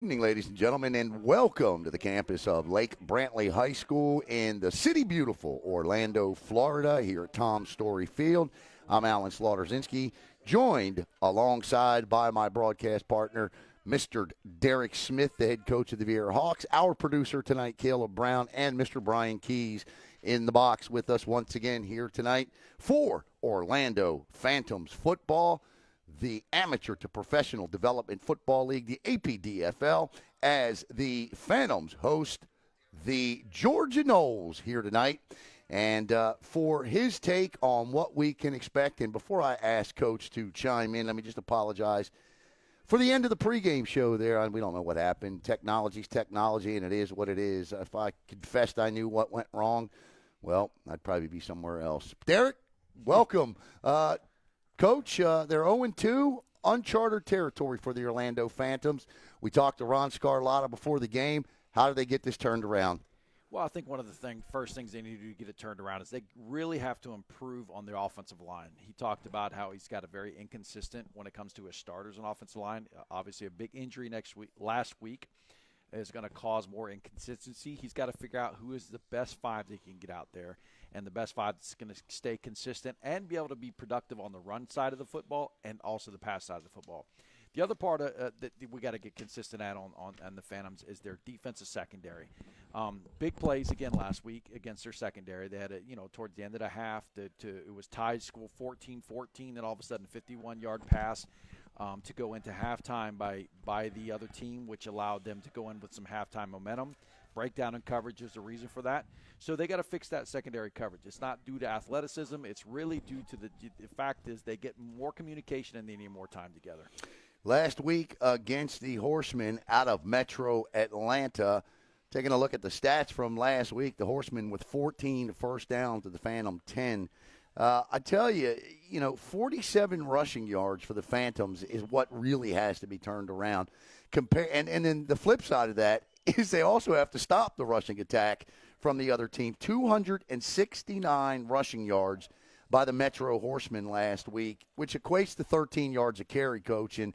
Evening, ladies and gentlemen, and welcome to the campus of Lake Brantley High School in the city beautiful Orlando, Florida, here at Tom Story Field. I'm Alan Slaughterzinski, joined alongside by my broadcast partner, Mr. Derek Smith, the head coach of the Viera Hawks, our producer tonight, Caleb Brown, and Mr. Brian Keys in the box with us once again here tonight for Orlando Phantoms football, the Amateur to Professional Development Football League, the APDFL, as the Phantoms host the Georgia Noles here tonight. And for his take on what we can expect, and before I ask Coach to chime in, let me just apologize for the end of the pregame show there. We don't know what happened. Technology's technology, and it is what it is. If I confessed I knew what went wrong, well, I'd probably be somewhere else. Derek, welcome. Coach, they're 0-2, uncharted territory for the Orlando Phantoms. We talked to Ron Scarlatta before the game. How did they get this turned around? Well, I think one of the first things they need to do to get it turned around is they really have to improve on their offensive line. He talked about how he's got a very inconsistent when it comes to his starters on offensive line. Obviously, a big injury last week is going to cause more inconsistency. He's got to figure out who is the best five that he can get out there, and the best five that's going to stay consistent and be able to be productive on the run side of the football and also the pass side of the football. The other part that we got to get consistent at on the Phantoms is their defensive secondary. Big plays again last week against their secondary. They had towards the end of the half, it was tied score 14-14, then all of a sudden 51-yard pass to go into halftime by the other team, which allowed them to go in with some halftime momentum. Breakdown in coverage is the reason for that. So they got to fix that secondary coverage. It's not due to athleticism. It's really due to the fact is they get more communication and they need more time together. Last week against the Horsemen out of Metro Atlanta, taking a look at the stats from last week, the Horsemen with 14 first downs to the Phantom 10. I tell you, 47 rushing yards for the Phantoms is what really has to be turned around. And then the flip side of that is they also have to stop the rushing attack from the other team. 269 rushing yards by the Metro Horsemen last week, which equates to 13 yards a carry, Coach. And,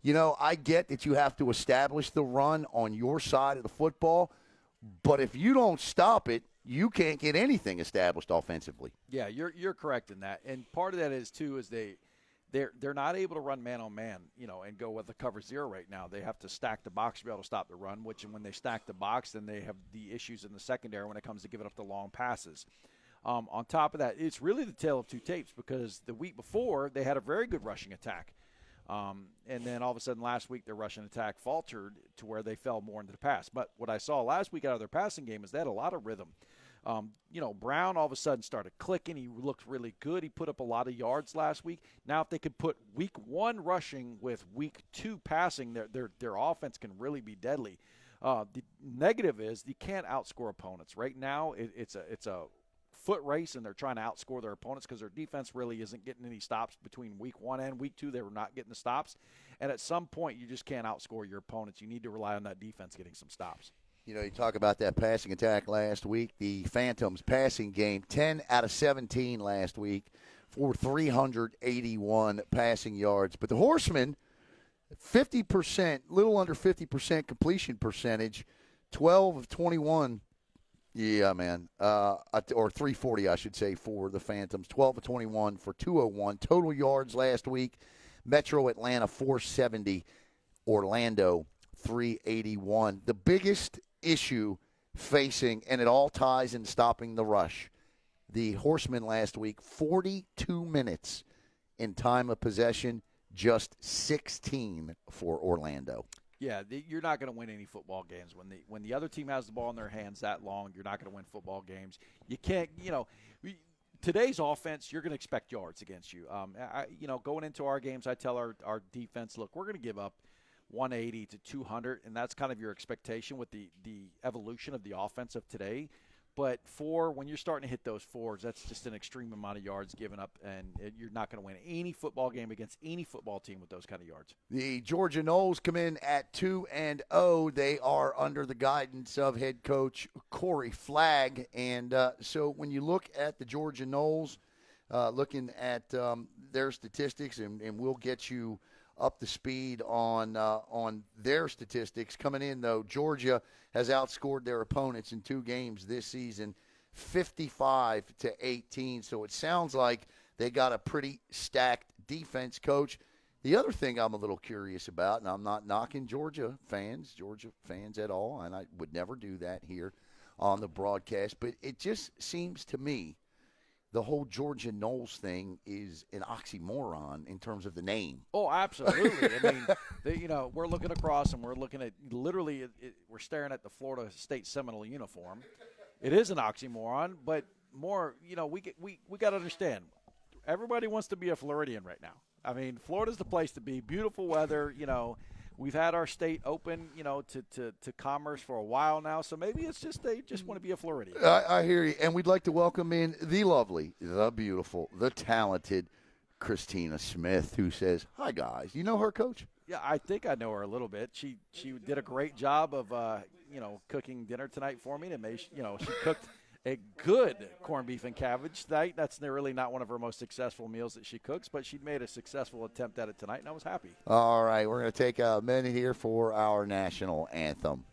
I get that you have to establish the run on your side of the football, but if you don't stop it, you can't get anything established offensively. Yeah, you're correct in that. And part of that is, too, is they're not able to run man-on-man, and go with the cover zero right now. They have to stack the box to be able to stop the run, which when they stack the box, then they have the issues in the secondary when it comes to giving up the long passes. On top of that, it's really the tale of two tapes because the week before they had a very good rushing attack. And then all of a sudden last week their rushing attack faltered to where they fell more into the pass. But what I saw last week out of their passing game is they had a lot of rhythm. Brown all of a sudden started clicking. He looked really good. He put up a lot of yards last week. Now if they could put week 1 rushing with week 2 passing, their offense can really be deadly. The negative is you can't outscore opponents. Right now it's a foot race, and they're trying to outscore their opponents because their defense really isn't getting any stops between week 1 and week 2. They were not getting the stops. And at some point, you just can't outscore your opponents. You need to rely on that defense getting some stops. You talk about that passing attack last week. The Phantoms passing game, 10 out of 17 last week for 381 passing yards. But the Horsemen, 50%, little under 50% completion percentage, 12 of 21. Yeah, man. Or 340, I should say, for the Phantoms. 12 of 21 for 201. Total yards last week, Metro Atlanta 470, Orlando 381. The biggest issue facing, and it all ties in stopping the rush, the Horsemen last week, 42 minutes in time of possession, just 16 for Orlando. Yeah, you're not going to win any football games when the other team has the ball in their hands that long. You're not going to win football games. You can't, today's offense, you're going to expect yards against you. Going into our games, I tell our defense, look, we're going to give up 180 to 200, and that's kind of your expectation with the evolution of the offense of today. But when you're starting to hit those fours, that's just an extreme amount of yards given up, and you're not going to win any football game against any football team with those kind of yards. The Georgia Noles come in at 2-0. They are under the guidance of head coach Corey Flagg. And so when you look at the Georgia Noles, looking at their statistics, and we'll get you up to speed on their statistics. Coming in, though, Georgia has outscored their opponents in 2 games this season, 55-18. So it sounds like they got a pretty stacked defense, Coach. The other thing I'm a little curious about, and I'm not knocking Georgia fans at all, and I would never do that here on the broadcast, but it just seems to me the whole Georgia Noles thing is an oxymoron in terms of the name. Oh, absolutely. I mean, we're looking across and we're looking at literally we're staring at the Florida State Seminole uniform. It is an oxymoron, but more, we got to understand. Everybody wants to be a Floridian right now. I mean, Florida's the place to be. Beautiful weather, We've had our state open, to commerce for a while now. So maybe it's just they just want to be a Floridian. I hear you. And we'd like to welcome in the lovely, the beautiful, the talented Christina Smith, who says, "Hi, guys." You know her, Coach? Yeah, I think I know her a little bit. She did a great job of, cooking dinner tonight for me. And she cooked a good corned beef and cabbage tonight. That's really not one of her most successful meals that she cooks, but she made a successful attempt at it tonight, and I was happy. All right, we're going to take a minute here for our national anthem.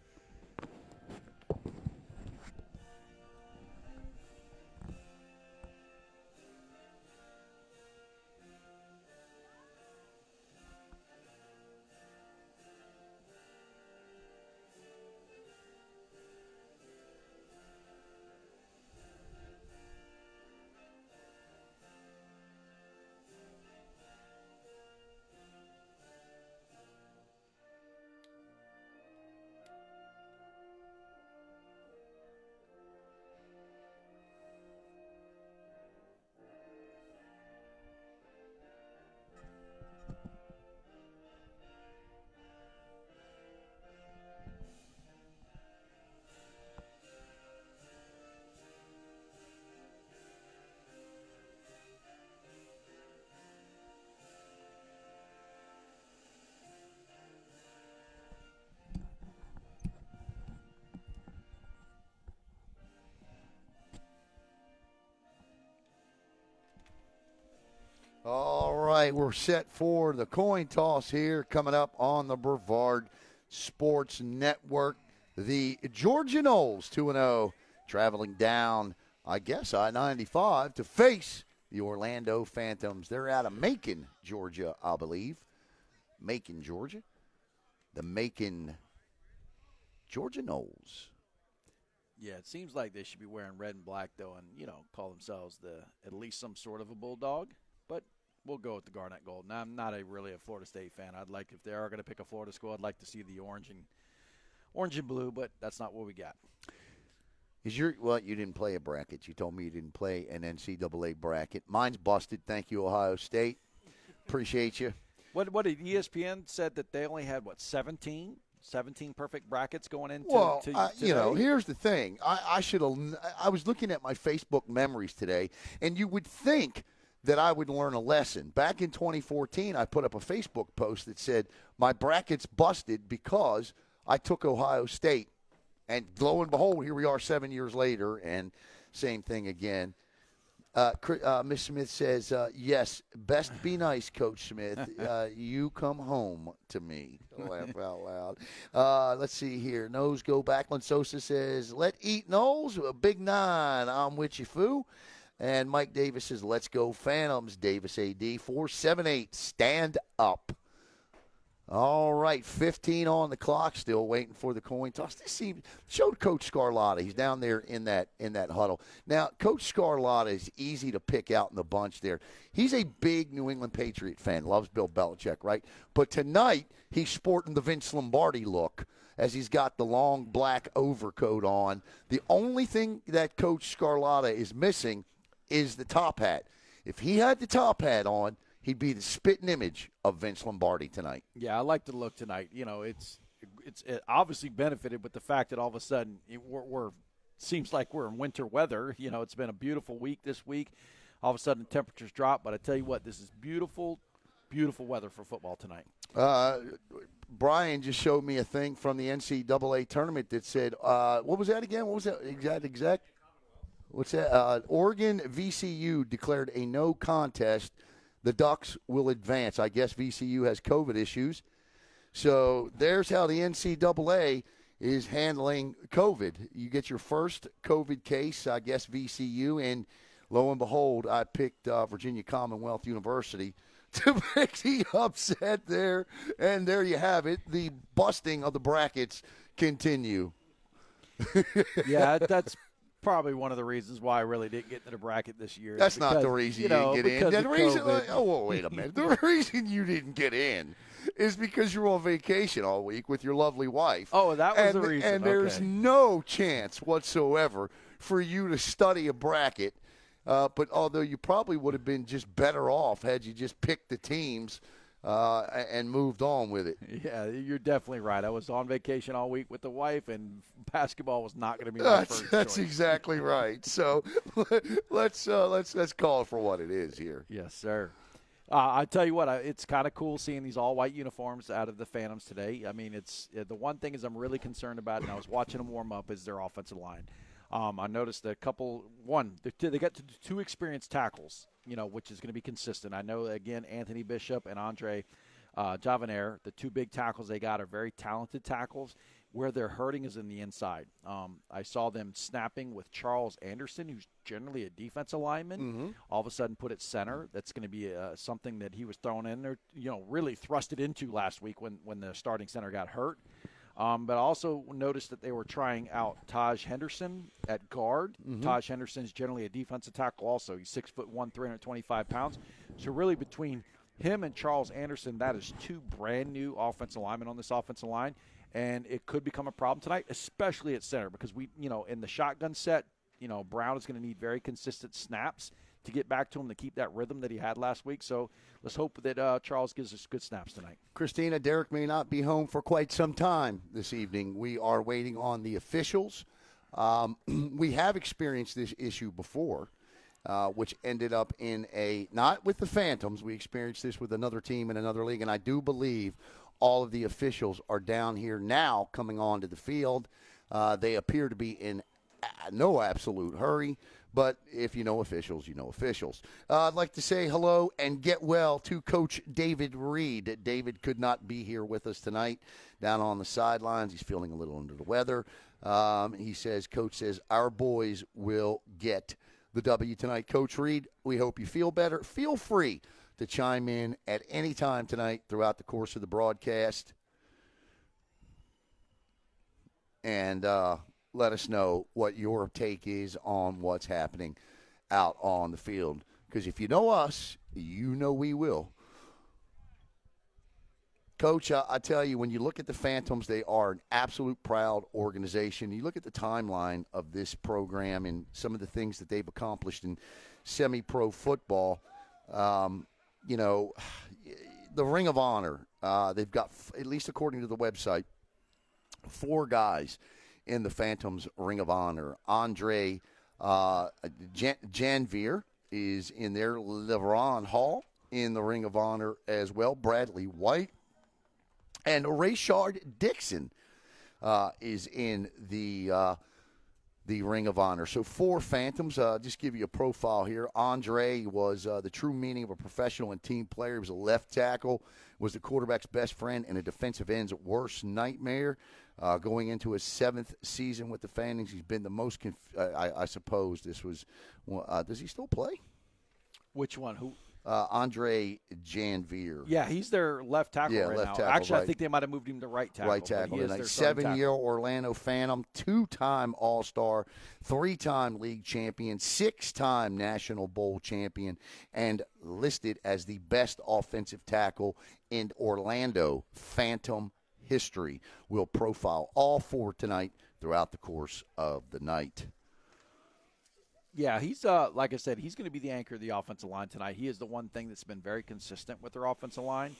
All right, we're set for the coin toss here coming up on the Brevard Sports Network. The Georgia Noles 2-0 traveling down, I guess, I-95 to face the Orlando Phantoms. They're out of Macon, Georgia, I believe. Macon, Georgia. The Macon, Georgia Noles. Yeah, it seems like they should be wearing red and black, though, and, call themselves at least some sort of a bulldog. But we'll go with the Garnet Gold. Now, I'm not really a Florida State fan. If they are going to pick a Florida school, I'd like to see the orange and blue, but that's not what we got. You didn't play a bracket. You told me you didn't play an NCAA bracket. Mine's busted. Thank you, Ohio State. Appreciate you. What did ESPN said that they only had, 17 perfect brackets going into here's the thing. I was looking at my Facebook memories today, and you would think that I would learn a lesson. Back in 2014, I put up a Facebook post that said, my bracket's busted because I took Ohio State. And lo and behold, here we are 7 years later, and same thing again. Miss Smith says, yes, best be nice, Coach Smith. You come home to me. Laugh out loud. Let's see here. Nose go Backlund Sosa says, let eat Noles. A big 9. I'm with you, foo. And Mike Davis says, let's go Phantoms. Davis AD 478. Stand up. All right, 15 on the clock, still waiting for the coin toss. This showed Coach Scarlotta. He's down there in that huddle. Now, Coach Scarlotta is easy to pick out in the bunch there. He's a big New England Patriot fan, loves Bill Belichick, right? But tonight, he's sporting the Vince Lombardi look as he's got the long black overcoat on. The only thing that Coach Scarlotta is missing is the top hat. If he had the top hat on, he'd be the spitting image of Vince Lombardi tonight. Yeah, I like the look tonight. It obviously benefited with the fact that all of a sudden seems like we're in winter weather. It's been a beautiful week this week. All of a sudden temperatures drop, but I tell you what, this is beautiful, beautiful weather for football tonight. Brian just showed me a thing from the NCAA tournament that said, what was that again? What was that exact? What's that? Oregon VCU declared a no contest. the Ducks will advance. I guess VCU has COVID issues. So there's how the NCAA is handling COVID. You get your first COVID case, I guess VCU, and lo and behold, I picked Virginia Commonwealth University to make the upset there. And there you have it. The busting of the brackets continue. Yeah, that's probably one of the reasons why I really didn't get into the bracket this year. That's not the reason you didn't get in. The reason, wait a minute. The reason you didn't get in is because you're on vacation all week with your lovely wife. Oh, that was the reason. And there's no chance whatsoever for you to study a bracket. But although you probably would have been just better off had you just picked the teams and moved on with it. Yeah, you're definitely right. I was on vacation all week with the wife, and basketball was not going to be my first choice. That's exactly right. So let's call it for what it is here. Yes, sir. I tell you what, it's kind of cool seeing these all-white uniforms out of the Phantoms today. I mean, it's the one thing is I'm really concerned about, and I was watching them warm up, is their offensive line. I noticed they got two experienced tackles, which is going to be consistent. I know, again, Anthony Bishop and Andre Javanair, the two big tackles they got are very talented tackles. Where they're hurting is in the inside. I saw them snapping with Charles Anderson, who's generally a defensive lineman. Mm-hmm. All of a sudden put at center. That's going to be something that he was thrown in there, really thrusted into last week when the starting center got hurt. But I also noticed that they were trying out Taj Henderson at guard. Mm-hmm. Taj Henderson is generally a defensive tackle also. He's 6'1", 325 pounds. So really between him and Charles Anderson, that is two brand-new offensive linemen on this offensive line. And it could become a problem tonight, especially at center, because in the shotgun set, Brown is going to need very consistent snaps to get back to him to keep that rhythm that he had last week. So let's hope that Charles gives us good snaps tonight. Christina, Derek may not be home for quite some time this evening. We are waiting on the officials. We have experienced this issue before, which ended up in not with the Phantoms. We experienced this with another team in another league, and I do believe all of the officials are down here now coming onto the field. They appear to be in no absolute hurry, but if you know officials, you know officials. I'd like to say hello and get well to Coach David Reed. David could not be here with us tonight down on the sidelines. He's feeling a little under the weather. Coach says, our boys will get the W tonight. Coach Reed, we hope you feel better. Feel free to chime in at any time tonight throughout the course of the broadcast. And let us know what your take is on what's happening out on the field. Because if you know us, you know we will. Coach, I tell you, when you look at the Phantoms, they are an absolute proud organization. You look at the timeline of this program and some of the things that they've accomplished in semi-pro football. The Ring of Honor, they've got, at least according to the website, 4 guys in the Phantoms Ring of Honor. Andre Janvier is in there. LeVron Hall in the Ring of Honor as well. Bradley White. And Rayshard Dixon is in the Ring of Honor. So 4 Phantoms. Just give you a profile here. Andre was the true meaning of a professional and team player. He was a left tackle, was the quarterback's best friend, and a defensive end's worst nightmare. Going into his 7th season with the Phantoms, he's been the most I suppose this was does he still play? Which one? Who? Andre Janvier. Yeah, he's their left tackle right now. Actually, right. I think they might have moved him to right tackle. Right tackle. 7-year Orlando Phantom, 2-time All-Star, 3-time league champion, 6-time National Bowl champion, and listed as the best offensive tackle in Orlando Phantom history. We'll profile all 4 tonight throughout the course of the night. Yeah, he's like I said, he's going to be the anchor of the offensive line tonight. He is the one thing that's been very consistent with their offensive line.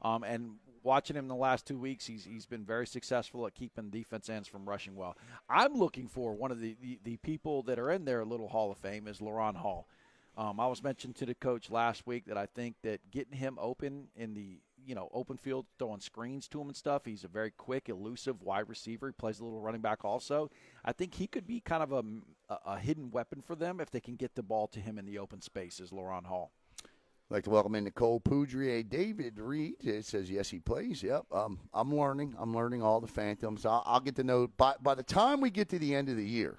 And watching him the last 2 weeks, he's been very successful at keeping defense ends from rushing well. I'm looking for one of the people that are in their little Hall of Fame is LeVron Hall. I was mentioned to the coach last week that I think that getting him open in the open field, throwing screens to him and stuff. He's a very quick, elusive wide receiver. He plays a little running back also. I think he could be kind of a hidden weapon for them if they can get the ball to him in the open space, is LeVron Hall. I'd like to welcome in Nicole Poudrier. David Reed, it says, yes, he plays. Yep, I'm learning. I'm learning all the Phantoms. I'll get to know, by the time we get to the end of the year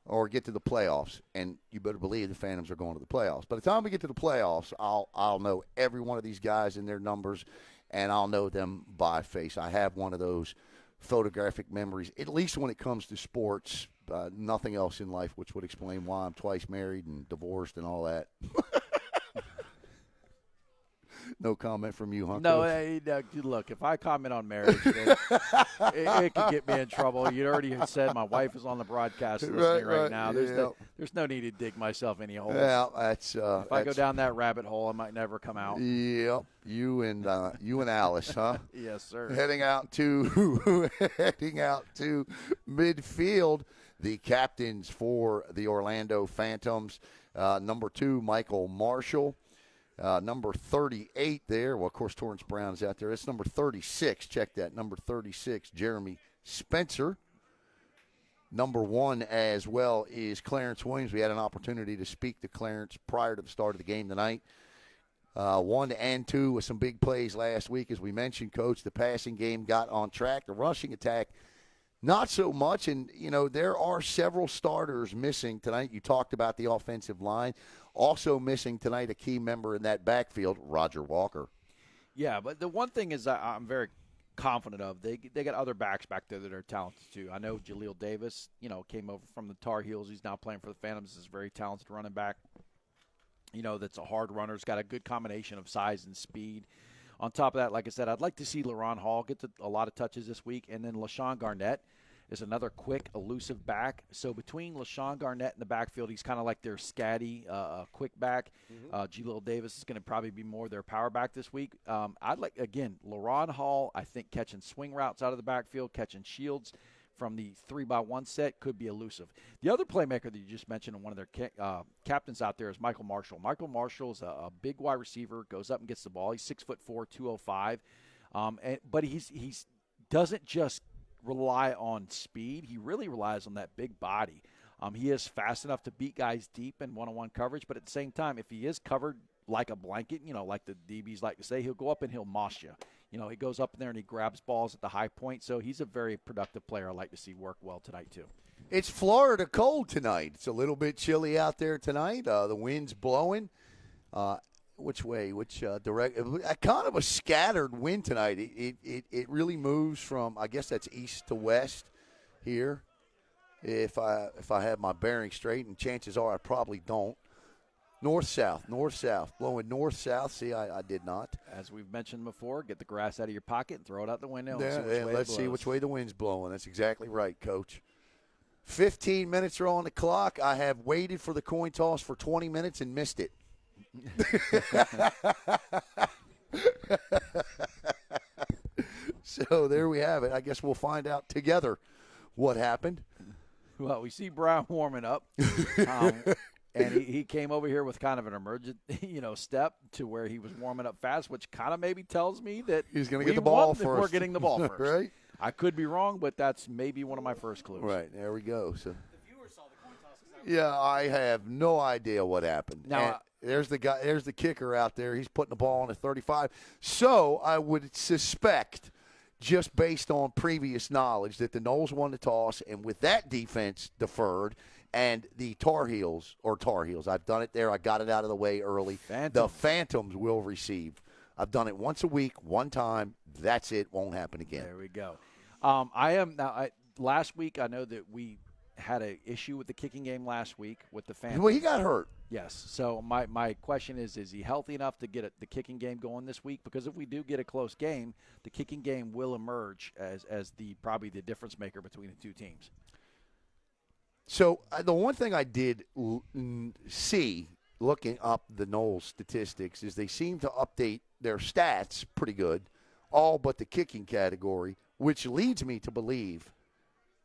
or get to the playoffs, and you better believe the Phantoms are going to the playoffs. By the time we get to the playoffs, I'll know every one of these guys and their numbers, and I'll know them by face. I have one of those photographic memories, at least when it comes to sports. Nothing else in life, which would explain why I'm twice married and divorced and all that. No comment from you, huh? No, look, if I comment on marriage, then it could get me in trouble. You already said my wife is on the broadcast listening right now. There's no need to dig myself any holes. Yeah, that's. If I go down that rabbit hole, I might never come out. Yep, you and Alice, huh? Yes, sir. Heading out to midfield, the captains for the Orlando Phantoms. Number 2, Michael Marshall. Number 38 there. Well, of course, Torrance Brown is out there. It's number 36. Check that. Number 36, Jeremy Spencer. Number 1 as well is Clarence Williams. We had an opportunity to speak to Clarence prior to the start of the game tonight. 1 and 2 with some big plays last week. As we mentioned, Coach, the passing game got on track. The rushing attack, not so much. And, there are several starters missing tonight. You talked about the offensive line. Also missing tonight a key member in that backfield, Roger Walker. Yeah, but the one thing is I'm very confident of, they got other backs back there that are talented too. I know Jaleel Davis, came over from the Tar Heels. He's now playing for the Phantoms. Is a very talented running back. That's a hard runner. He's got a good combination of size and speed. On top of that, like I said, I'd like to see LaRon Hall get a lot of touches this week. And then LaShawn Garnett is another quick, elusive back. So between LaShawn Garnett in the backfield, he's kind of like their scatty, quick back. Jaleel Davis is going to probably be more their power back this week. I'd like, again, LaRon Hall, I think catching swing routes out of the backfield, catching shields from the 3-by-1 set could be elusive. The other playmaker that you just mentioned, and one of their captains out there, is Michael Marshall. Michael Marshall is a big wide receiver, goes up and gets the ball. He's 6'4", 205. But he's doesn't just rely on speed. He really relies on that big body. He is fast enough to beat guys deep in one-on-one coverage, but at the same time, if he is covered like a blanket, like the DBs like to say, he'll go up and he'll moss you. He goes up in there and he grabs balls at the high point, so he's a very productive player I like to see work well tonight too. It's Florida cold tonight. It's a little bit chilly out there tonight. The wind's blowing. Which way? Which direction? Kind of a scattered wind tonight. It really moves from, I guess that's east to west here. If I have my bearing straight, and chances are I probably don't. North-south, blowing north-south. See, I did not. As we've mentioned before, get the grass out of your pocket and throw it out the window. Let's see which way the wind's blowing. That's exactly right, Coach. 15 minutes are on the clock. I have waited for the coin toss for 20 minutes and missed it. So there we have it. I guess we'll find out together what happened. Well, we see Brown warming up. And he came over here with kind of an emergent, step to where he was warming up fast, which kind of maybe tells me that he's going to get the ball first. We're getting the ball first. Right? I could be wrong, but that's maybe one of my first clues. Right. There we go. So, the viewers saw the coin toss. Yeah, I have no idea what happened. Now, there's the guy. There's the kicker out there. He's putting the ball on a 35. So I would suspect, just based on previous knowledge, that the Noles won the toss, and with that defense deferred. And the Tar Heels, I've done it there. I got it out of the way early. The Phantoms will receive. I've done it once a week, one time. That's it. Won't happen again. There we go. Last week, I know that we had an issue with the kicking game last week with the Phantoms. Well, he got hurt. Yes. So my question is he healthy enough to get the kicking game going this week? Because if we do get a close game, the kicking game will emerge as probably the difference maker between the two teams. So the one thing I did see looking up the Noles statistics is they seem to update their stats pretty good, all but the kicking category, which leads me to believe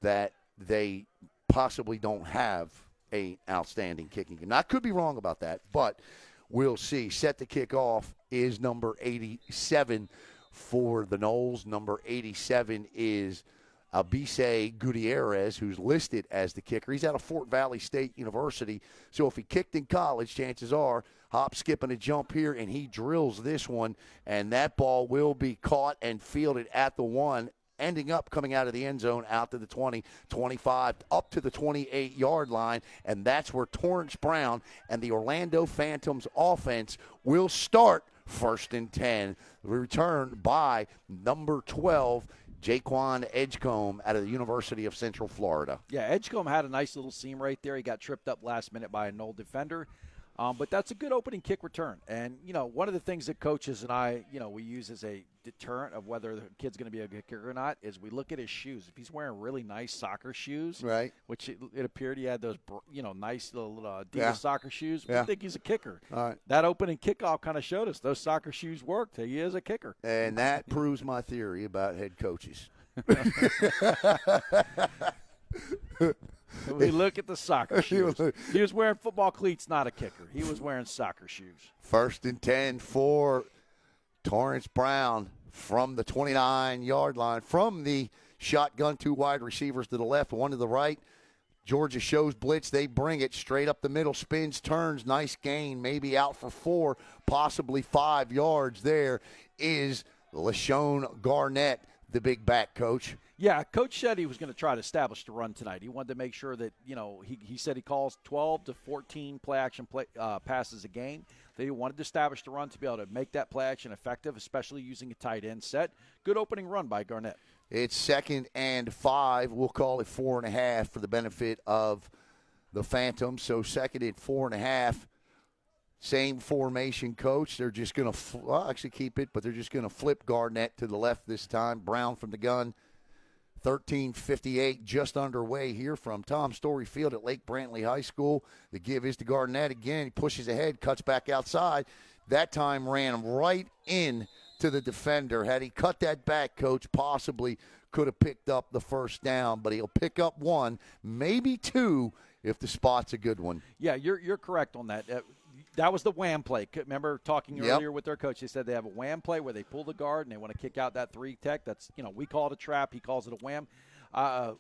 that they possibly don't have an outstanding kicking game. Now, I could be wrong about that, but we'll see. Set to kick off is number 87 for the Noles. Number 87 is Abise Gutierrez, who's listed as the kicker. He's out of Fort Valley State University, so if he kicked in college, chances are hop, skip, and a jump here, and he drills this one, and that ball will be caught and fielded at the 1, ending up coming out of the end zone, out to the 20, 25, up to the 28-yard line, and that's where Torrance Brown and the Orlando Phantoms offense will start 1st and 10, returned by number 12, Jaquan Edgecombe out of the University of Central Florida. Yeah, Edgecombe had a nice little seam right there. He got tripped up last minute by a Nole defender. But that's a good opening kick return. And, one of the things that coaches and I, we use as a deterrent of whether the kid's going to be a good kicker or not is we look at his shoes. If he's wearing really nice soccer shoes, right, which it appeared he had those, nice little Adidas soccer shoes, we think he's a kicker. All right. That opening kickoff kind of showed us those soccer shoes worked. He is a kicker. And that proves my theory about head coaches. We look at the soccer shoes. He was wearing football cleats, not a kicker. He was wearing soccer shoes. 1st and 10 for Torrance Brown from the 29-yard line. From the shotgun, 2 wide receivers to the left, 1 to the right. Georgia shows blitz. They bring it straight up the middle, spins, turns, nice gain, maybe out for 4, possibly 5 yards. There is LaShawn Garnett, the big back, Coach. Yeah, Coach said he was going to try to establish the run tonight. He wanted to make sure that, he said he calls 12 to 14 play-action passes a game. They wanted to establish the run to be able to make that play-action effective, especially using a tight end set. Good opening run by Garnett. It's 2nd and 5. We'll call it 4.5 for the benefit of the Phantoms. So 2nd and 4.5. Same formation, Coach. They're just going to actually keep it, but they're just going to flip Garnett to the left this time. Brown from the gun. 13:58 just underway here from Tom Story Field at Lake Brantley High School. The give is to Garnett again. He pushes ahead, cuts back outside. That time ran right in to the defender. Had he cut that back, Coach, possibly could have picked up the first down, but he'll pick up 1, maybe 2 if the spot's a good one. Yeah, you're correct on that. That was the wham play. Remember talking earlier with their coach, they said they have a wham play where they pull the guard and they want to kick out that 3-tech. That's, we call it a trap. He calls it a wham.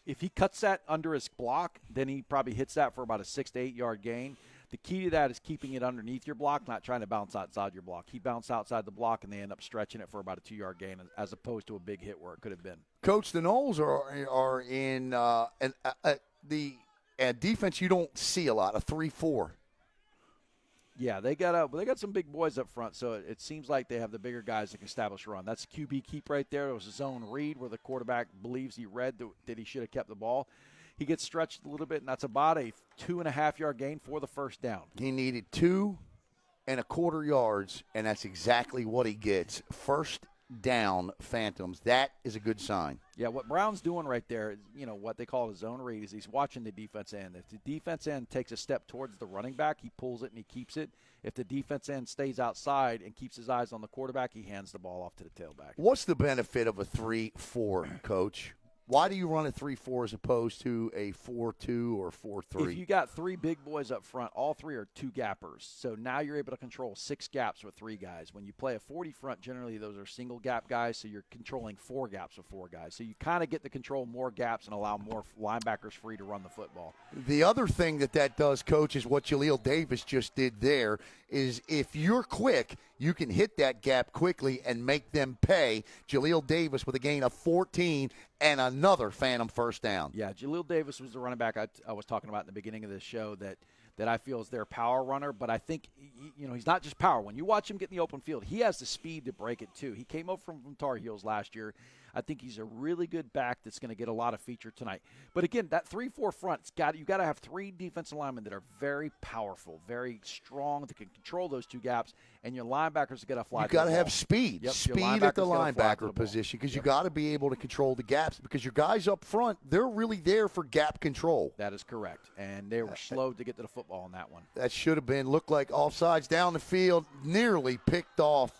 If he cuts that under his block, then he probably hits that for about a 6 to 8 yard gain. The key to that is keeping it underneath your block, not trying to bounce outside your block. He bounced outside the block, and they end up stretching it for about a 2 yard gain as opposed to a big hit where it could have been. Coach, the Noles are in the defense you don't see a lot, a 3-4. Yeah, they got some big boys up front, so it seems like they have the bigger guys that can establish a run. That's a QB keep right there. There was a zone read where the quarterback believes he read that he should have kept the ball. He gets stretched a little bit, and that's about a 2.5 yard gain for the first down. He needed 2.25 yards, and that's exactly what he gets. First down, Phantoms. That is a good sign. Yeah, what Brown's doing right there is, what they call a zone read is he's watching the defense end. If the defense end takes a step towards the running back, he pulls it and he keeps it. If the defense end stays outside and keeps his eyes on the quarterback, he hands the ball off to the tailback. What's the benefit of a 3-4, Coach? Why do you run a 3-4 as opposed to a 4-2 or 4-3? If you got 3 big boys up front, all 3 are 2 gappers. So now you're able to control 6 gaps with 3 guys. When you play a 40 front, generally those are single gap guys, so you're controlling 4 gaps with 4 guys. So you kind of get to control more gaps and allow more linebackers free to run the football. The other thing that does, Coach, is what Jaleel Davis just did there, is if you're quick, you can hit that gap quickly and make them pay. Jaleel Davis with a gain of 14 and another Phantom first down. Yeah, Jaleel Davis was the running back I was talking about in the beginning of this show that I feel is their power runner, but I think he's not just power. When you watch him get in the open field, he has the speed to break it too. He came up from Tar Heels last year. I think he's a really good back that's going to get a lot of feature tonight. But again, that 3-4 front, you got to have 3 defensive linemen that are very powerful, very strong, that can control those 2 gaps, and your linebackers got to fly. You got to have speed, yep, speed at the linebacker position, because you got to be able to control the gaps. Because your guys up front, they're really there for gap control. That is correct, and they were slow to get to the football on that one. That should have looked like offsides down the field, nearly picked off.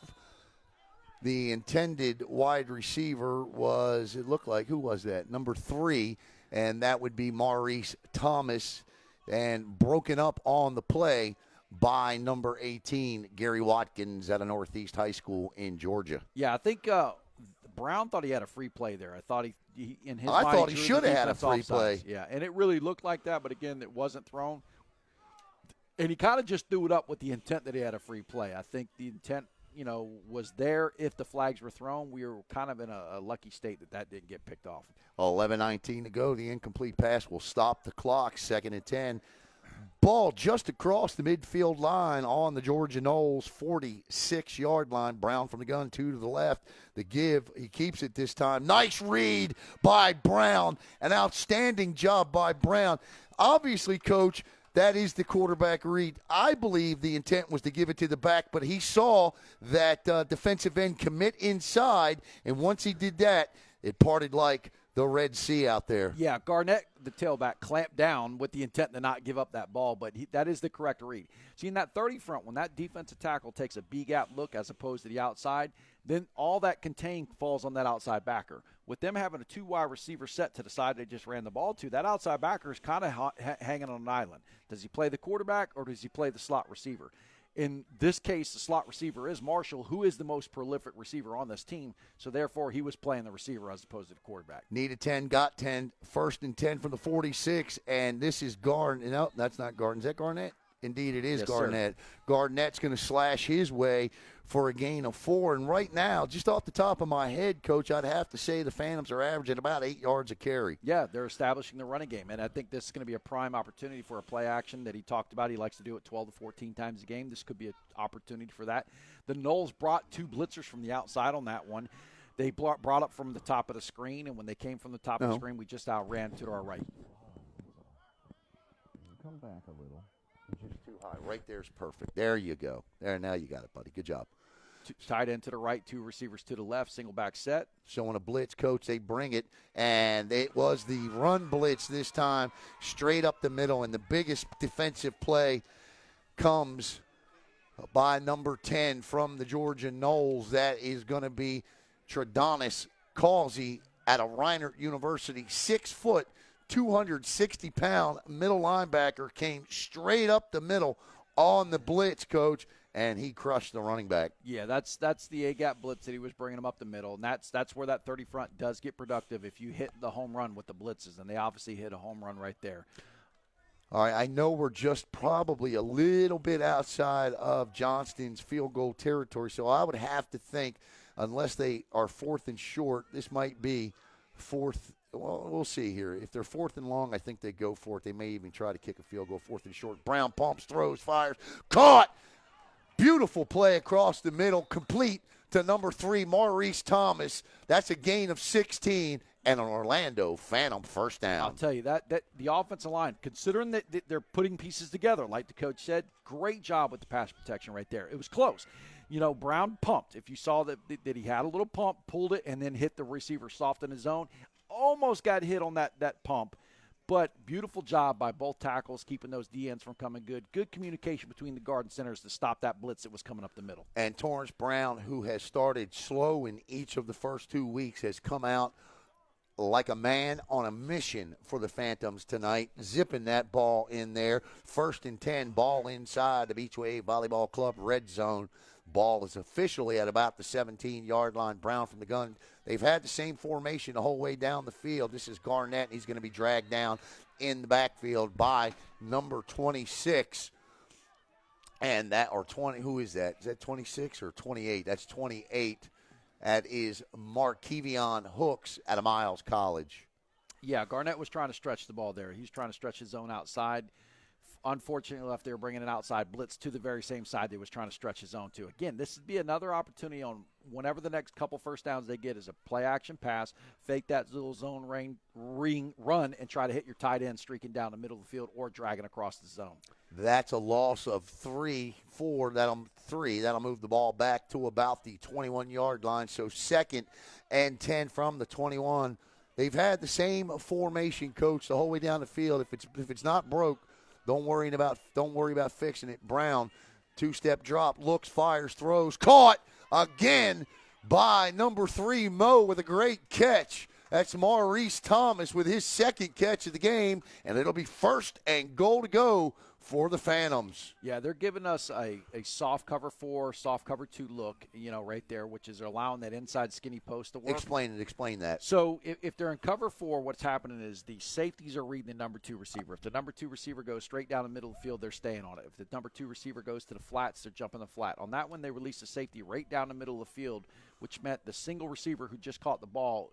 The intended wide receiver it looked like, who was that? Number 3, and that would be Maurice Thomas, and broken up on the play by number 18, Gary Watkins, out of Northeast High School in Georgia. Yeah, I think Brown thought he had a free play there. I thought he in his I mind, thought he should have had a free offsides. play. Yeah, and it really looked like that, but again, it wasn't thrown. And he kind of just threw it up with the intent that he had a free play. I think the intent, was there if the flags were thrown. We were kind of in a lucky state that didn't get picked off. 11:19 to go. The incomplete pass will stop the clock. 2nd and 10. Ball just across the midfield line on the Georgia Noles 46-yard line. Brown from the gun, 2 to the left. The give, he keeps it this time. Nice read by Brown. An outstanding job by Brown. Obviously, Coach, that is the quarterback read. I believe the intent was to give it to the back, but he saw that defensive end commit inside, and once he did that, it parted like the Red Sea out there. Yeah, Garnett, the tailback, clamped down with the intent to not give up that ball, but that is the correct read. See, in that 30 front, when that defensive tackle takes a B-gap look as opposed to the outside, then all that contained falls on that outside backer. With them having a 2 wide receiver set to the side they just ran the ball to, that outside backer is kind of hanging on an island. Does he play the quarterback or does he play the slot receiver? In this case, the slot receiver is Marshall, who is the most prolific receiver on this team. So, therefore, he was playing the receiver as opposed to the quarterback. Needed 10, got 10. 1st and 10 from the 46. And this is Garnett. No, that's not Garnett. Is that Garnett? Indeed, it is Garnett. Sir. Garnett's going to slash his way for a gain of 4. And right now, just off the top of my head, Coach, I'd have to say the Phantoms are averaging about 8 yards a carry. Yeah, they're establishing the running game. And I think this is going to be a prime opportunity for a play action that he talked about. He likes to do it 12 to 14 times a game. This could be an opportunity for that. The Noles brought 2 blitzers from the outside on that one. They brought up from the top of the screen, and when they came from the top of the screen, we just outran to our right. Come back a little. Just too high. Right there's perfect. There you go. There, now you got it, buddy. Good job. Tight end to the right, 2 receivers to the left, single back set. Showing a blitz, Coach. They bring it, and it was the run blitz this time, straight up the middle, and the biggest defensive play comes by number 10 from the Georgia Noles. That is going to be Tredonis Causey out of Reinert University, 6 foot, 260-pound middle linebacker, came straight up the middle on the blitz, Coach, and he crushed the running back. Yeah, that's the A-gap blitz that he was bringing them up the middle, and that's where that 30 front does get productive if you hit the home run with the blitzes, and they obviously hit a home run right there. All right, I know we're just probably a little bit outside of Johnston's field goal territory, so I would have to think, unless they are 4th and short, this might be 4th. Well, we'll see here. If they're 4th and long, I think they go for it. They may even try to kick a field goal, 4th and short. Brown pumps, throws, fires, caught. Beautiful play across the middle, complete to number 3, Maurice Thomas. That's a gain of 16 and an Orlando Phantom first down. I'll tell you, that the offensive line, considering that they're putting pieces together, like the coach said, great job with the pass protection right there. It was close. Brown pumped. If you saw that he had a little pump, pulled it, and then hit the receiver soft in his zone, almost got hit on that pump. But beautiful job by both tackles, keeping those DNs from coming good. Good communication between the guard and centers to stop that blitz that was coming up the middle. And Torrance Brown, who has started slow in each of the first 2 weeks, has come out like a man on a mission for the Phantoms tonight, zipping that ball in there. 1st and 10, ball inside the Beach Wave Volleyball Club red zone. Ball is officially at about the 17-yard line. Brown from the gun. They've had the same formation the whole way down the field. This is Garnett. He's going to be dragged down in the backfield by number 26. And that, or 20, who is that? Is that 26 or 28? That's 28. That is Markevion Hooks out of Miles College. Yeah, Garnett was trying to stretch the ball there. He was trying to stretch his zone outside. Unfortunately, left there bringing an outside blitz to the very same side they was trying to stretch his zone to. Again, this would be another opportunity on whenever the next couple first downs they get is a play-action pass, fake that little zone run, and try to hit your tight end streaking down the middle of the field or dragging across the zone. That's a loss of 4. That'll move the ball back to about the 21-yard line. So 2nd and 10 from the 21. They've had the same formation, Coach, the whole way down the field. If it's not broke, don't worry about fixing it. Brown, 2-step drop, looks, fires, throws, caught again by number 3, Mo, with a great catch. That's Maurice Thomas with his second catch of the game, and it'll be 1st and goal to go for the Phantoms. Yeah, they're giving us a soft cover 4, soft cover 2 look, right there, which is allowing that inside skinny post to work. Explain that. So if they're in cover 4, what's happening is the safeties are reading the number 2 receiver. If the number 2 receiver goes straight down the middle of the field, they're staying on it. If the number 2 receiver goes to the flats, they're jumping the flat. On that one, they released the safety right down the middle of the field, which meant the single receiver who just caught the ball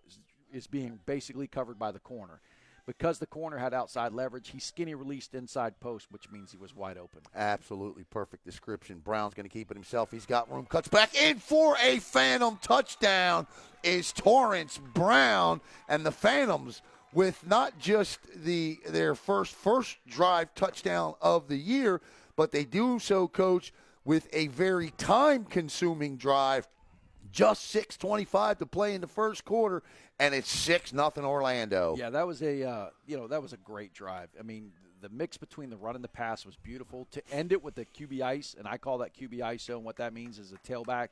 is being basically covered by the corner. Because the corner had outside leverage, he skinny released inside post, which means he was wide open. Absolutely perfect description. Brown's going to keep it himself. He's got room. Cuts back in for a Phantom touchdown is Torrance Brown. And the Phantoms, with not just their first drive touchdown of the year, but they do so, Coach, with a very time-consuming drive. Just 6:25 to play in the first quarter, and it's 6-0 Orlando. Yeah, that was a great drive. I mean, the mix between the run and the pass was beautiful. To end it with the QB ice, and I call that QB ISO, and what that means is a tailback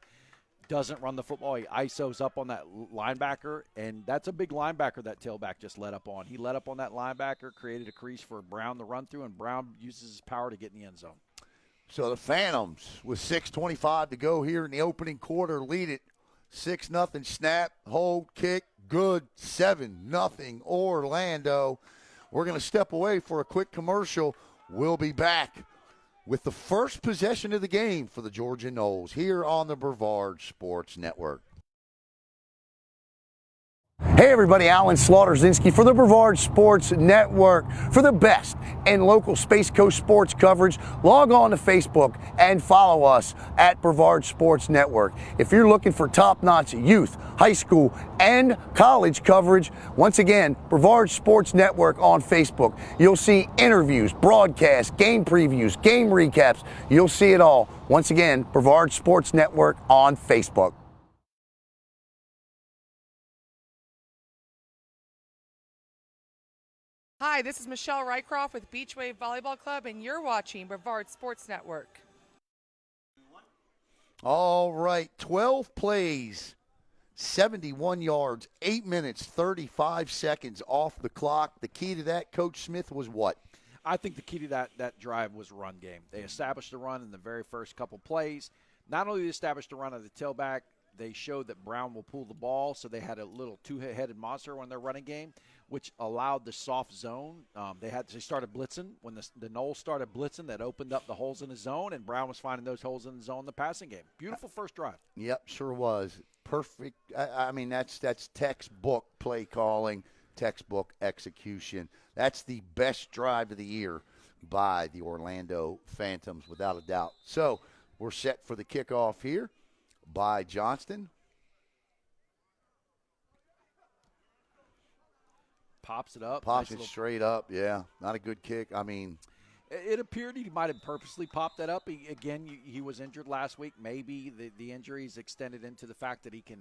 doesn't run the football. He ISOs up on that linebacker, and that's a big linebacker that tailback just let up on. He let up on that linebacker, created a crease for Brown to run through, and Brown uses his power to get in the end zone. So the Phantoms, with 6:25 to go here in the opening quarter, lead it 6-0. Snap, hold, kick, good. 7-0 Orlando. We're going to step away for a quick commercial. We'll be back with the first possession of the game for the Georgia Noles here on the BREVARD Sports Network. Hey everybody, Alan Slaughter-Zinski for the BREVARD Sports Network. For the best in local Space Coast sports coverage, log on to Facebook and follow us at BREVARD Sports Network. If you're looking for top-notch youth, high school, and college coverage, once again, BREVARD Sports Network on Facebook. You'll see interviews, broadcasts, game previews, game recaps. You'll see it all. Once again, BREVARD Sports Network on Facebook. Hi, this is Michelle Rycroft with Beach Wave Volleyball Club, and you're watching BREVARD Sports Network. All right, 12 plays, 71 yards, 8 minutes, 35 seconds off the clock. The key to that, Coach Smith, was what? I think the key to that drive was run game. They established the run in the very first couple plays. Not only they established the run of the tailback, they showed that Brown will pull the ball, so they had a little two-headed monster on their running game, which allowed the soft zone. They started blitzing. When the Noles started blitzing, that opened up the holes in the zone, and Brown was finding those holes in the zone in the passing game. Beautiful first drive. Yep, sure was. Perfect. I mean, that's textbook play calling, textbook execution. That's the best drive of the year by the Orlando Phantoms, without a doubt. So we're set for the kickoff here by Johnston. Pops it up. Pops it straight up, yeah. Not a good kick. I mean, it appeared he might have purposely popped that up. He was injured last week. Maybe the injury is extended into the fact that he can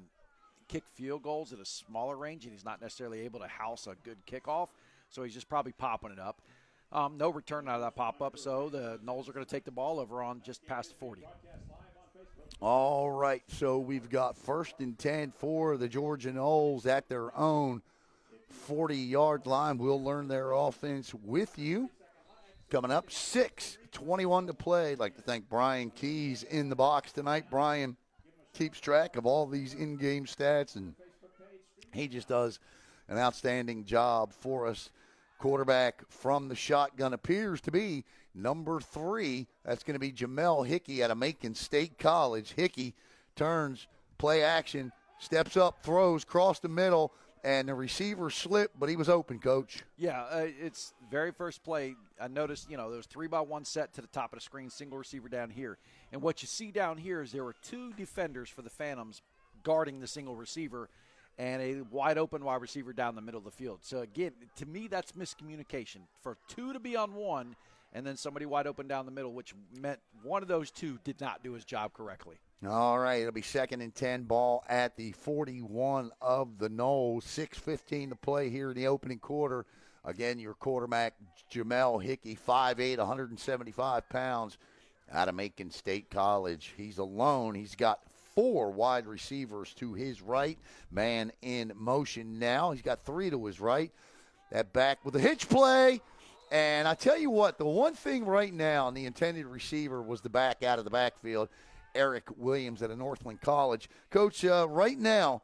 kick field goals at a smaller range, and he's not necessarily able to house a good kickoff. So he's just probably popping it up. No return out of that pop-up, so the Noles are going to take the ball over on just past 40. All right, so we've got 1st and 10 for the Georgia Noles at their own 40-yard line. We'll learn their offense with you. Coming up, 6:21 to play. I'd like to thank Brian Keys in the box tonight. Brian keeps track of all these in-game stats, and he just does an outstanding job for us. Quarterback from the shotgun appears to be number 3. That's going to be Jamel Hickey out of Macon State College. Hickey turns, play action, steps up, throws, cross the middle, and the receiver slipped, but he was open, Coach. Yeah, it's very first play. I noticed, there was 3-by-1 set to the top of the screen, single receiver down here. And what you see down here is there were 2 defenders for the Phantoms guarding the single receiver and a wide open wide receiver down the middle of the field. So, again, to me, that's miscommunication. For 2 to be on 1 and then somebody wide open down the middle, which meant one of those 2 did not do his job correctly. All right, it'll be 2nd and 10, ball at the 41 of the Noles. 6:15 to play here in the opening quarter. Again, your quarterback, Jamel Hickey, 5'8", 175 pounds, out of Macon State College. He's alone. He's got 4 wide receivers to his right. Man in motion now. He's got 3 to his right. That back with a hitch play. And I tell you what, the one thing right now, and the intended receiver was the back out of the backfield, Eric Williams at a Northland College. Coach, right now,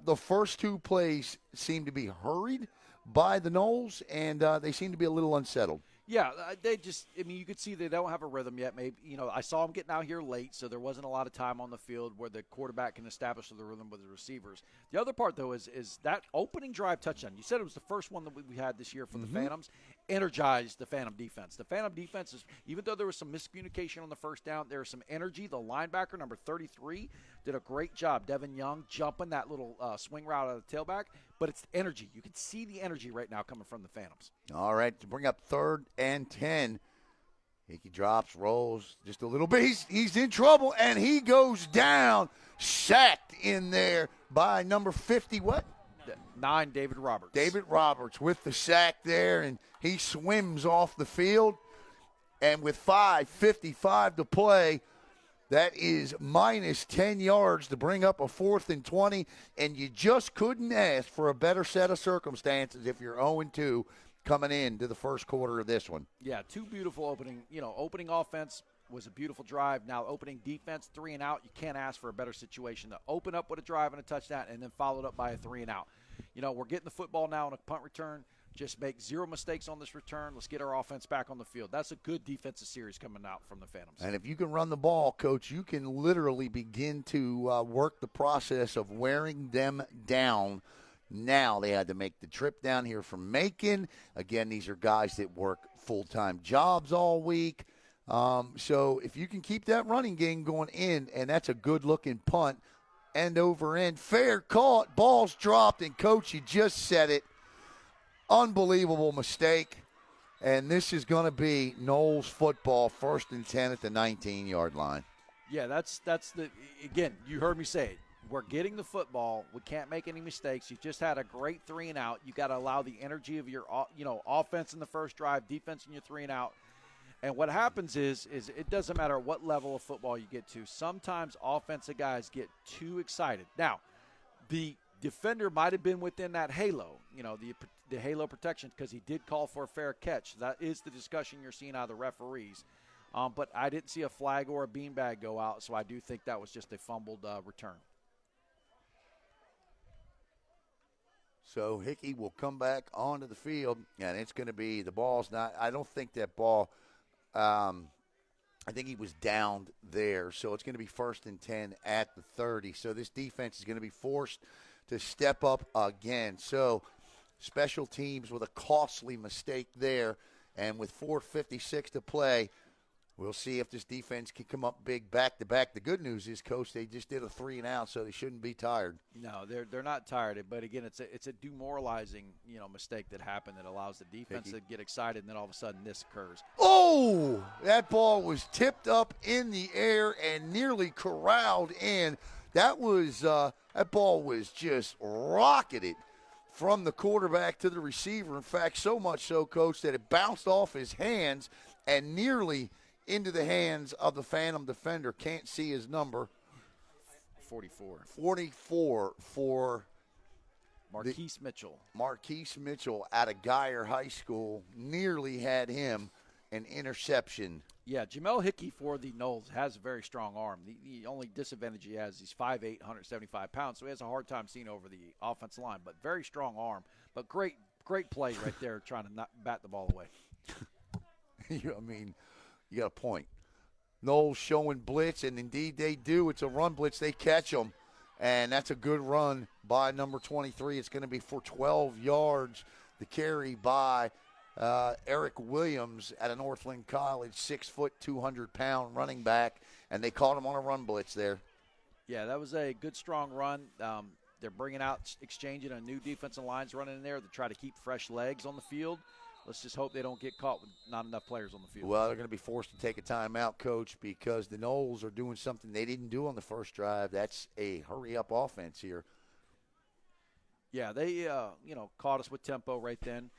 the first 2 plays seem to be hurried by the Noles, and they seem to be a little unsettled. Yeah, they just, I mean, you could see they don't have a rhythm yet. Maybe, I saw them getting out here late, so there wasn't a lot of time on the field where the quarterback can establish the rhythm with the receivers. The other part, though, is that opening drive touchdown. You said it was the first one that we had this year for the Phantoms, energized the Phantom defense. The Phantom defense is, even though there was some miscommunication on the first down, there was some energy. The linebacker, number 33, did a great job. Devin Young jumping that little swing route out of the tailback. But it's energy. You can see the energy right now coming from the Phantoms. All right, to bring up 3rd and 10. Hickey drops, rolls just a little bit. He's in trouble, and he goes down, sacked in there by number 50, what? 9, David Roberts. David Roberts with the sack there, and he swims off the field. And with 5:55 to play, that is minus 10 yards to bring up a 4th and 20, and you just couldn't ask for a better set of circumstances if you're 0-2 coming into the first quarter of this one. Yeah, 2 beautiful opening offense was a beautiful drive. Now opening defense, 3 and out, you can't ask for a better situation to open up with a drive and a touchdown and then followed up by a 3 and out. We're getting the football now on a punt return. Just make 0 mistakes on this return. Let's get our offense back on the field. That's a good defensive series coming out from the Phantoms. And if you can run the ball, Coach, you can literally begin to work the process of wearing them down. Now they had to make the trip down here from Macon. Again, these are guys that work full-time jobs all week. So if you can keep that running game going in, and that's a good-looking punt, end over end, fair caught, ball's dropped, and, Coach, you just said it. Unbelievable mistake, and this is going to be Noles football, 1st and 10 at the 19-yard line. Yeah, that's the, again, you heard me say it. We're getting the football. We can't make any mistakes. You just had a great 3 and out. You got to allow the energy of your, offense in the first drive, defense in your 3 and out. And what happens is it doesn't matter what level of football you get to. Sometimes offensive guys get too excited. Now, the defender might have been within that halo, the halo protection, because he did call for a fair catch. That is the discussion you're seeing out of the referees. But I didn't see a flag or a beanbag go out, so I do think that was just a fumbled return. So Hickey will come back onto the field, and it's going to be the ball's not – I don't think that ball I think he was downed there. So it's going to be 1st and 10 at the 30. So this defense is going to be forced to step up again. So special teams with a costly mistake there, and with 4:56 to play, we'll see if this defense can come up big back-to-back. The good news is, Coach, they just did a 3 and out, so they shouldn't be tired. No, they're not tired. But, again, it's a demoralizing, mistake that happened that allows the defense to get excited, and then all of a sudden this occurs. Oh, that ball was tipped up in the air and nearly corralled in. That ball was just rocketed from the quarterback to the receiver. In fact, so much so, Coach, that it bounced off his hands and nearly into the hands of the Phantom defender. Can't see his number. 44. 44 for Marquise Mitchell. Marquise Mitchell out of Geyer High School nearly had him an interception. Yeah, Jamel Hickey for the Noles has a very strong arm. The only disadvantage he has, he's 5'8", 175 pounds, so he has a hard time seeing over the offensive line, but very strong arm. But great play right there trying to not bat the ball away. I mean, you got a point. Noles showing blitz, and indeed they do. It's a run blitz. They catch them, and that's a good run by number 23. It's going to be for 12 yards. The carry by Eric Williams at a Northland College, 6 foot, 200-pound running back, and they caught him on a run blitz there. Yeah, that was a good, strong run. They're bringing out, exchanging a new defensive lines running in there to try to keep fresh legs on the field. Let's just hope they don't get caught with not enough players on the field. Well, they're going to be forced to take a timeout, Coach, because the Noles are doing something they didn't do on the first drive. That's a hurry-up offense here. Yeah, they caught us with tempo right then.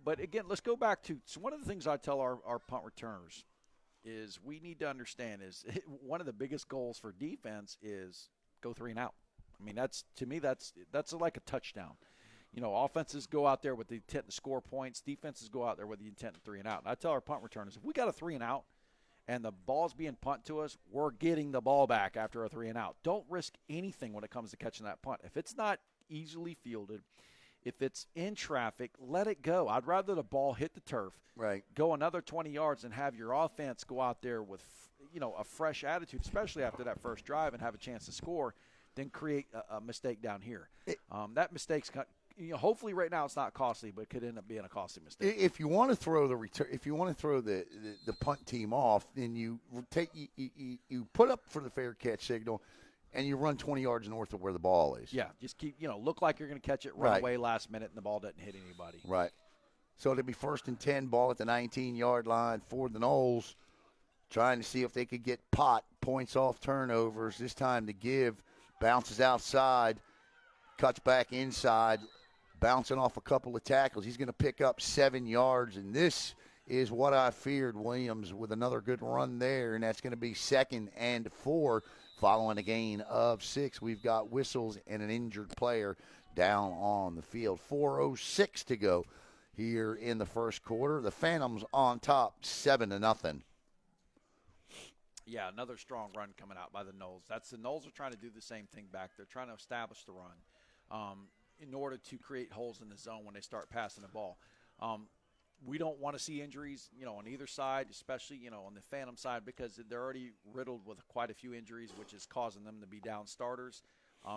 But, again, let's go back to – so one of the things I tell our punt returners, is we need to understand is one of the biggest goals for defense is go 3 and out. I mean, that's like a touchdown. Offenses go out there with the intent to score points. Defenses go out there with the intent to 3 and out. And I tell our punt returners, if we got a 3 and out and the ball's being punted to us, we're getting the ball back after a 3 and out. Don't risk anything when it comes to catching that punt. If it's not easily fielded, if it's in traffic, let it go. I'd rather the ball hit the turf, right, go another 20 yards, and have your offense go out there with a fresh attitude, especially after that first drive, and have a chance to score, than create a mistake down here. That mistake's hopefully right now it's not costly, but it could end up being a costly mistake. If you want to throw the punt team off, then you put up for the fair catch signal, and you run 20 yards north of where the ball is. Yeah, just keep look like you're going to catch it, run away last minute, and the ball doesn't hit anybody. Right. So it'll be 1st and 10, ball at the 19-yard line for the Noles, trying to see if they could get points off turnovers. This time to give, bounces outside, cuts back inside, bouncing off a couple of tackles. He's going to pick up 7 yards, and this is what I feared. Williams with another good run there, and that's going to be 2nd and 4 following a gain of 6. We've got whistles and an injured player down on the field. 4:06 to go here in the first quarter. The Phantoms on top, 7-0. Yeah, another strong run coming out by the Noles. The Noles are trying to do the same thing back. They're trying to establish the run in order to create holes in the zone when they start passing the ball. We don't want to see injuries, on either side, especially, on the Phantom side, because they're already riddled with quite a few injuries, which is causing them to be down starters.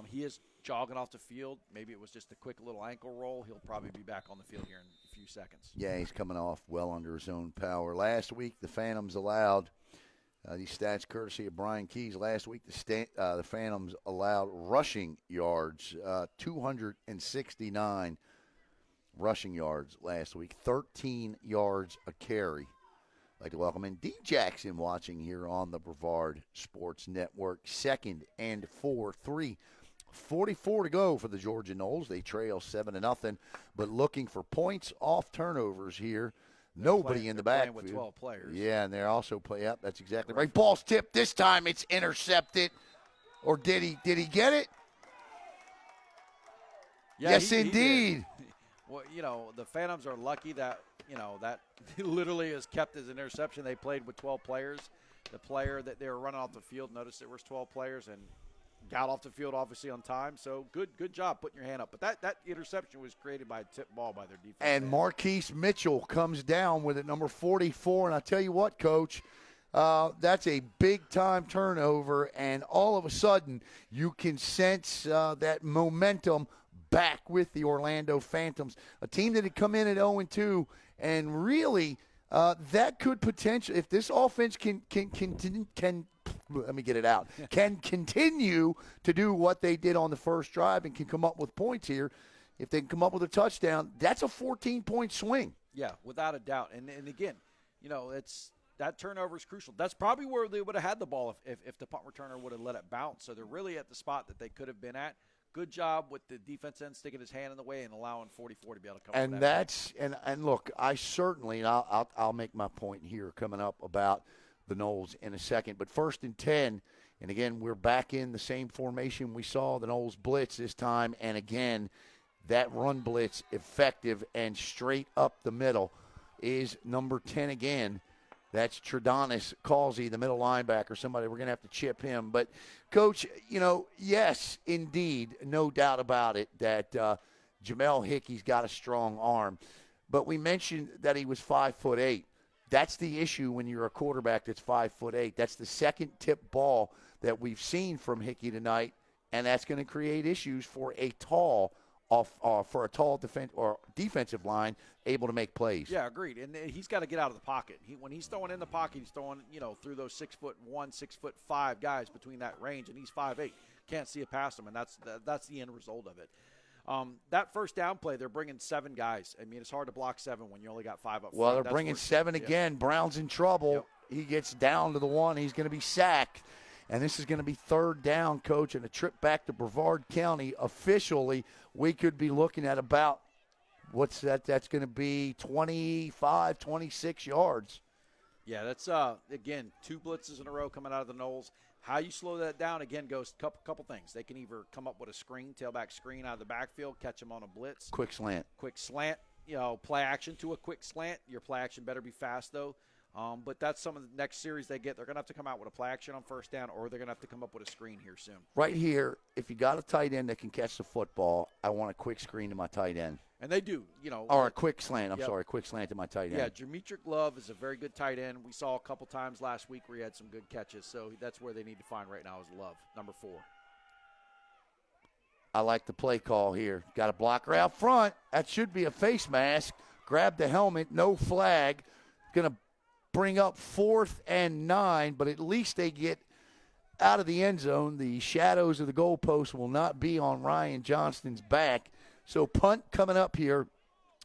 He is jogging off the field. Maybe it was just a quick little ankle roll. He'll probably be back on the field here in a few seconds. Yeah, he's coming off well under his own power. Last week, the Phantoms allowed these stats courtesy of Brian Keys. Last week, the Phantoms allowed rushing yards, 269 rushing yards last week, 13 yards a carry. I'd like to welcome in D. Jackson watching here on the Brevard Sports Network. 2nd and 4, 3:44 to go for the Georgia Noles. They trail 7-0, but looking for points off turnovers here. Nobody in the backfield. With 12 players. Yeah, and they're also yep, that's exactly right. Ball's tipped. This time it's intercepted. Or did he get it? Yeah, yes, he indeed. Well, the Phantoms are lucky that, that literally is kept as an interception. They played with 12 players. The player that they were running off the field noticed there was 12 players and got off the field obviously on time. So good job putting your hand up. But that interception was created by a tip ball by their defense. And Marquise Mitchell comes down with it, number 44. And I tell you what, Coach, that's a big-time turnover. And all of a sudden you can sense that momentum back with the Orlando Phantoms, a team that had come in at 0-2, and really that could potentially, if this offense can let me get it out, can continue to do what they did on the first drive and can come up with points here. If they can come up with a touchdown, that's a 14-point swing. Yeah, without a doubt. And again, that turnover is crucial. That's probably where they would have had the ball if the punt returner would have let it bounce. So they're really at the spot that they could have been at. Good job with the defense end sticking his hand in the way and allowing 44 to be able to come. And and look, I certainly, I'll make my point here coming up about the Noles in a second. But 1st and 10, and again, we're back in the same formation we saw the Noles blitz this time. And again, that run blitz effective and straight up the middle is number 10 again. That's Tredonis Causey, the middle linebacker, somebody we're going to have to chip him. But, Coach, yes, indeed, no doubt about it that Jamel Hickey's got a strong arm. But we mentioned that he was 5'8". That's the issue when you're a quarterback that's 5'8". That's the second tip ball that we've seen from Hickey tonight, and that's going to create issues for a tall defensive line able to make plays. Yeah, agreed. And he's got to get out of the pocket. When he's throwing in the pocket, he's throwing, through those 6'1", 6'5" guys between that range, and he's 5'8". Can't see it past him, and that's the end result of it. That first down play, they're bringing 7 guys. I mean, it's hard to block 7 when you only got 5 up front. Well, they're bringing 7 again. Yeah. Brown's in trouble. Yep. He gets down to the 1. He's going to be sacked. And this is going to be 3rd down, Coach, and a trip back to Brevard County. Officially, we could be looking at about, what's that? That's going to be 25, 26 yards. Yeah, that's, again, 2 blitzes in a row coming out of the Noles. How you slow that down, again, goes a couple things. They can either come up with a screen, tailback screen out of the backfield, catch them on a blitz. Quick slant, Play action to a quick slant. Your play action better be fast, though. But that's some of the next series they get. They're going to have to come out with a play action on first down, or they're going to have to come up with a screen here soon. Right here, if you got a tight end that can catch the football, I want a quick screen to my tight end. And they do, Or a quick slant. A quick slant to my tight end. Yeah, Demetric Love is a very good tight end. We saw a couple times last week where he had some good catches. So that's where they need to find right now is Love, number 4. I like the play call here. Got a blocker out front. That should be a face mask. Grab the helmet. No flag. Going to bring up 4th and 9, but at least they get out of the end zone. The shadows of the goalpost will not be on Ryan Johnston's back. So punt coming up here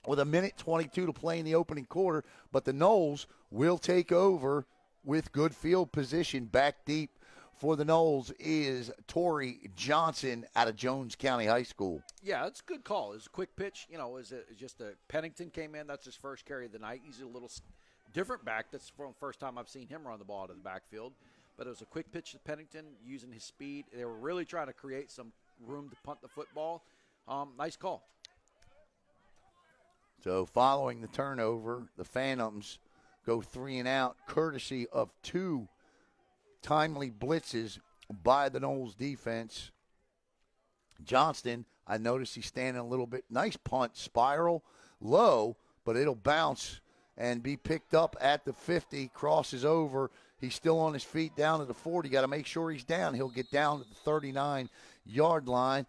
with 1:22 to play in the opening quarter, but the Noles will take over with good field position. Back deep for the Noles is Torrey Johnson out of Jones County High School. Yeah, it's a good call. It's a quick pitch. It's just a Pennington came in. That's his first carry of the night. He's a little different back. That's the first time I've seen him run the ball out of the backfield. But it was a quick pitch to Pennington using his speed. They were really trying to create some room to punt the football. Nice call. So following the turnover, the Phantoms go 3 and out, courtesy of 2 timely blitzes by the Noles defense. Johnston, I noticed he's standing a little bit. Nice punt, spiral, low, but it'll bounce and be picked up at the 50, crosses over. He's still on his feet down to the 40. Got to make sure he's down. He'll get down to the 39-yard line.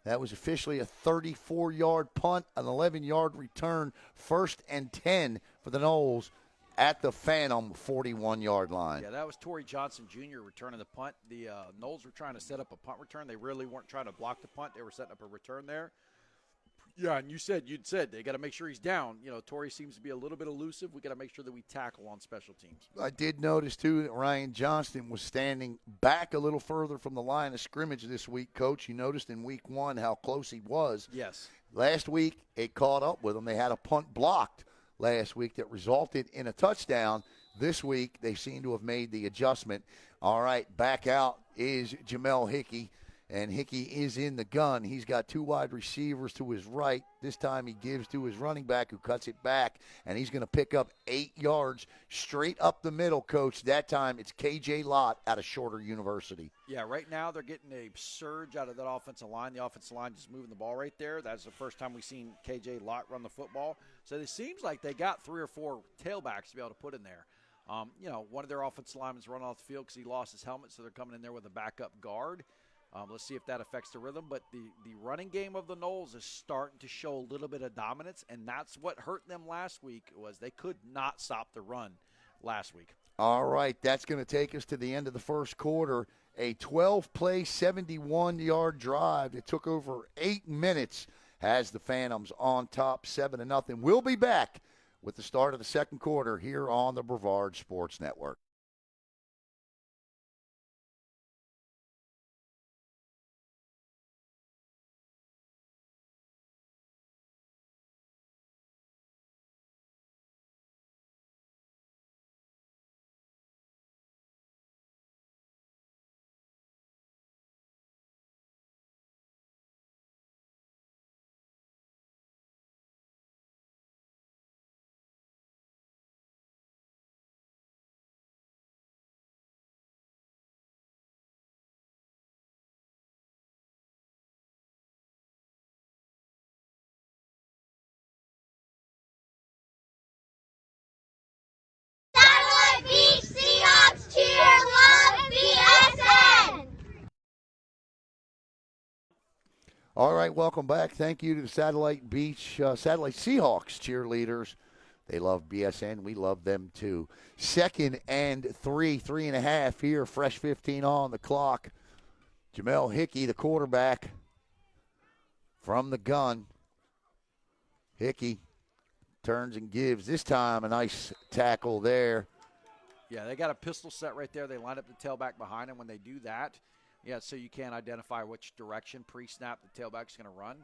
That was officially a 34-yard punt, an 11-yard return, 1st and 10 for the Noles at the Phantom 41-yard line. Yeah, that was Torrey Johnson Jr. returning the punt. The Noles were trying to set up a punt return. They really weren't trying to block the punt. They were setting up a return there. Yeah, and you'd said they got to make sure he's down. Torrey seems to be a little bit elusive. We got to make sure that we tackle on special teams. I did notice, too, that Ryan Johnston was standing back a little further from the line of scrimmage this week, Coach. You noticed in week 1 how close he was. Yes. Last week, it caught up with him. They had a punt blocked last week that resulted in a touchdown. This week, they seem to have made the adjustment. All right, back out is Jamel Hickey. And Hickey is in the gun. He's got 2 wide receivers to his right. This time he gives to his running back who cuts it back. And he's going to pick up 8 yards straight up the middle, Coach. That time it's K.J. Lott out of Shorter University. Yeah, right now they're getting a surge out of that offensive line. The offensive line just moving the ball right there. That's the first time we've seen K.J. Lott run the football. So it seems like they got 3 or 4 tailbacks to be able to put in there. One of their offensive linemen's run off the field because he lost his helmet, so they're coming in there with a backup guard. Let's see if that affects the rhythm. But the running game of the Noles is starting to show a little bit of dominance, and that's what hurt them last week was they could not stop the run last week. All right, that's going to take us to the end of the first quarter. A 12-play, 71-yard drive that took over 8 minutes has the Phantoms on top 7-0. We'll be back with the start of the second quarter here on the BREVARD Sports Network. All right, welcome back. Thank you to the Satellite Seahawks cheerleaders. They love BSN. We love them too. 2nd and 3.5 here. Fresh 15 on the clock. Jamel Hickey, the quarterback, from the gun. Hickey turns and gives. This time a nice tackle there. Yeah, they got a pistol set right there. They line up the tailback behind him when they do that. Yeah, so you can't identify which direction pre-snap the tailback's going to run.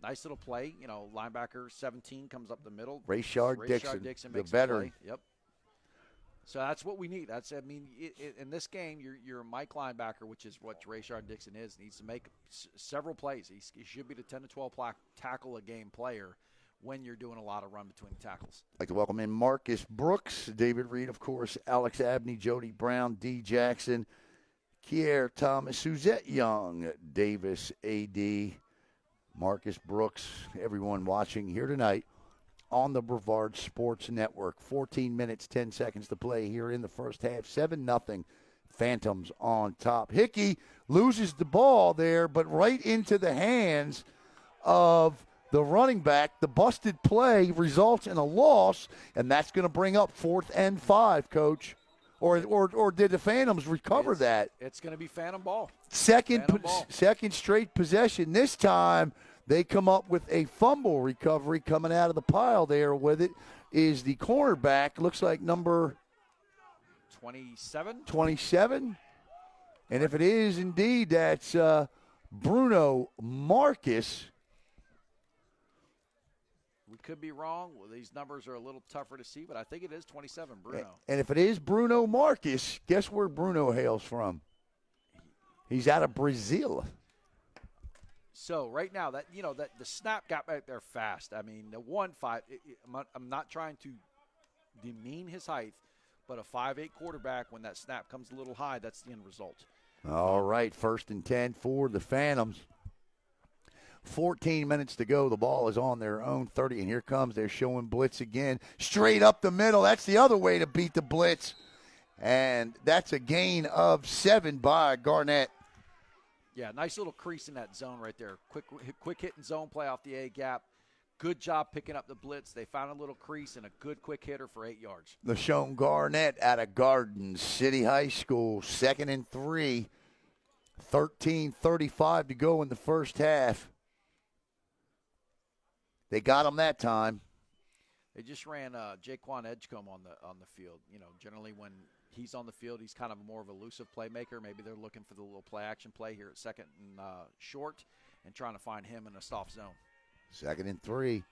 Nice little play. Linebacker 17 comes up the middle. Rayshard Dixon makes the a veteran. play. Yep. So that's what we need. In this game, your Mike linebacker, which is what Rayshard Dixon is, needs to make several plays. He should be the 10 to 12 tackle a game player when you're doing a lot of run between the tackles. I'd like to welcome in Marcus Brooks, David Reed, of course, Alex Abney, Jody Brown, D. Jackson, Kier Thomas, Suzette Young, Davis, A.D., Marcus Brooks, everyone watching here tonight on the Brevard Sports Network. 14 minutes, 10 seconds to play here in the first half. 7-0, Phantoms on top. Hickey loses the ball there, but right into the hands of the running back. The busted play results in a loss, and that's going to bring up 4th and 5, Coach. Or did the Phantoms recover that? It's going to be Phantom ball. Second straight possession. This time they come up with a fumble recovery coming out of the pile there with it is the cornerback. Looks like number 27. 27. And if it is indeed, that's Bruno Marcus. We could be wrong. Well, these numbers are a little tougher to see, but I think it is 27, Bruno. And if it is Bruno Marcus, guess where Bruno hails from? He's out of Brazil. So right now, that the snap got back there fast. I mean, the 1-5. I'm not trying to demean his height, but a 5'8" quarterback, when that snap comes a little high, that's the end result. All right, 1st and 10 for the Phantoms. 14 minutes to go. The ball is on their own 30, and here comes. They're showing blitz again. Straight up the middle. That's the other way to beat the blitz. And that's a gain of 7 by Garnett. Yeah, nice little crease in that zone right there. Quick hit and zone play off the A gap. Good job picking up the blitz. They found a little crease and a good quick hitter for 8 yards. LaShawn Garnett out of Garden City High School. 2nd and 3. 13:35 to go in the first half. They got him that time. They just ran Jaquan Edgecombe on the field. Generally when he's on the field, he's kind of more of an elusive playmaker. Maybe they're looking for the little play-action play here at 2nd and short and trying to find him in a soft zone. 2nd and 3.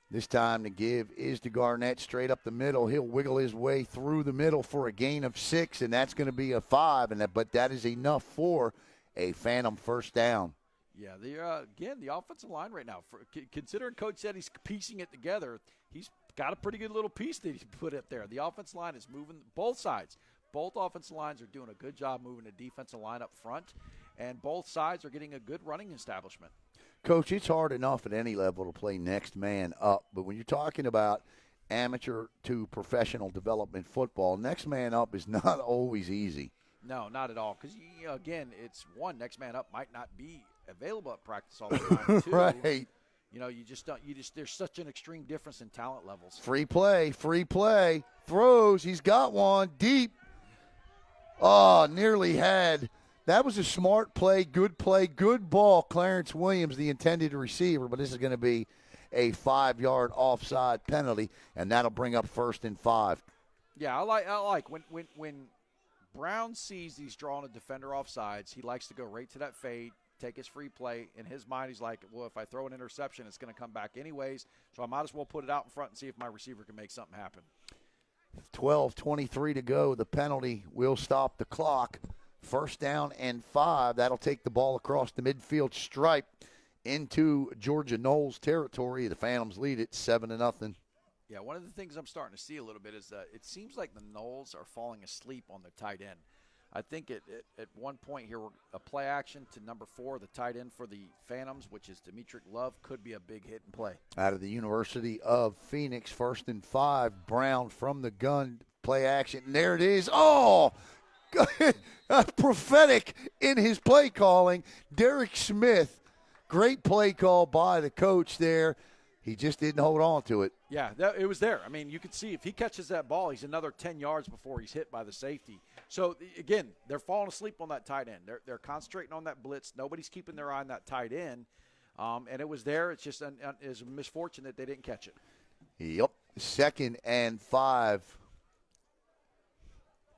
This time the give is to Garnett straight up the middle. He'll wiggle his way through the middle for a gain of 6, and that's going to be a 5. But that is enough for a Phantom first down. Yeah, the offensive line right now, considering Coach said he's piecing it together, he's got a pretty good little piece that he's put up there. The offensive line is moving both sides. Both offensive lines are doing a good job moving the defensive line up front, and both sides are getting a good running establishment. Coach, it's hard enough at any level to play next man up, but when you're talking about amateur to professional development football, next man up is not always easy. No, not at all, because, again, it's next man up might not be available at practice all the time, too. Right. There's such an extreme difference in talent levels. Free play. Throws. He's got one. Deep. Oh, nearly had. That was a smart play, good ball. Clarence Williams, the intended receiver, but this is going to be a 5-yard offside penalty, and that'll bring up 1st and 5. Yeah, I like when Brown sees he's drawing a defender offsides, he likes to go right to that fade, take his free play. In his mind, he's like, well, if I throw an interception, it's going to come back anyways, so I might as well put it out in front and see if my receiver can make something happen. 12:23 to go. The penalty will stop the clock. 1st down and 5. That'll take the ball across the midfield stripe into Georgia Noles territory. The Phantoms lead it 7-0. Yeah, one of the things I'm starting to see a little bit is that it seems like the Noles are falling asleep on the tight end. I think at one point here, a play action to number 4, the tight end for the Phantoms, which is Demetric Love, could be a big hit and play. Out of the University of Phoenix, 1st and 5. Brown from the gun, play action. And there it is. Oh, prophetic in his play calling. Derek Smith, great play call by the coach there. He just didn't hold on to it. Yeah, it was there. I mean, you could see if he catches that ball, he's another 10 yards before he's hit by the safety. So, again, they're falling asleep on that tight end. They're concentrating on that blitz. Nobody's keeping their eye on that tight end. And it was there. It's just it's a misfortune that they didn't catch it. Yep. 2nd and 5.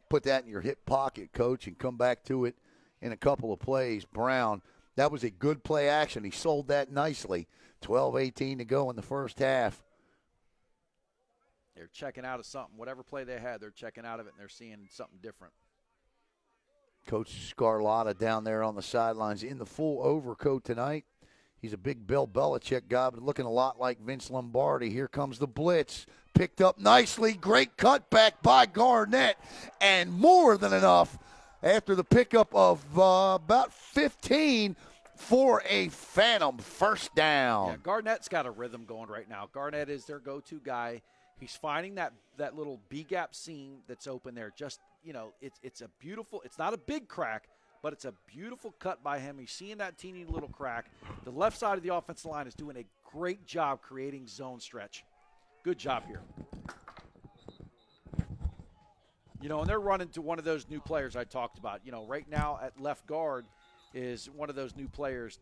Put that in your hip pocket, Coach, and come back to it in a couple of plays. Brown, that was a good play action. He sold that nicely. 12:18 to go in the first half. They're checking out of something. Whatever play they had, they're checking out of it, and they're seeing something different. Coach Scarlotta down there on the sidelines in the full overcoat tonight. He's a big Bill Belichick guy, but looking a lot like Vince Lombardi. Here comes the blitz. Picked up nicely. Great cutback by Garnett. And more than enough after the pickup of about 15 for a phantom first down. Yeah, Garnett's got a rhythm going right now. Garnett is their go-to guy. He's finding that little B-gap seam that's open there. Just, it's a beautiful – it's not a big crack, but it's a beautiful cut by him. He's seeing that teeny little crack. The left side of the offensive line is doing a great job creating zone stretch. Good job here. And they're running to one of those new players I talked about. Right now at left guard is one of those new players,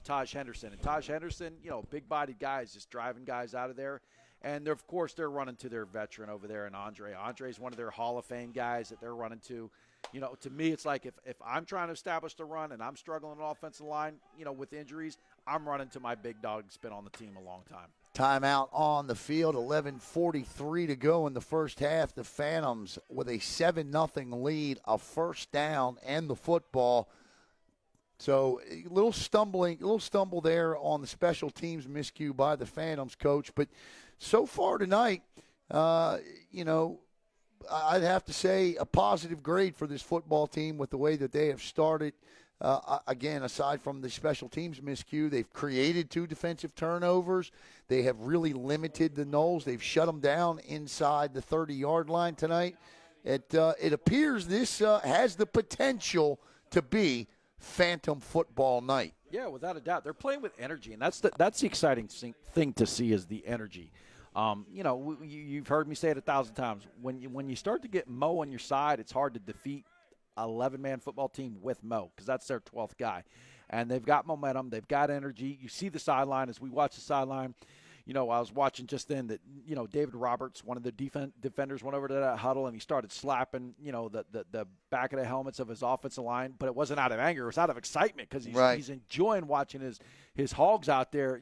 Taj Henderson. And Taj Henderson, big-bodied guys just driving guys out of there. And, of course, they're running to their veteran over there in Andre. Andre's one of their Hall of Fame guys that they're running to. To me, it's like if I'm trying to establish the run and I'm struggling on the offensive line, with injuries, I'm running to my big dog that's been on the team a long time. Timeout on the field, 11:43 to go in the first half. The Phantoms with a 7-0 lead, a first down, and the football. So a little stumble there on the special teams miscue by the Phantoms, Coach. But so far tonight, I'd have to say a positive grade for this football team with the way that they have started. Again, aside from the special teams miscue, they've created 2 defensive turnovers. They have really limited the Noles. They've shut them down inside the 30-yard line tonight. It appears this has the potential to be Phantom football night. Yeah, without a doubt. They're playing with energy, and that's the exciting thing to see is the energy. You've heard me say it 1,000 times. When you start to get Mo on your side, it's hard to defeat an 11-man football team with Mo because that's their 12th guy. And they've got momentum. They've got energy. You see the sideline. As we watch the sideline, I was watching just then that, David Roberts, one of the defenders, went over to that huddle and he started slapping, the back of the helmets of his offensive line. But it wasn't out of anger. It was out of excitement because he's enjoying watching his hogs out there,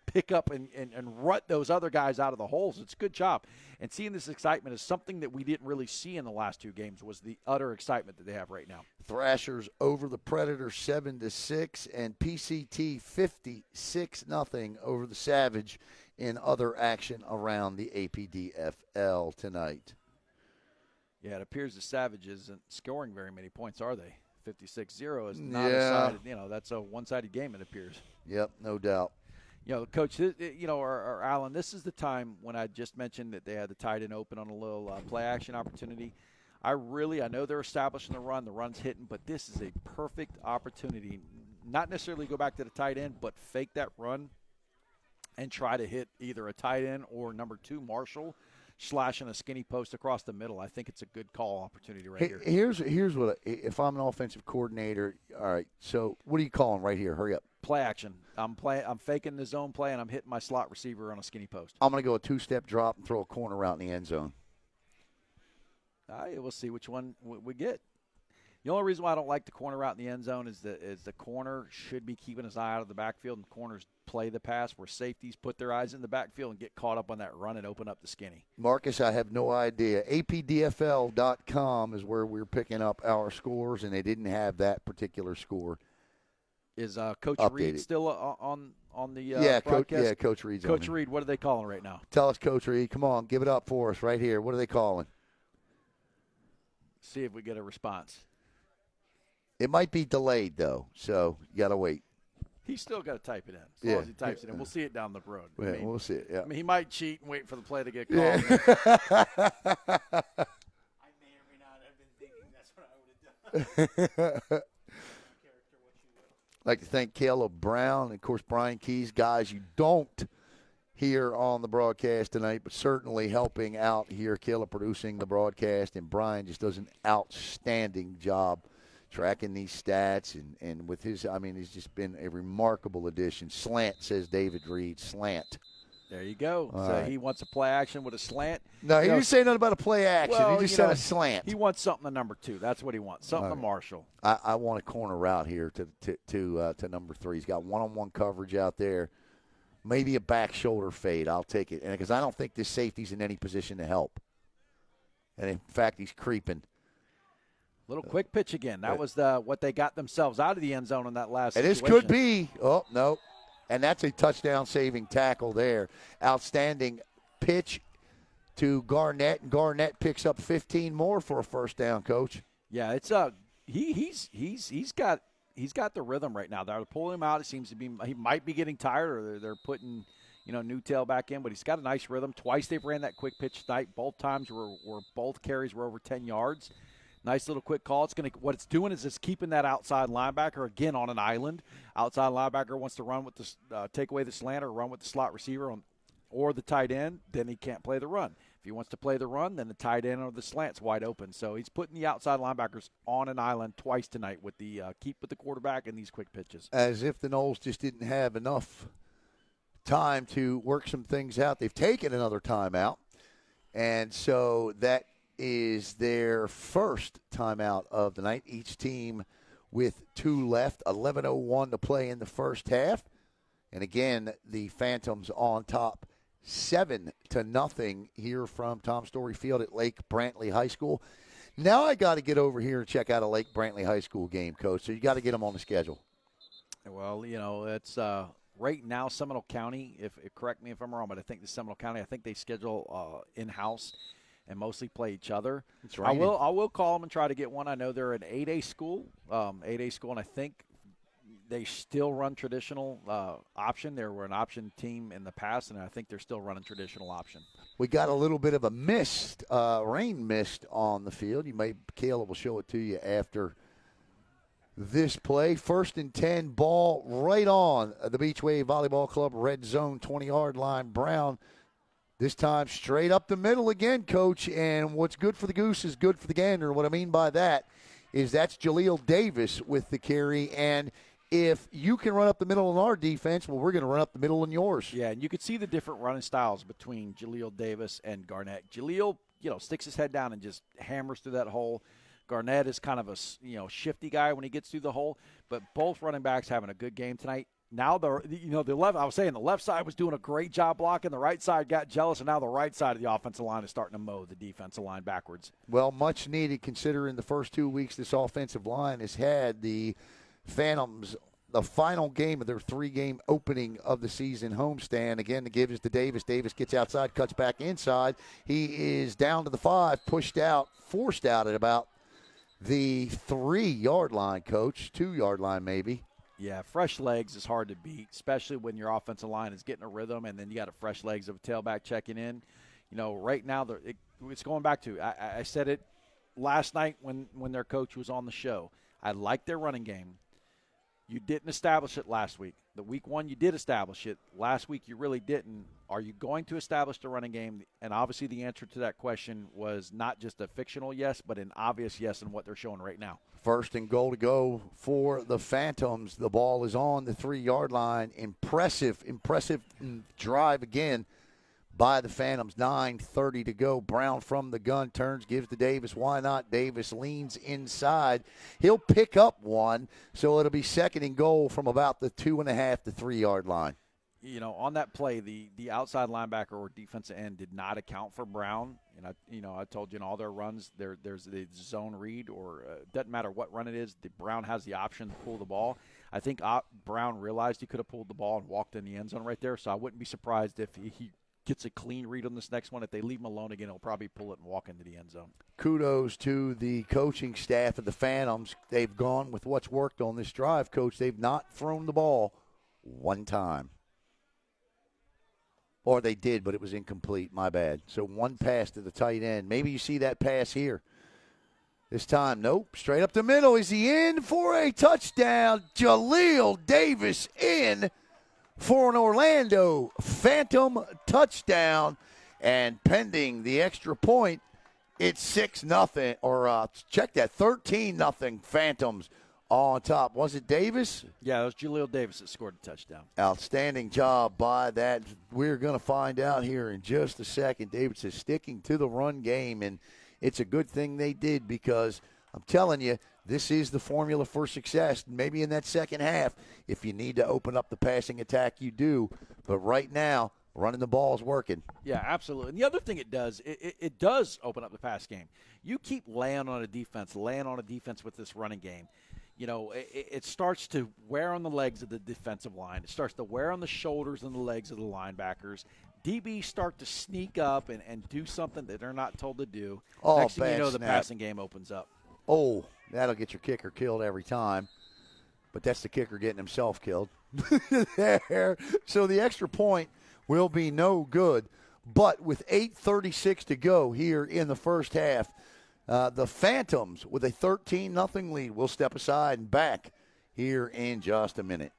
pick up and rut those other guys out of the holes. It's a good job. And seeing this excitement is something that we didn't really see in the last 2 games was the utter excitement that they have right now. Thrashers over the Predators 7-6 and PCT 56-0 over the Savage in other action around the APDFL tonight. Yeah, it appears the Savage isn't scoring very many points, are they? 56-0 is not a sided, that's a one-sided game, it appears. Yep, no doubt. Coach, or Alan, this is the time when I just mentioned that they had the tight end open on a little play action opportunity. I know they're establishing the run's hitting, but this is a perfect opportunity. Not necessarily go back to the tight end, but fake that run and try to hit either a tight end or number 2 Marshall, slashing a skinny post across the middle. I think it's a good call opportunity here. Here's what, if I'm an offensive coordinator, all right, so what are you calling right here? Hurry up. Play action. I'm faking the zone play, and I'm hitting my slot receiver on a skinny post. I'm going to go a 2-step drop and throw a corner route in the end zone. We'll see which one we get. The only reason why I don't like the corner route in the end zone is the corner should be keeping his eye out of the backfield, and corners play the pass where safeties put their eyes in the backfield and get caught up on that run and open up the skinny. Marcus, I have no idea. APDFL.com is where we're picking up our scores, and they didn't have that particular score. Is Coach updated. Reed still on the Coach broadcast? Coach Reed's Coach on Reed, what are they calling right now? Tell us, Coach Reed. Come on, give it up for us right here. What are they calling? See if we get a response. It might be delayed, though, so you got to wait. He's still got to type it in. As long as he types it in, we'll see it down the road. Yeah, we'll see it, yeah. He might cheat and wait for the play to get called. I may or may not have been thinking that's what I would have done. I'd like to thank Caleb Brown and, of course, Brian Keys, guys you don't hear on the broadcast tonight, but certainly helping out here. Caleb producing the broadcast, and Brian just does an outstanding job tracking these stats. And with his, he's just been a remarkable addition. Slant, says David Reed, slant. There you go. All so right. He wants a play action with a slant. No, he didn't say nothing about a play action. Well, he just said a slant. He wants something to number 2. That's what he wants. Something to Marshall. I want a corner route here to number 3. He's got one-on-one coverage out there. maybe a back shoulder fade. I'll take it. And because I don't think this safety's in any position to help. And, in fact, he's creeping. Little quick pitch again. That was what they got themselves out of the end zone in that last And situation. this could be. Oh, no. And that's a touchdown-saving tackle there. Outstanding pitch to Garnett, and Garnett picks up 15 more for a first down, Coach. Yeah, it's he's got the rhythm right now. They're pulling him out. It seems to be he might be getting tired, or they're putting Newtail back in, but he's got a nice rhythm. Twice they've ran that quick pitch tonight. Both times were both carries were over 10 yards. Nice little quick call. What it's doing is it's keeping that outside linebacker again on an island. Outside linebacker wants to run with the take away the slant or run with the slot receiver or the tight end. Then he can't play the run. If he wants to play the run, then the tight end or the slant's wide open. So he's putting the outside linebackers on an island twice tonight with the keep with the quarterback and these quick pitches. As if the Noles just didn't have enough time to work some things out. They've taken another timeout, and so that is their first timeout of the night. Each team with 2 left, 11:01 to play in the first half. And again, the Phantoms on top 7-0 here from Tom Story Field at Lake Brantley High School. Now I got to get over here and check out a Lake Brantley High School game, Coach. So you got to get them on the schedule. Well, it's right now Seminole County. Correct me if I'm wrong, but I think the Seminole County. I think they schedule in-house and mostly play each other. That's right. I will call them and try to get one. I know they're an 8A school, and I think they still run traditional option. They were an option team in the past, and I think they're still running traditional option. We got a little bit of a rain mist on the field. Caleb will show it to you after this play. 1st and 10, ball right on the Beachway Volleyball Club red zone 20-yard line. Brown this time straight up the middle again, Coach. And what's good for the goose is good for the gander. What I mean by that is that's Jaleel Davis with the carry. And if you can run up the middle in our defense, well, we're going to run up the middle in yours. Yeah, and you could see the different running styles between Jaleel Davis and Garnett. Jaleel, sticks his head down and just hammers through that hole. Garnett is kind of a shifty guy when he gets through the hole. But both running backs having a good game tonight. Now the left. I was saying the left side was doing a great job blocking. The right side got jealous, and now the right side of the offensive line is starting to mow the defensive line backwards. Well, much needed considering the first 2 weeks this offensive line has had. The Phantoms, the final game of their 3-game opening of the season homestand. Again, the give is to Davis. Davis gets outside, cuts back inside. He is down to the 5, forced out at about the 3-yard line, Coach. 2-yard line maybe. Yeah, fresh legs is hard to beat, especially when your offensive line is getting a rhythm, and then you got a fresh legs of a tailback checking in. Right now it's going back to I said it last night when their coach was on the show. I like their running game. You didn't establish it last week. The week 1 you did establish it. Last week you really didn't. Are you going to establish the running game? And obviously the answer to that question was not just a fictional yes, but an obvious yes in what they're showing right now. 1st and goal to go for the Phantoms. The ball is on the 3-yard line. Impressive drive again by the Phantoms. 9:30 to go. Brown from the gun turns, gives to Davis. Why not? Davis leans inside. He'll pick up one, so it'll be 2nd and goal from about the 2.5 to 3-yard line. On that play, the outside linebacker or defensive end did not account for Brown. And I told you in all their runs, there's the zone read, or doesn't matter what run it is. Brown has the option to pull the ball. I think Brown realized he could have pulled the ball and walked in the end zone right there. So I wouldn't be surprised if he gets a clean read on this next one. If they leave him alone again, he'll probably pull it and walk into the end zone. Kudos to the coaching staff of the Phantoms. They've gone with what's worked on this drive, Coach. They've not thrown the ball one time. Or they did, but it was incomplete. My bad. So 1 pass to the tight end. Maybe you see that pass here. This time, nope. Straight up the middle. Is he in for a touchdown? Jaleel Davis in for an Orlando Phantom touchdown. And pending the extra point, it's 6-0. Or check that, 13-0 Phantoms on top. Was it Davis? Yeah, it was Jaleel Davis that scored the touchdown. Outstanding job by that. We're going to find out here in just a second. Davis is sticking to the run game, and it's a good thing they did because I'm telling you, this is the formula for success. Maybe in that second half, if you need to open up the passing attack, you do. But right now, running the ball is working. Yeah, absolutely. And the other thing it does, it does open up the pass game. You keep laying on a defense with this running game. You know, it starts to wear on the legs of the defensive line. It starts to wear on the shoulders and the legs of the linebackers. DBs start to sneak up and do something that they're not told to do. Oh, Next thing you bad know, the snap. passing game opens up. Oh, that'll get your kicker killed every time. But that's the kicker getting himself killed. There. So the extra point will be no good. But with 8:36 to go here in the first half, the Phantoms with a 13-0 lead will step aside and back here in just a minute.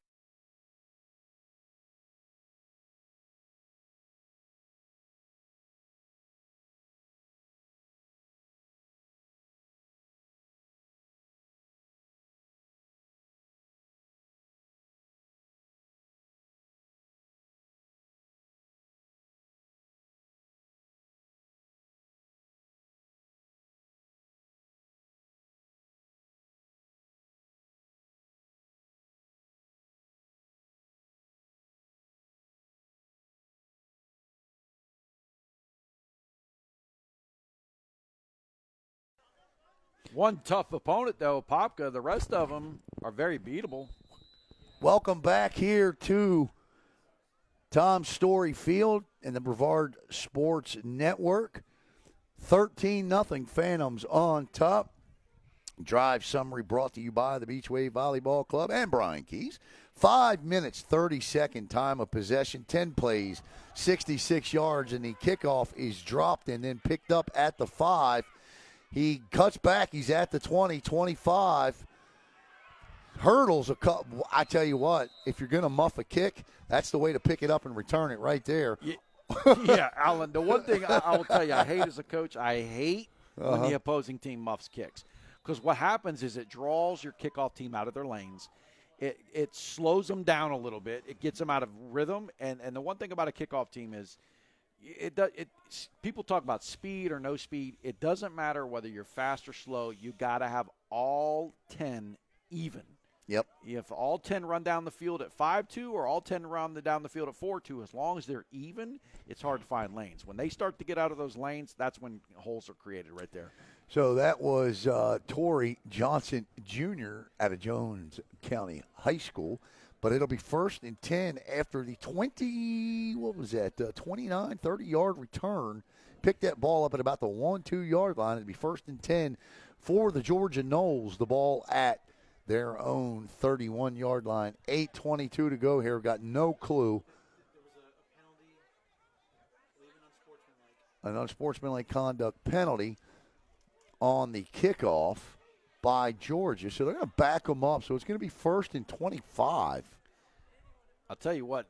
One tough opponent, though, Popka. The rest of them are very beatable. Welcome back here to Tom Story Field and the Brevard Sports Network. 13-0 Phantoms on top. Drive summary brought to you by the Beachway Volleyball Club and Brian Keys. 5 minutes, 30-second time of possession, 10 plays, 66 yards, and the kickoff is dropped and then picked up at the 5. He cuts back. He's at the 20, 25. Hurdles a couple. I tell you what, if you're going to muff a kick, that's the way to pick it up and return it right there. Yeah, Alan, the one thing I will tell you I hate as a coach, I hate when the opposing team muffs kicks. Because what happens is it draws your kickoff team out of their lanes. It slows them down a little bit. It gets them out of rhythm. And the one thing about a kickoff team is people talk about speed or no speed. It doesn't matter whether you're fast or slow. You got to have all 10 even. Yep. If all 10 run down the field at 5-2 or all 10 run down the field at 4-2, as long as they're even, it's hard to find lanes. When they start to get out of those lanes, that's when holes are created right there. So that was Torrey Johnson Jr. out of Jones County High School. But it'll be 1st and 10 after the 29, 30-yard return. Picked that ball up at about the 1-2 line. It'll be 1st and 10 for the Georgia Noles. The ball at their own 31-yard line. 8:22 to go here. Got no clue. There was a penalty, I believe unsportsmanlike. An unsportsmanlike conduct penalty on the kickoff by Georgia. So they're going to back them up. So it's going to be 1st and 25. I'll tell you what,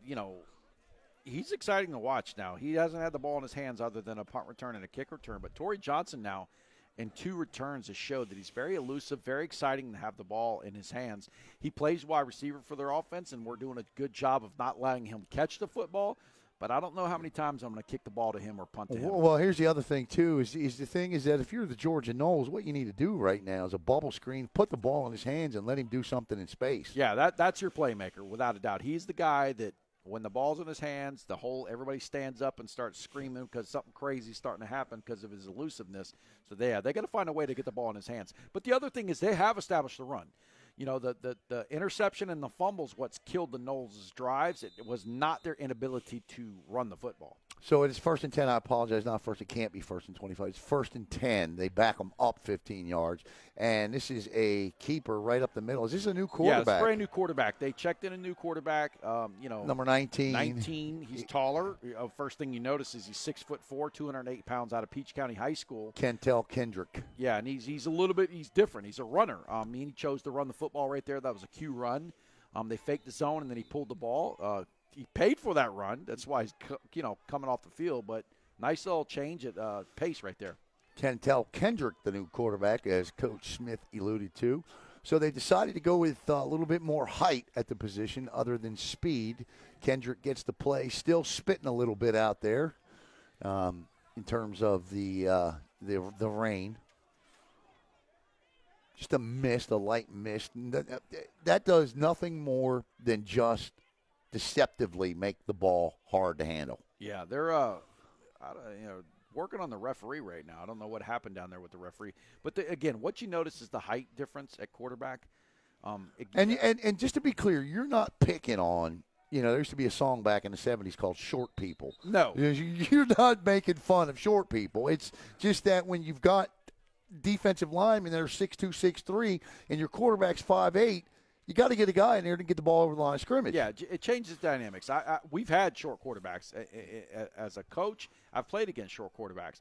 he's exciting to watch now. He hasn't had the ball in his hands other than a punt return and a kick return. But Torrey Johnson now, in 2 returns, has showed that he's very elusive, very exciting to have the ball in his hands. He plays wide receiver for their offense, and we're doing a good job of not letting him catch the football. But I don't know how many times I'm going to kick the ball to him or punt to him. Well, here's the other thing, too, is the thing is that if you're the Georgia Noles, what you need to do right now is a bubble screen, put the ball in his hands, and let him do something in space. Yeah, that's your playmaker, without a doubt. He's the guy that when the ball's in his hands, everybody stands up and starts screaming because something crazy is starting to happen because of his elusiveness. So they got to find a way to get the ball in his hands. But the other thing is they have established the run. The interception and the fumbles, what's killed the Noles' drives. It was not their inability to run the football. So it is 1st and 10. I apologize. Not first. It can't be 1st and 25. It's 1st and 10. They back them up 15 yards. And this is a keeper right up the middle. Is this a new quarterback? Yeah, it's a brand new quarterback. They checked in a new quarterback. Number 19. 19. He's taller. First thing you notice is he's 6'4", 208 pounds out of Peach County High School. Kentel Kendrick. Yeah, and he's a little bit. He's different. He's a runner. He chose to run the football right there. That was a Q run. They faked the zone and then he pulled the ball. He paid for that run. That's why he's coming off the field. But nice little change at pace right there. Kentel Kendrick, the new quarterback, as Coach Smith alluded to. So they decided to go with a little bit more height at the position other than speed. Kendrick gets the play, still spitting a little bit out there in terms of the rain. just a mist, a light mist. And that does nothing more than just deceptively make the ball hard to handle. Yeah, they're working on the referee right now. I don't know what happened down there with the referee. But, again, what you notice is the height difference at quarterback. And just to be clear, you're not picking on, there used to be a song back in the 70s called Short People. No. You're not making fun of short people. It's just that when you've got defensive linemen that are 6'2", 6'3", and your quarterback's 5'8", you got to get a guy in there to get the ball over the line of scrimmage. Yeah, it changes dynamics. We've had short quarterbacks. As a coach, I've played against short quarterbacks.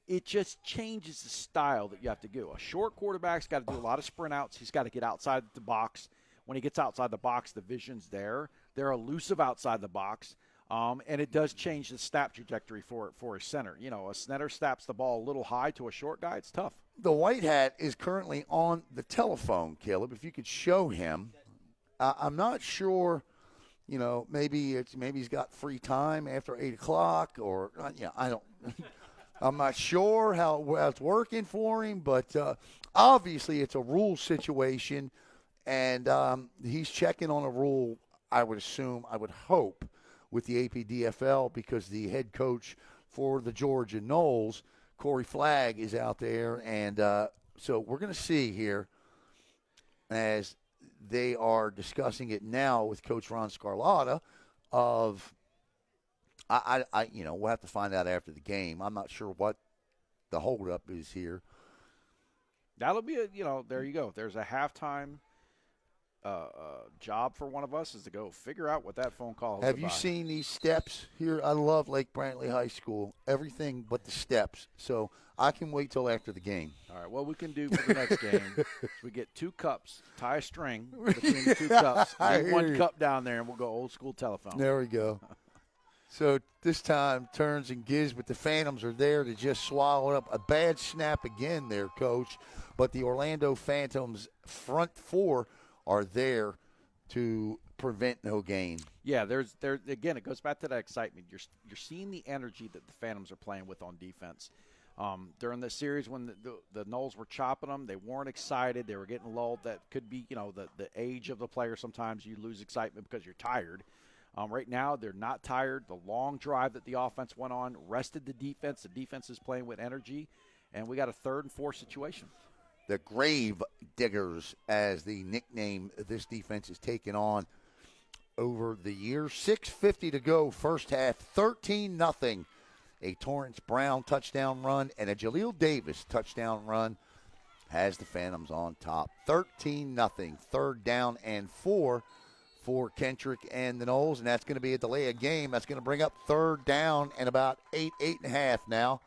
It just changes the style that you have to go. A short quarterback's got to do a lot of sprint outs. He's got to get outside the box. When he gets outside the box, the vision's there. They're elusive outside the box, and it does change the snap trajectory for a center. A center snaps the ball a little high to a short guy. It's tough. The white hat is currently on the telephone, Caleb. If you could show him. I'm not sure, maybe he's got free time after 8 o'clock or, I don't I'm not sure how it's working for him, but obviously it's a rule situation, and he's checking on a rule, I would hope, with the APDFL because the head coach for the Georgia Noles, Corey Flagg, is out there. And so we're going to see here as they are discussing it now with Coach Ron Scarlatta of we'll have to find out after the game. I'm not sure what the holdup is here. That'll be there you go. There's a halftime job for one of us is to go figure out what that phone call is Have about. you seen these steps here? I love Lake Brantley High School. Everything but the steps. So I can wait till after the game. All right, what we can do for the next game is we get 2 cups, tie a string between the 2 cups, get 1 cup down there, and we'll go old school telephone. There we go. So this time turns and gives, but the Phantoms are there to just swallow it up. A bad snap again there, Coach. But the Orlando Phantoms front 4 are there to prevent no gain. Yeah, there's again, it goes back to that excitement. You're seeing the energy that the Phantoms are playing with on defense. During the series when the Noles were chopping them, they weren't excited. They were getting lulled. That could be, the age of the player. Sometimes you lose excitement because you're tired. Right now, they're not tired. The long drive that the offense went on rested the defense. The defense is playing with energy, and we got a 3rd and 4 situation. The Grave Diggers, as the nickname this defense is taken on over the years. 6:50 to go, first half, 13-0. A Torrance Brown touchdown run and a Jaleel Davis touchdown run has the Phantoms on top. 13-0, 3rd down and 4 for Kendrick and the Noles, and that's going to be a delay of game. That's going to bring up 3rd down and about 8.5 now.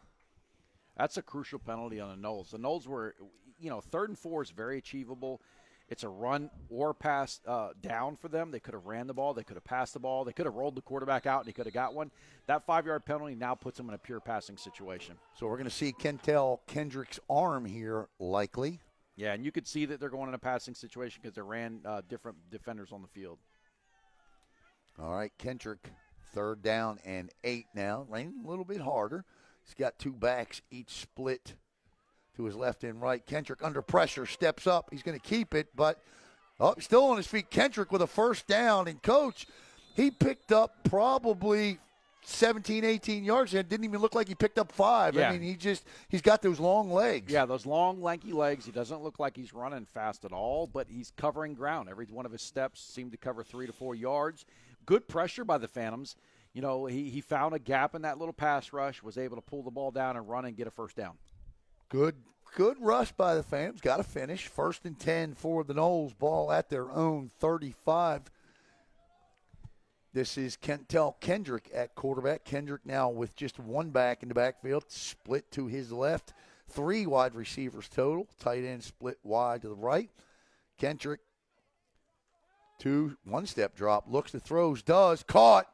That's a crucial penalty on the Noles. The Noles were, 3rd and 4 is very achievable. It's a run or pass down for them. They could have ran the ball. They could have passed the ball. They could have rolled the quarterback out, and he could have got one. That 5-yard penalty now puts them in a pure passing situation. So we're going to see Kentel Kendrick's arm here, likely. Yeah, and you could see that they're going in a passing situation because they ran different defenders on the field. All right, Kendrick, 3rd down and 8 now. Raining a little bit harder. He's got 2 backs, each split to his left and right. Kendrick under pressure, steps up. He's going to keep it, but still on his feet. Kendrick with a 1st down. And, Coach, he picked up probably 17, 18 yards. It didn't even look like he picked up 5. Yeah. I mean, he's got those long legs. Yeah, those long, lanky legs. He doesn't look like he's running fast at all, but he's covering ground. Every one of his steps seemed to cover 3 to 4 yards. Good pressure by the Phantoms. He found a gap in that little pass rush, was able to pull the ball down and run and get a 1st down. Good rush by the Phantoms. Got to finish. 1st and 10 for the Noles. Ball at their own 35. This is Kentel Kendrick at quarterback. Kendrick now with just 1 back in the backfield, split to his left. 3 wide receivers total. Tight end split wide to the right. Kendrick, 2, 1-step drop. Looks to throws, does. Caught.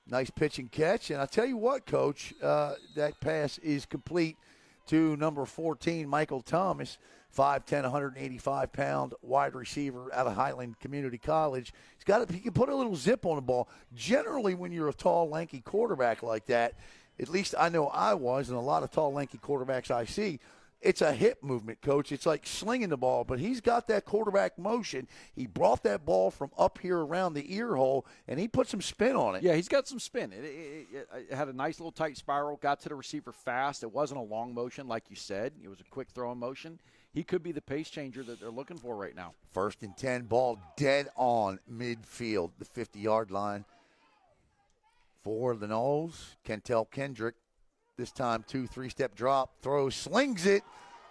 Nice pitch and catch. And I'll tell you what, Coach, that pass is complete to number 14, Michael Thomas, 5'10", 185-pound wide receiver out of Highland Community College. He can put a little zip on the ball. Generally, when you're a tall, lanky quarterback like that, at least I know I was, and a lot of tall, lanky quarterbacks I see, it's a hip movement, Coach. It's like slinging the ball, but he's got that quarterback motion. He brought that ball from up here around the ear hole, and he put some spin on it. Yeah, he's got some spin. It had a nice little tight spiral, got to the receiver fast. It wasn't a long motion like you said. It was a quick throwing motion. He could be the pace changer that they're looking for right now. 1st and 10, ball dead on midfield, the 50-yard line. For the Noles, Kentel Kendrick, this time 2-3-step drop, throws, slings it.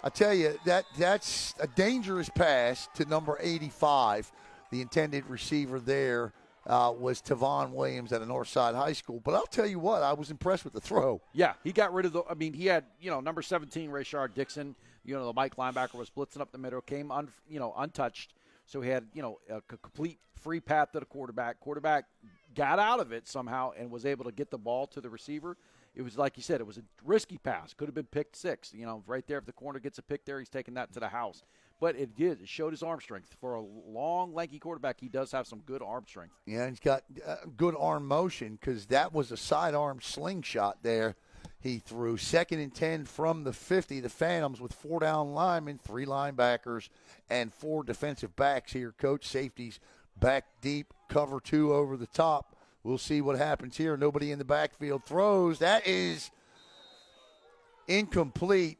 I tell you, that's a dangerous pass to number 85. The intended receiver there was Tavon Williams at a Northside High School. But I'll tell you what, I was impressed with the throw. Yeah, he got rid of he had, number 17, Rayshard Dixon, the Mike linebacker was blitzing up the middle, came untouched. So he had, a complete free path to the quarterback. Quarterback got out of it somehow and was able to get the ball to the receiver. It was like you said, it was a risky pass. Could have been picked 6. Right there, if the corner gets a pick there, he's taking that to the house. But it did. It showed his arm strength. For a long, lanky quarterback, he does have some good arm strength. Yeah, he's got good arm motion because that was a sidearm slingshot there he threw. 2nd and 10 from the 50. The Phantoms with 4 down linemen, 3 linebackers, and 4 defensive backs here. Coach, safeties back deep, cover 2 over the top. We'll see what happens here. Nobody in the backfield throws. That is incomplete,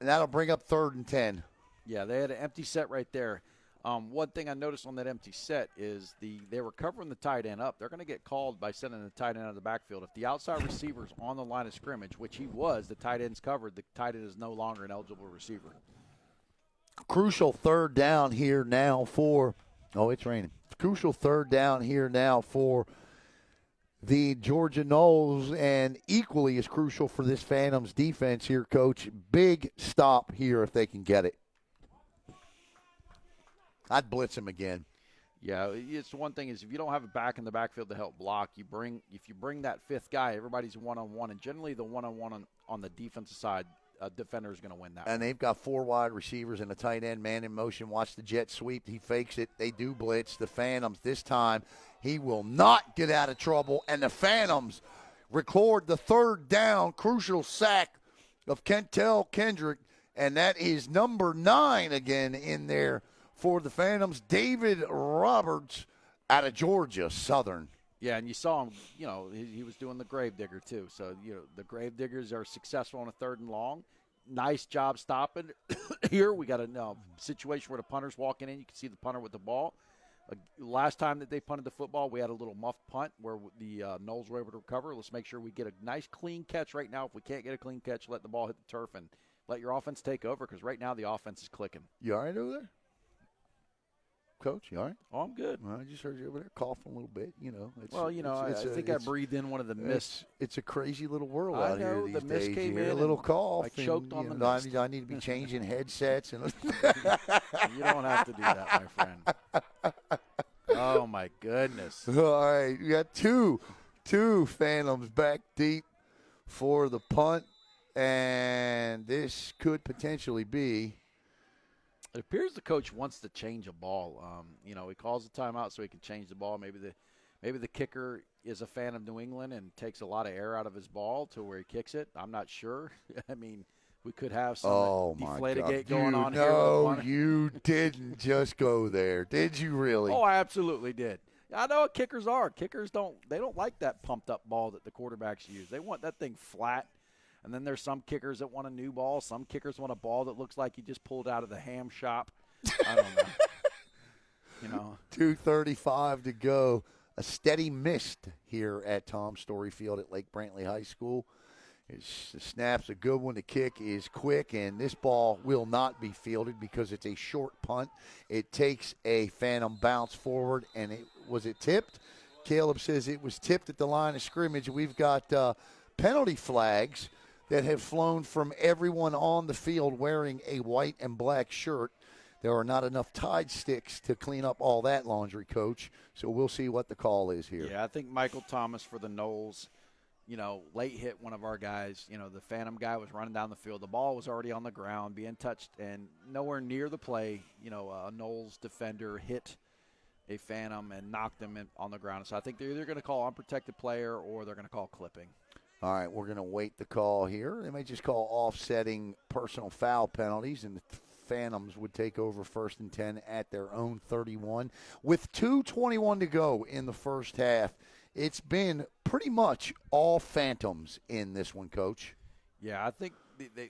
and that'll bring up 3rd and 10. Yeah, they had an empty set right there. One thing I noticed on that empty set is they were covering the tight end up. They're going to get called by sending the tight end out of the backfield. If the outside receiver's on the line of scrimmage, which he was, the tight end's covered, the tight end is no longer an eligible receiver. Crucial 3rd down here now for – it's raining. Crucial 3rd down here now for – the Georgia Noles, and equally as crucial for this Phantoms defense here, Coach. Big stop here if they can get it. I'd blitz him again. Yeah, it's one thing is if you don't have a back in the backfield to help block, if you bring that 5th guy, everybody's one-on-one, and generally the one-on-one on the defensive side, a defender is going to win that. And they've got 4 wide receivers and a tight end, man in motion. Watch the jet sweep. He fakes it. They do blitz. The Phantoms this time, he will not get out of trouble. And the Phantoms record the 3rd down crucial sack of Kentel Kendrick. And that is number 9 again in there for the Phantoms. David Roberts out of Georgia Southern. Yeah, and you saw him, he was doing the gravedigger too. So, the gravediggers are successful on a 3rd and long. Nice job stopping. Here we got a situation where the punter's walking in. You can see the punter with the ball. Last time that they punted the football, we had a little muffed punt where the Noles were able to recover. Let's make sure we get a nice clean catch right now. If we can't get a clean catch, let the ball hit the turf and let your offense take over because right now the offense is clicking. You all right over there? Coach, you all right? Oh, I'm good. Well, I just heard you over there coughing a little bit. I think I breathed in one of the mist. It's a crazy little world I out know, here these the mist days. came You hear in a little and cough. I choked on the mist. I need to be changing headsets. And You don't have to do that, my friend. Oh, my goodness. All right, we got two Phantoms back deep for the punt, and this could potentially be. It appears the coach wants to change a ball. He calls a timeout so he can change the ball. Maybe the kicker is a fan of New England and takes a lot of air out of his ball to where he kicks it. I'm not sure. I mean, we could have some Deflategate going on here. No, you didn't just go there. Did you really? Oh, I absolutely did. I know what kickers are. Kickers don't like that pumped up ball that the quarterbacks use. They want that thing flat. And then there's some kickers that want a new ball. Some kickers want a ball that looks like you just pulled out of the ham shop. I don't know. 2:35 to go. A steady mist here at Tom Story Field at Lake Brantley High School. The snap's a good one. The kick is quick, and this ball will not be fielded because it's a short punt. It takes a phantom bounce forward, and was it tipped? Caleb says it was tipped at the line of scrimmage. We've got penalty flags that have flown from everyone on the field wearing a white and black shirt. There are not enough Tide sticks to clean up all that laundry, Coach. So we'll see what the call is here. Yeah, I think Michael Thomas for the Noles, late hit one of our guys. The Phantom guy was running down the field. The ball was already on the ground, being touched, and nowhere near the play. A Noles defender hit a Phantom and knocked him on the ground. So I think they're either going to call unprotected player or they're going to call clipping. All right, we're going to wait the call here. They may just call offsetting personal foul penalties, and the Phantoms would take over 1st and 10 at their own 31. With 2:21 to go in the first half, it's been pretty much all Phantoms in this one, Coach. Yeah, I think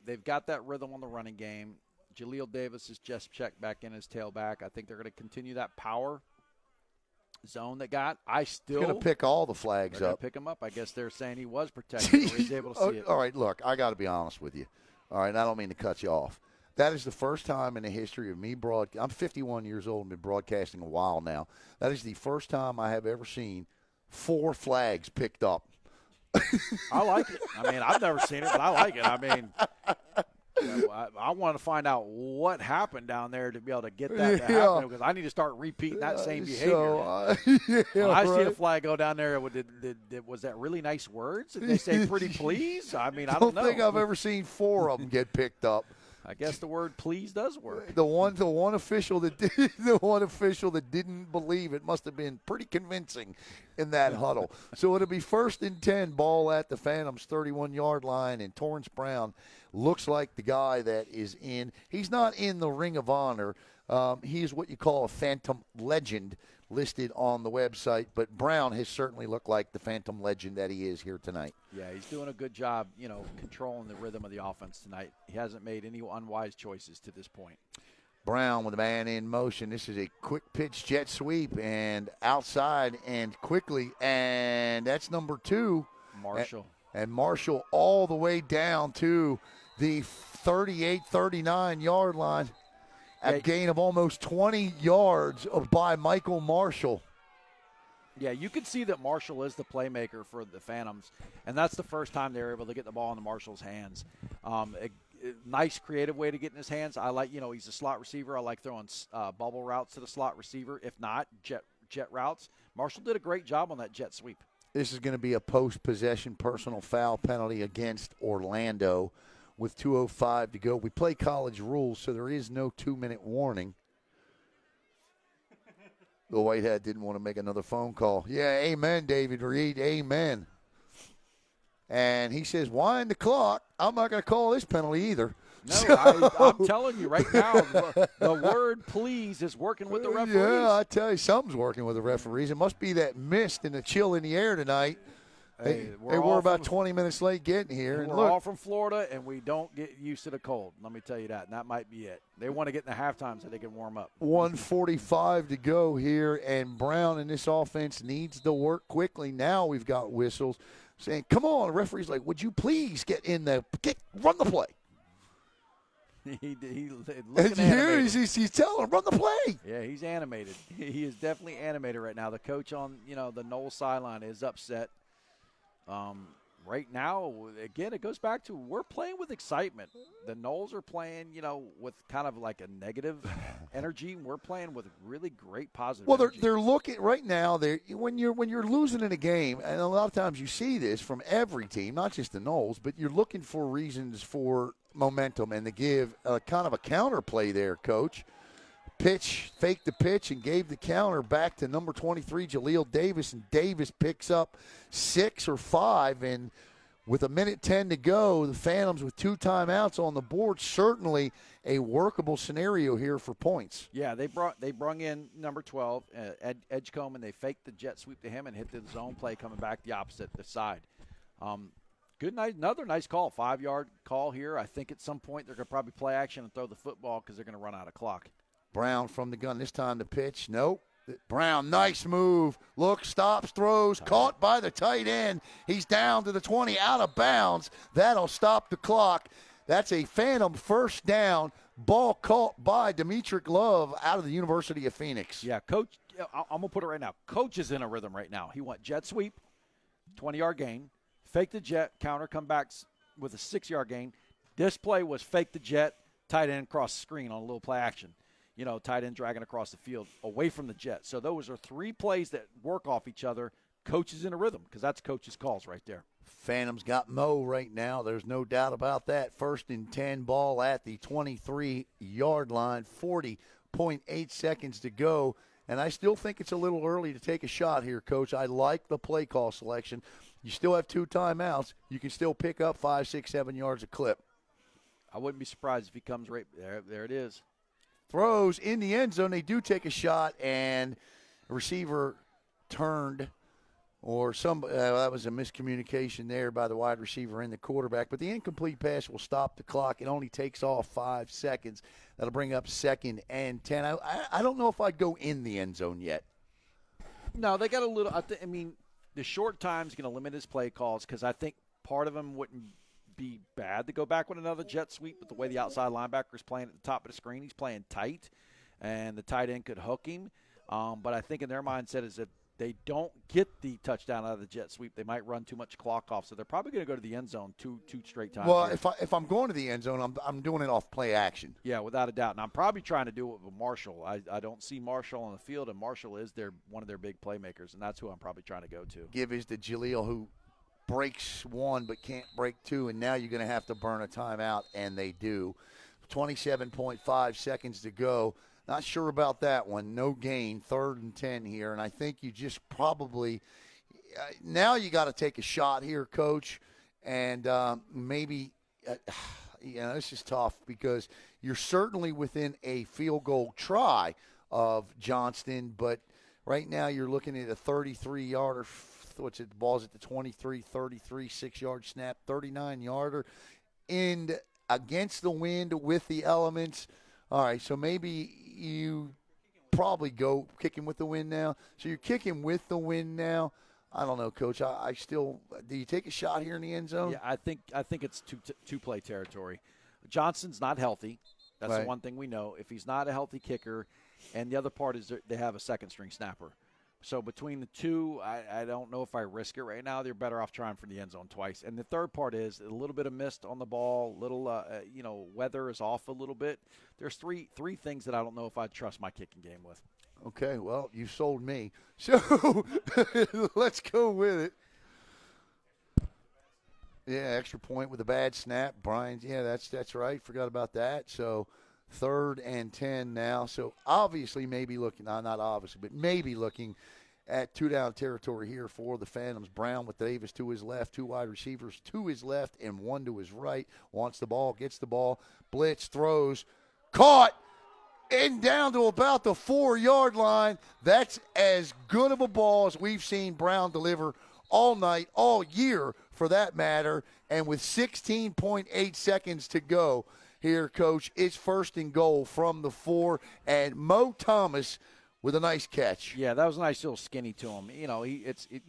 they've got that rhythm on the running game. Jaleel Davis is just checked back in as tailback. I think they're going to continue that power zone they got. He's going to pick all the flags up. Pick him up. I guess they're saying he was protected. Or he's able to see it. All right, look, I got to be honest with you. All right, I don't mean to cut you off. That is the first time in the history of me I'm 51 years old and been broadcasting a while now. That is the first time I have ever seen 4 flags picked up. I like it. I mean, I've never seen it, but I like it. I mean, I want to find out what happened down there to be able to get that to happen, because I need to start repeating that same behavior. When I see a flag go down there, was that really nice words? Did they say pretty please? I mean, I don't know. I don't think I've ever seen 4 of them get picked up. I guess the word please does work. The one official that didn't believe it must have been pretty convincing in that huddle. So it'll be 1st and 10, ball at the Phantoms 31-yard line, and Torrance Brown looks like the guy that is in. He's not in the Ring of Honor. He is what you call a Phantom legend listed on the website, but Brown has certainly looked like the Phantom legend that he is here tonight. Yeah, he's doing a good job, controlling the rhythm of the offense tonight. He hasn't made any unwise choices to this point. Brown with a man in motion. This is a quick pitch jet sweep and outside and quickly, and that's number 2. Marshall. And Marshall all the way down to the 38, 39-yard line. A gain of almost 20 yards by Michael Marshall. Yeah, you can see that Marshall is the playmaker for the Phantoms, and that's the first time they were able to get the ball into Marshall's hands. Nice creative way to get in his hands. I like, he's a slot receiver. I like throwing bubble routes to the slot receiver. If not, jet routes. Marshall did a great job on that jet sweep. This is going to be a post-possession personal foul penalty against Orlando. With 2:05 to go. We play college rules, so there is no 2-minute warning. The Whitehead didn't want to make another phone call. Yeah, amen, David Reed, amen. And he says, wind the clock. I'm not going to call this penalty either. No, I'm telling you right now, the word please is working with the referees. Yeah, I tell you, something's working with the referees. It must be that mist and the chill in the air tonight. They were about 20 minutes late getting here. And we're all from Florida, and we don't get used to the cold. Let me tell you that, and that might be it. They want to get in the halftime so they can warm up. 1:45 to go here, and Brown in this offense needs to work quickly. Now we've got whistles saying, come on. The referee's like, would you please run the play. He's telling him, run the play. Yeah, he's animated. He is definitely animated right now. The coach on the Noles sideline is upset. Right now, again, it goes back to we're playing with excitement. The Noles are playing, with kind of like a negative energy. We're playing with really great positive energy. They're looking right now. When you're losing in a game, and a lot of times you see this from every team, not just the Noles, but you're looking for reasons for momentum and to give a kind of a counter play there, Coach. Faked the pitch and gave the counter back to number 23, Jaleel Davis, and Davis picks up 6 or 5, and with 1:10 to go, the Phantoms with 2 timeouts on the board, certainly a workable scenario here for points. Yeah, they brung in number 12, Edgecombe, and they faked the jet sweep to him and hit the zone play coming back the opposite side. Good night, another nice call, 5-yard call here. I think at some point they're going to probably play action and throw the football because they're going to run out of clock. Brown from the gun. This time the pitch. Nope. Brown, nice move. Looks, stops, throws. Caught by the tight end. He's down to the 20, out of bounds. That'll stop the clock. That's a Phantom first down. Ball caught by Demetric Love out of the University of Phoenix. Yeah, Coach, I'm going to put it right now. Coach is in a rhythm right now. He went jet sweep, 20-yard gain. Fake the jet, counter, come back with a 6-yard gain. This play was fake the jet, tight end cross the screen on a little play action. Tight end dragging across the field away from the jet. So those are 3 plays that work off each other. Coach is in a rhythm because that's Coach's calls right there. Phantoms got Mo right now. There's no doubt about that. 1st and 10, ball at the 23-yard line, 40.8 seconds to go. And I still think it's a little early to take a shot here, Coach. I like the play call selection. You still have 2 timeouts. You can still pick up 5, 6, 7 yards a clip. I wouldn't be surprised if he comes right there. There it is. Throws in the end zone. They do take a shot, and the receiver turned, or that was a miscommunication there by the wide receiver and the quarterback. But the incomplete pass will stop the clock. It only takes off 5 seconds. That'll bring up 2nd and 10. I don't know if I'd go in the end zone yet. No, they got a little. I mean, the short time's going to limit his play calls because I think part of them wouldn't be bad to go back with another jet sweep, but the way the outside linebacker is playing at the top of the screen, he's playing tight, and the tight end could hook him. But I think in their mindset is that they don't get the touchdown out of the jet sweep, they might run too much clock off. So they're probably going to go to the end zone two straight times. Well, here. if I'm going to the end zone, I'm doing it off play action. Yeah, without a doubt. And I'm probably trying to do it with Marshall. I don't see Marshall on the field, and Marshall is one of their big playmakers, and that's who I'm probably trying to go to. Give is to Jaleel, who breaks 1 but can't break 2, and now you're going to have to burn a timeout, and they do. 27.5 seconds to go. Not sure about that one. No gain, 3rd and 10 here, and I think you just probably now you got to take a shot here, Coach, and maybe this is tough because you're certainly within a field goal try of Johnston, but right now you're looking at a 33-yarder. The ball's at the 23, 33, 6-yard snap, 39-yarder, and against the wind with the elements. All right, so maybe you probably go kicking with the wind now. So you're kicking with the wind now. I don't know, Coach. I still – do you take a shot here in the end zone? Yeah, I think it's two-play territory. Johnson's not healthy. That's right. The one thing we know. If he's not a healthy kicker, and the other part is they have a second-string snapper. So between the two, I don't know if I risk it right now. They're better off trying for the end zone twice. And the third part is a little bit of mist on the ball, weather is off a little bit. There's three things that I don't know if I'd trust my kicking game with. Okay, well, you sold me. So let's go with it. Yeah, extra point with a bad snap. Brian, yeah, that's right. Forgot about that. So 3rd and 10 now. So obviously maybe looking, not obviously, but maybe looking at 2-down territory here for the Phantoms. Brown with Davis to his left, 2 wide receivers to his left and 1 to his right. Wants the ball, gets the ball, blitz, throws, caught, and down to about the 4-yard line. That's as good of a ball as we've seen Brown deliver all night, all year for that matter. And with 16.8 seconds to go here, Coach, it's 1st and goal from the 4, and Mo Thomas with a nice catch. Yeah, that was a nice little skinny to him.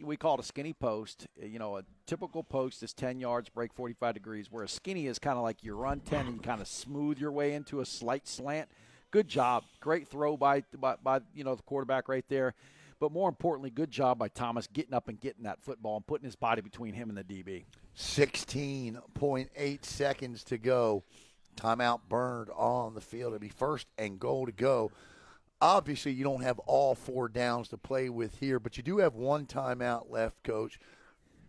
We call it a skinny post. A typical post is 10 yards, break 45 degrees, where a skinny is kind of like you run 10 and you kind of smooth your way into a slight slant. Good job. Great throw by the quarterback right there. But more importantly, good job by Thomas getting up and getting that football and putting his body between him and the DB. 16.8 seconds to go. Timeout burned on the field. It'll be 1st and goal to go. Obviously, you don't have all 4 downs to play with here, but you do have 1 timeout left, Coach.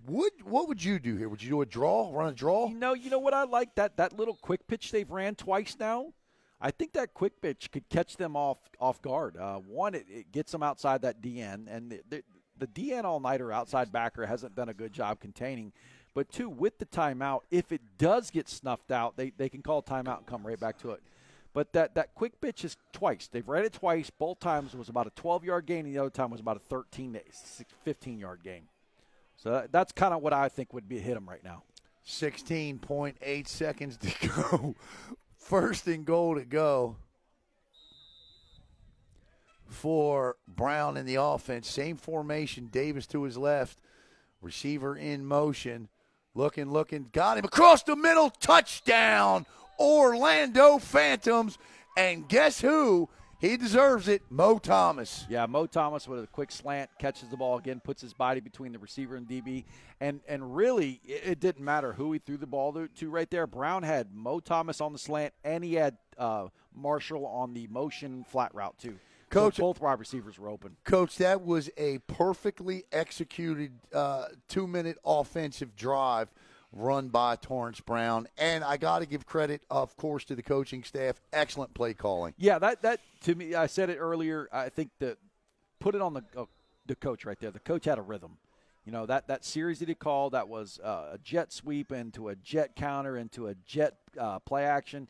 What would you do here? Would you do a draw, run a draw? You know what I like? That little quick pitch they've ran twice now. I think that quick pitch could catch them off guard. One, it gets them outside that DN, and the DN all-nighter outside backer hasn't done a good job containing. But 2, with the timeout, if it does get snuffed out, they can call timeout and come right back to it. But that quick pitch is twice. They've read it twice. Both times was about a 12-yard gain, and the other time was about a 13 to 15-yard gain. So that's kind of what I think would hit them right now. 16.8 seconds to go. 1st and goal to go for Brown in the offense. Same formation, Davis to his left. Receiver in motion. Looking, got him across the middle. Touchdown, Orlando Phantoms. And guess who? He deserves it, Mo Thomas. Yeah, Mo Thomas with a quick slant, catches the ball again, puts his body between the receiver and DB. And really, it didn't matter who he threw the ball to right there. Brown had Mo Thomas on the slant, and he had Marshall on the motion flat route too. Coach, so both wide receivers were open. Coach, that was a perfectly executed 2-minute offensive drive run by Torrance Brown. And I got to give credit, of course, to the coaching staff. Excellent play calling. Yeah, that to me, I said it earlier, I think that put it on the coach right there. The coach had a rhythm. You know, that series that he called, that was a jet sweep into a jet counter into a jet play action.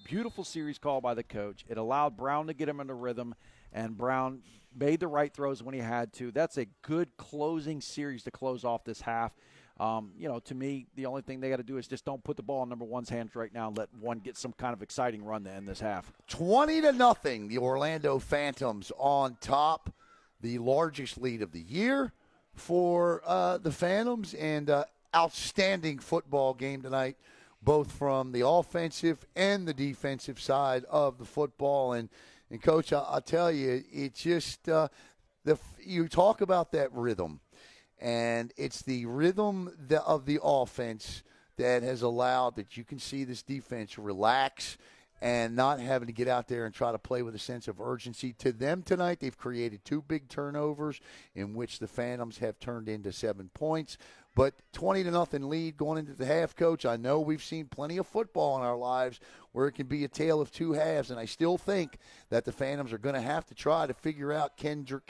Beautiful series call by the coach. It allowed Brown to get him into rhythm, and Brown made the right throws when he had to. That's a good closing series to close off this half. You know, to me, the only thing they got to do is just don't put the ball in number one's hands right now and let one get some kind of exciting run to end this half. 20-0, the Orlando Phantoms on top, the largest lead of the year for the Phantoms, and outstanding football game tonight, both from the offensive and the defensive side of the football. And Coach, I'll tell you, it's just you talk about that rhythm, and it's the rhythm of the offense that has allowed that you can see this defense relax and not having to get out there and try to play with a sense of urgency. To them tonight, they've created 2 big turnovers in which the Phantoms have turned into 7 points. But 20-0 lead going into the half, Coach. I know we've seen plenty of football in our lives where it can be a tale of 2 halves, and I still think that the Phantoms are going to have to try to figure out Kentel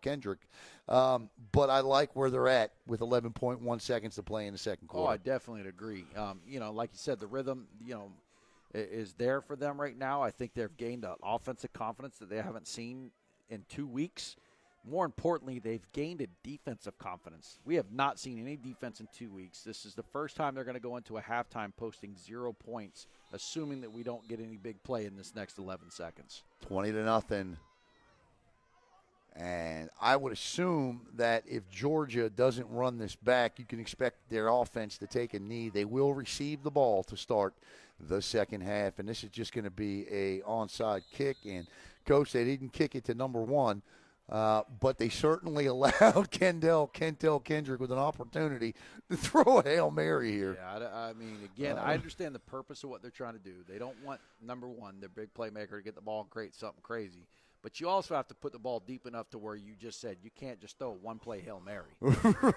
Kendrick. But I like where they're at with 11.1 seconds to play in the second quarter. Oh, I definitely agree. You know, like you said, the rhythm, you know, is there for them right now. I think they've gained an offensive confidence that they haven't seen in 2 weeks. More importantly, they've gained a defensive confidence. We have not seen any defense in 2 weeks. This is the first time they're going to go into a halftime posting 0 points, assuming that we don't get any big play in this next 11 seconds. 20-0. And I would assume that if Georgia doesn't run this back, you can expect their offense to take a knee. They will receive the ball to start the second half, and this is just going to be a onside kick. And, Coach, they didn't kick it to number 1, but they certainly allowed Kentel Kendrick with an opportunity to throw a Hail Mary here. Yeah, I mean, again, I understand the purpose of what they're trying to do. They don't want, number 1, their big playmaker to get the ball and create something crazy. But you also have to put the ball deep enough to where you just said you can't just throw a one-play Hail Mary.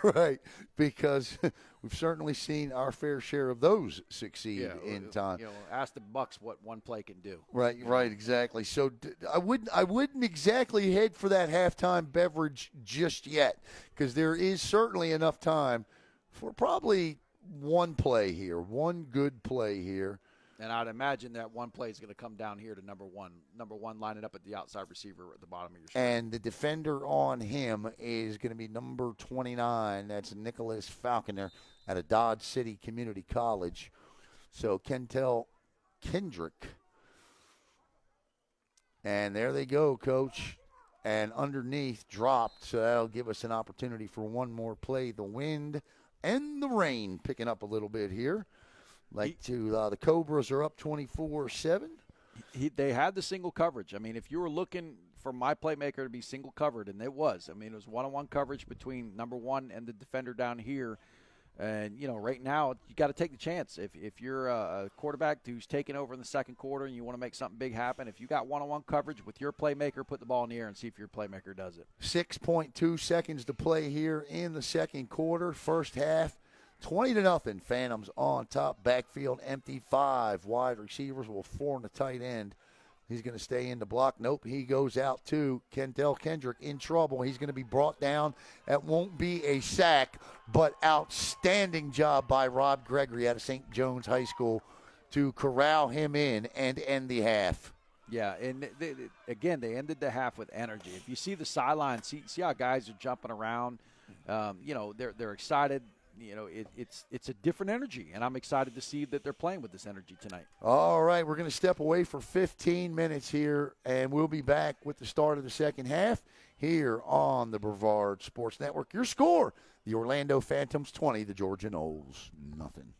Right, because we've certainly seen our fair share of those succeed in time. You know, ask the Bucks what one play can do. Right, exactly. So I wouldn't exactly head for that halftime beverage just yet, because there is certainly enough time for probably one play here, one good play here. And I'd imagine that one play is going to come down here to number one. Number 1 lining up at the outside receiver at the bottom of your screen. And the defender on him is going to be number 29. That's Nicholas Falconer out of Dodge City Community College. So Kentel Kendrick. And there they go, Coach. And underneath dropped, so that'll give us an opportunity for one more play. The wind and the rain picking up a little bit here. The Cobras are up 24-7. They had the single coverage. I mean, if you were looking for my playmaker to be single covered, and it was. I mean, it was one-on-one coverage between number 1 and the defender down here. And, you know, right now you got to take the chance. If you're a quarterback who's taking over in the second quarter and you want to make something big happen, if you got one-on-one coverage with your playmaker, put the ball in the air and see if your playmaker does it. 6.2 seconds to play here in the second quarter, first half. 20-0, Phantoms on top. Backfield empty, 5 wide receivers, 4 in the tight end. He's going to stay in the block. Nope, he goes out to Kentel Kendrick in trouble. He's going to be brought down. That won't be a sack, but outstanding job by Rob Gregory out of St. John's High School to corral him in and end the half. Yeah, and again, they ended the half with energy. If you see the sideline, see how guys are jumping around. You know, they're excited. You know, it's a different energy, and I'm excited to see that they're playing with this energy tonight. All right, we're going to step away for 15 minutes here, and we'll be back with the start of the second half here on the Brevard Sports Network. Your score, the Orlando Phantoms 20, the Georgia Noles nothing.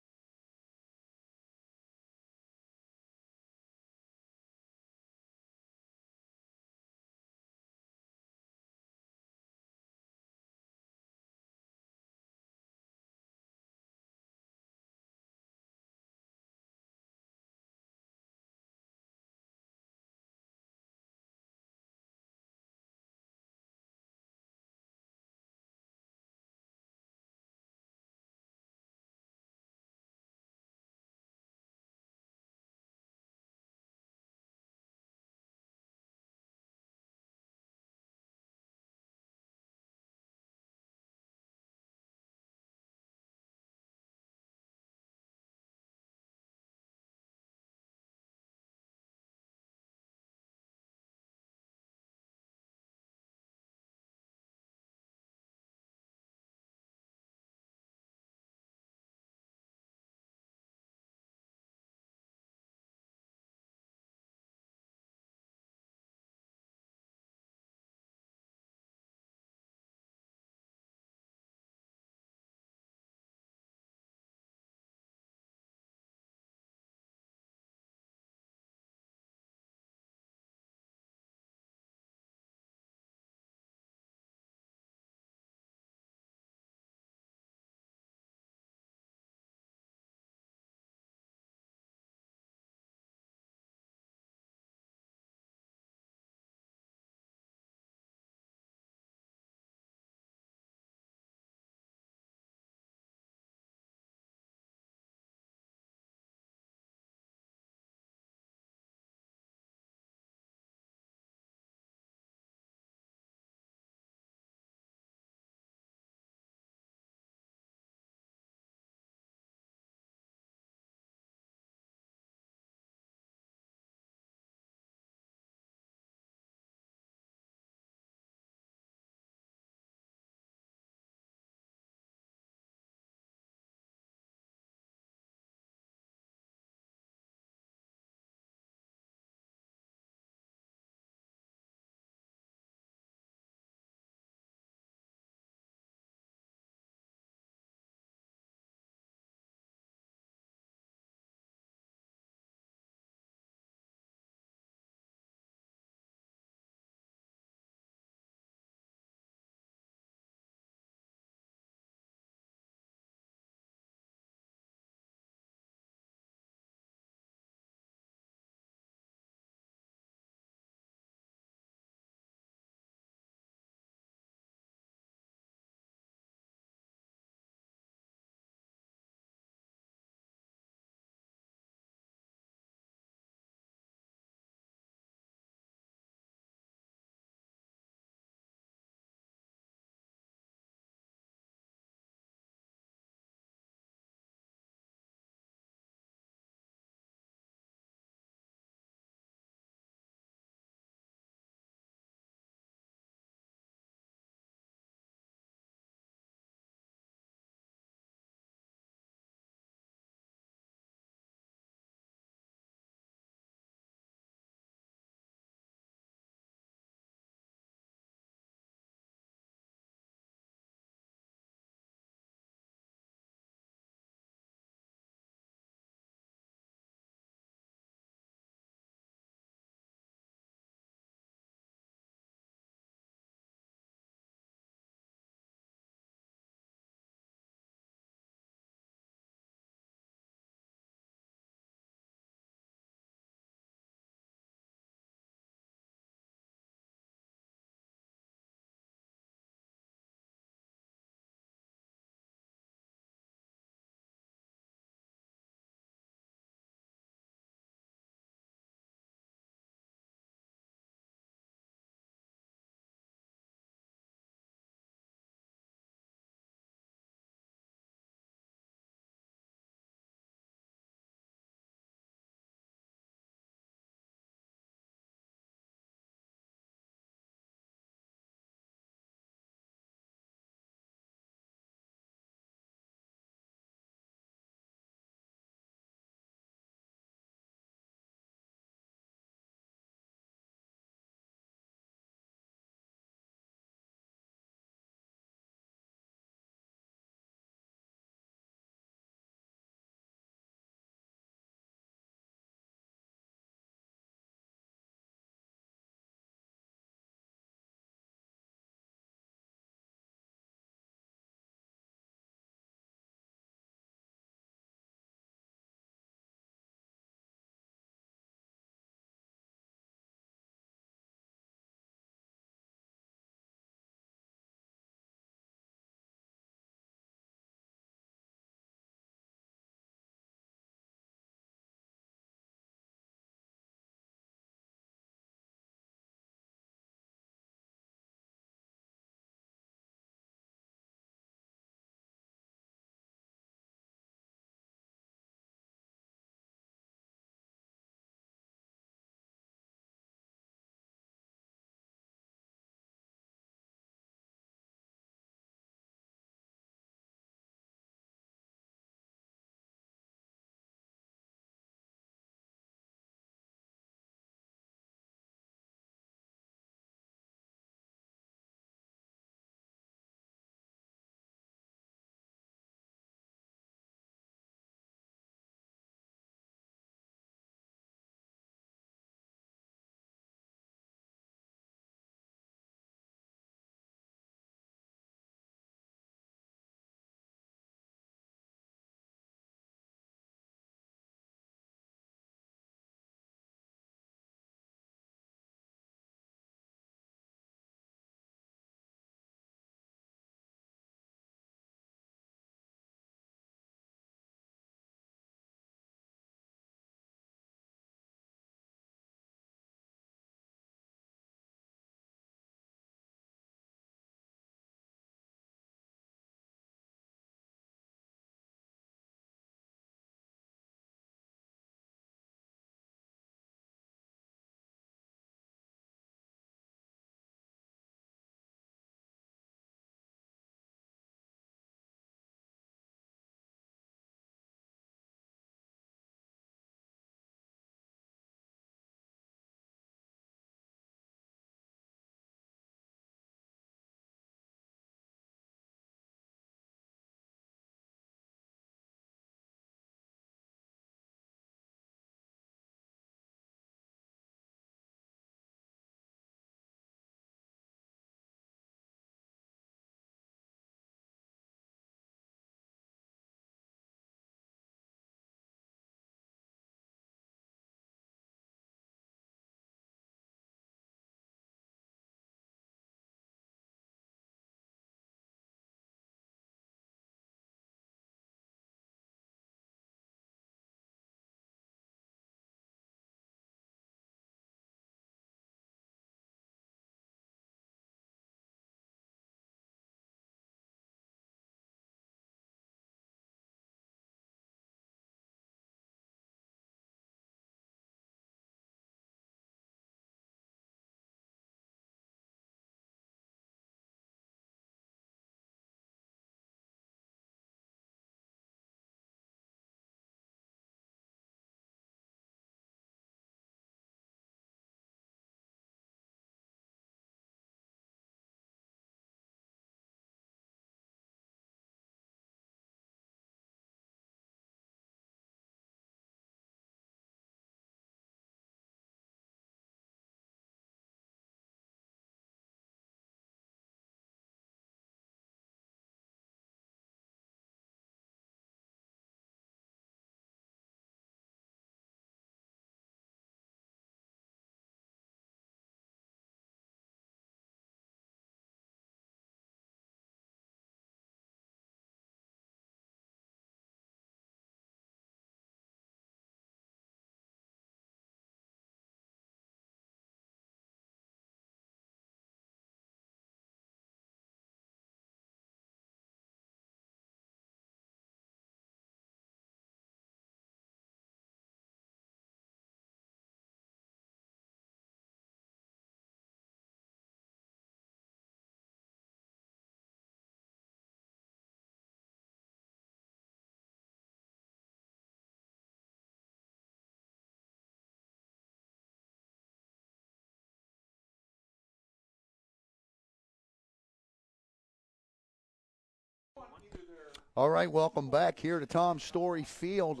All right, welcome back here to Tom Story Field,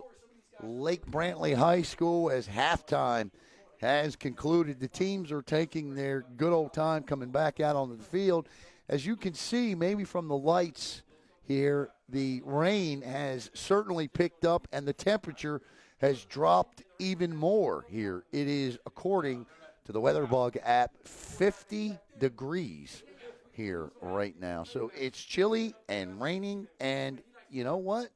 Lake Brantley High School, as halftime has concluded. The teams are taking their good old time coming back out onto the field. As you can see, maybe from the lights here, the rain has certainly picked up and the temperature has dropped even more here. It is, according to the WeatherBug app, 50 degrees here right now. So it's chilly and raining, and you know what?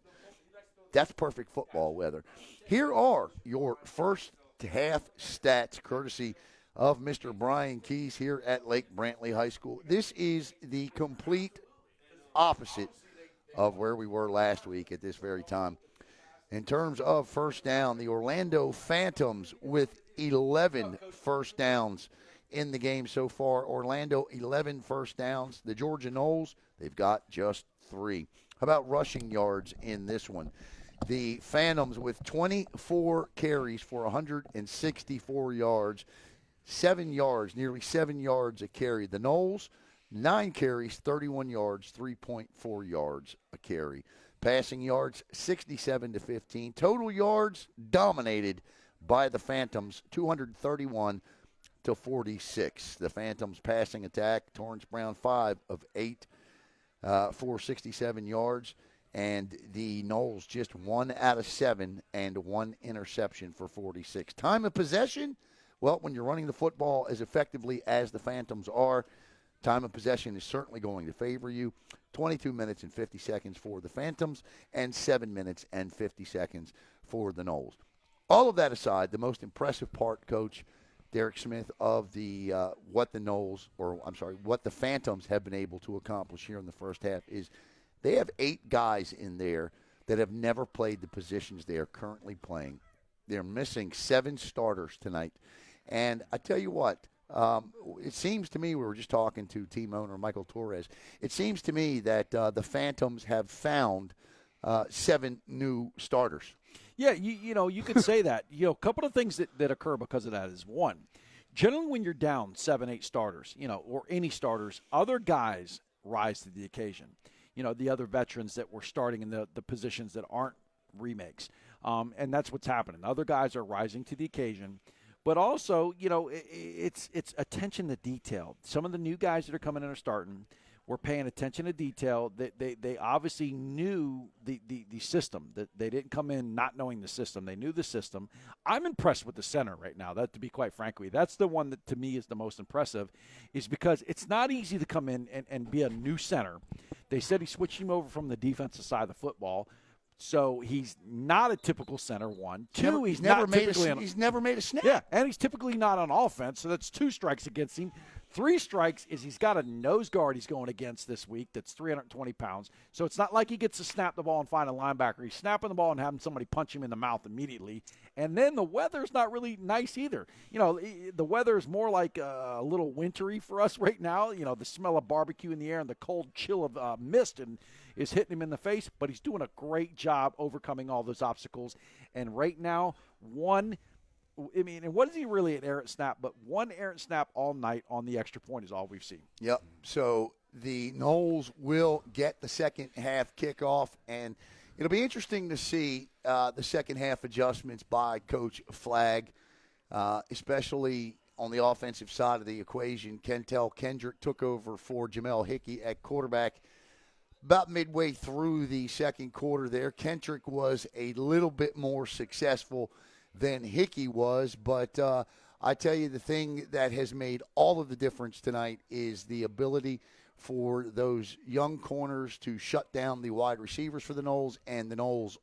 That's perfect football weather. Here are your first half stats, courtesy of Mr. Brian Keys here at Lake Brantley High School. This is the complete opposite of where we were last week at this very time. In terms of first down, the Orlando Phantoms with 11 first downs in the game so far. Orlando, 11 first downs. The Georgia Noles, they've got just 3. How about rushing yards in this one? The Phantoms with 24 carries for 164 yards, 7 yards, nearly 7 yards a carry. The Noles, 9 carries, 31 yards, 3.4 yards a carry. Passing yards, 67 to 15. Total yards dominated by the Phantoms, 231 to 46. The Phantoms passing attack, Torrance Brown 5 of 8 for 67 yards. And the Noles just 1 out of 7 and 1 interception for 46. Time of possession, well, when you're running the football as effectively as the Phantoms are, time of possession is certainly going to favor you. 22 minutes and 50 seconds for the Phantoms and 7 minutes and 50 seconds for the Noles. All of that aside, the most impressive part, Coach Derek Smith, of the what the Phantoms have been able to accomplish here in the first half is they have 8 guys in there that have never played the positions they are currently playing. They're missing 7 starters tonight. And I tell you what, it seems to me, we were just talking to team owner Michael Torres, it seems to me that the Phantoms have found 7 new starters. Yeah, you could say that. A couple of things that occur because of that is, one, generally when you're down 7, 8 starters, or any starters, other guys rise to the occasion. The other veterans that were starting in the positions that aren't remakes. And that's what's happening. Other guys are rising to the occasion. But also, it's attention to detail. Some of the new guys that are coming in are starting. We're paying attention to detail. They obviously knew the system. That they didn't come in not knowing the system. They knew the system. I'm impressed with the center right now. That, to be quite frank with you, that's the one that to me is the most impressive, is because it's not easy to come in and be a new center. They said he switched him over from the defensive side of the football. So he's not a typical center, one. Two, he's never made a snap. Yeah, and he's typically not on offense, so that's 2 strikes against him. 3 strikes is he's got a nose guard he's going against this week that's 320 pounds. So it's not like he gets to snap the ball and find a linebacker. He's snapping the ball and having somebody punch him in the mouth immediately. And then the weather's not really nice either. The weather is more like a little wintry for us right now. The smell of barbecue in the air and the cold chill of mist is hitting him in the face. But he's doing a great job overcoming all those obstacles. And right now, and what is he really an errant snap? But 1 errant snap all night on the extra point is all we've seen. Yep. So the Noles will get the second half kickoff, and it'll be interesting to see the second half adjustments by Coach Flagg, especially on the offensive side of the equation. Kentel Kendrick took over for Jamel Hickey at quarterback about midway through the second quarter there. Kendrick was a little bit more successful than Hickey was, but I tell you, the thing that has made all of the difference tonight is the ability for those young corners to shut down the wide receivers for the Noles, and the Noles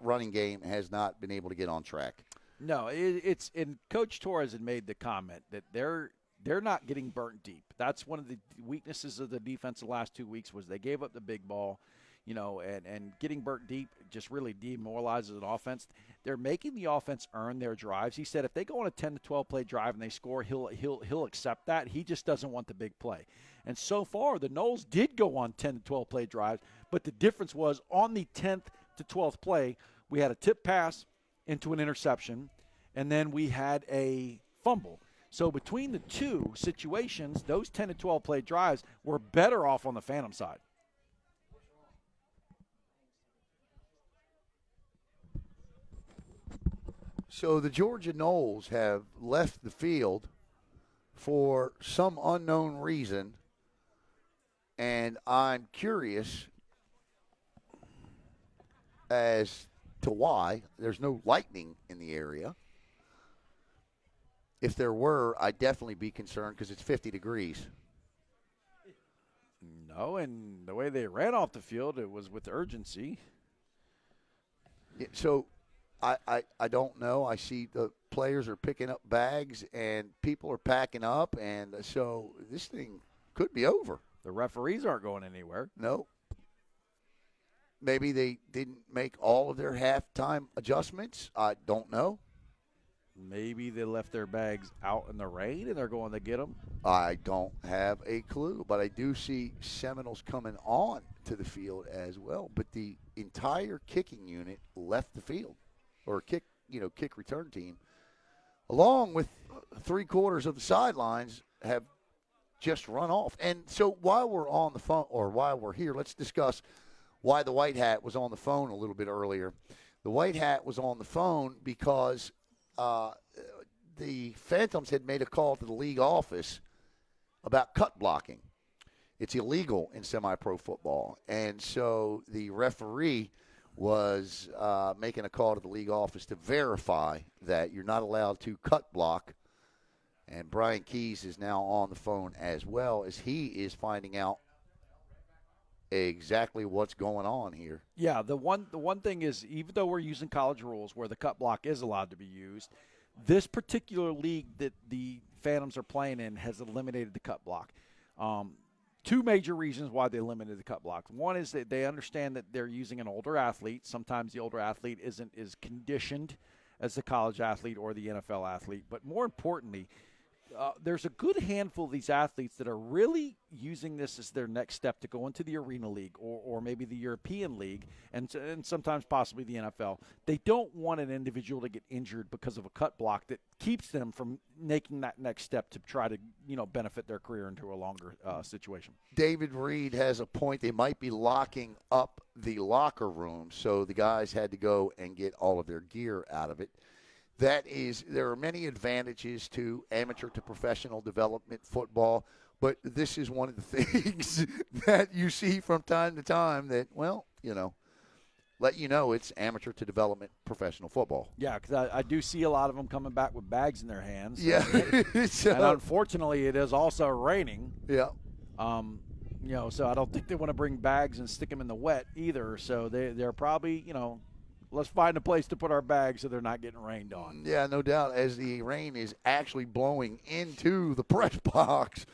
running game has not been able to get on track. No, and Coach Torres had made the comment that they're not getting burnt deep. That's one of the weaknesses of the defense the last 2 weeks was they gave up the big ball. And getting burnt deep just really demoralizes an offense. They're making the offense earn their drives. He said if they go on a 10 to 12 play drive and they score, he'll accept that. He just doesn't want the big play. And so far, the Noles did go on 10 to 12 play drives, but the difference was on the 10th to 12th play, we had a tip pass into an interception, and then we had a fumble. So between the 2 situations, those 10 to 12 play drives were better off on the Phantom side. So the Georgia Noles have left the field for some unknown reason, and I'm curious as to why. There's no lightning in the area. If there were, I'd definitely be concerned because it's 50 degrees. No, and the way they ran off the field, it was with urgency. So I don't know. I see the players are picking up bags and people are packing up, and so this thing could be over. The referees aren't going anywhere. No. Maybe they didn't make all of their halftime adjustments. I don't know. Maybe they left their bags out in the rain and they're going to get them. I don't have a clue, but I do see Seminoles coming on to the field as well. But the entire kicking unit left the field, or kick return team, along with 3/4 of the sidelines have just run off. And so while we're on the phone, or while we're here, let's discuss why the White Hat was on the phone a little bit earlier. The White Hat was on the phone because the Phantoms had made a call to the league office about cut blocking. It's illegal in semi-pro football. And so the referee was making a call to the league office to verify that you're not allowed to cut block. And Brian Keys is now on the phone as well, as he is finding out exactly what's going on here. Yeah, the one thing is, even though we're using college rules where the cut block is allowed to be used, this particular league that the Phantoms are playing in has eliminated the cut block. Two major reasons why they limited the cut block. One is that they understand that they're using an older athlete. Sometimes the older athlete isn't as conditioned as the college athlete or the NFL athlete. But more importantly, there's a good handful of these athletes that are really using this as their next step to go into the Arena League or maybe the European League and sometimes possibly the NFL. They don't want an individual to get injured because of a cut block that keeps them from making that next step to try to benefit their career into a longer situation. David Reed has a point. They might be locking up the locker room, so the guys had to go and get all of their gear out of it. There are many advantages to amateur to professional development football, but this is one of the things that you see from time to time that, let you know it's amateur to development professional football. Yeah, because I do see a lot of them coming back with bags in their hands. Yeah. And unfortunately, it is also raining. Yeah. So I don't think they want to bring bags and stick them in the wet either. So they're probably, let's find a place to put our bags so they're not getting rained on. Yeah, no doubt, as the rain is actually blowing into the press box.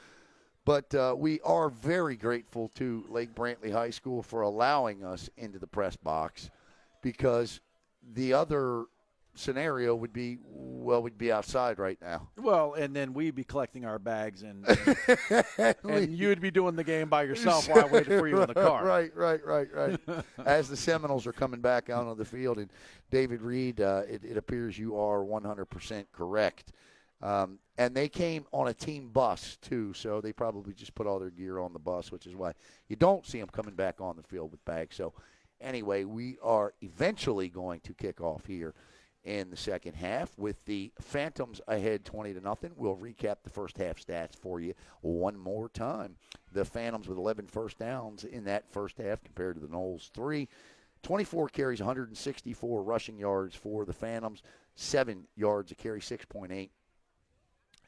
But we are very grateful to Lake Brantley High School for allowing us into the press box, because the other scenario would be, we'd be outside right now. Well, and then we'd be collecting our bags, and you'd be doing the game by yourself while I waited for you in the car. Right. As the Seminoles are coming back out on the field, and David Reed, it appears you are 100% correct. And they came on a team bus, too, so they probably just put all their gear on the bus, which is why you don't see them coming back on the field with bags. So, anyway, we are eventually going to kick off here in the second half with the Phantoms ahead 20-0. We'll recap the first half stats for you one more time. The Phantoms with 11 first downs in that first half compared to the Noles 3. 24 carries, 164 rushing yards for the Phantoms, 7 yards a carry, 6.8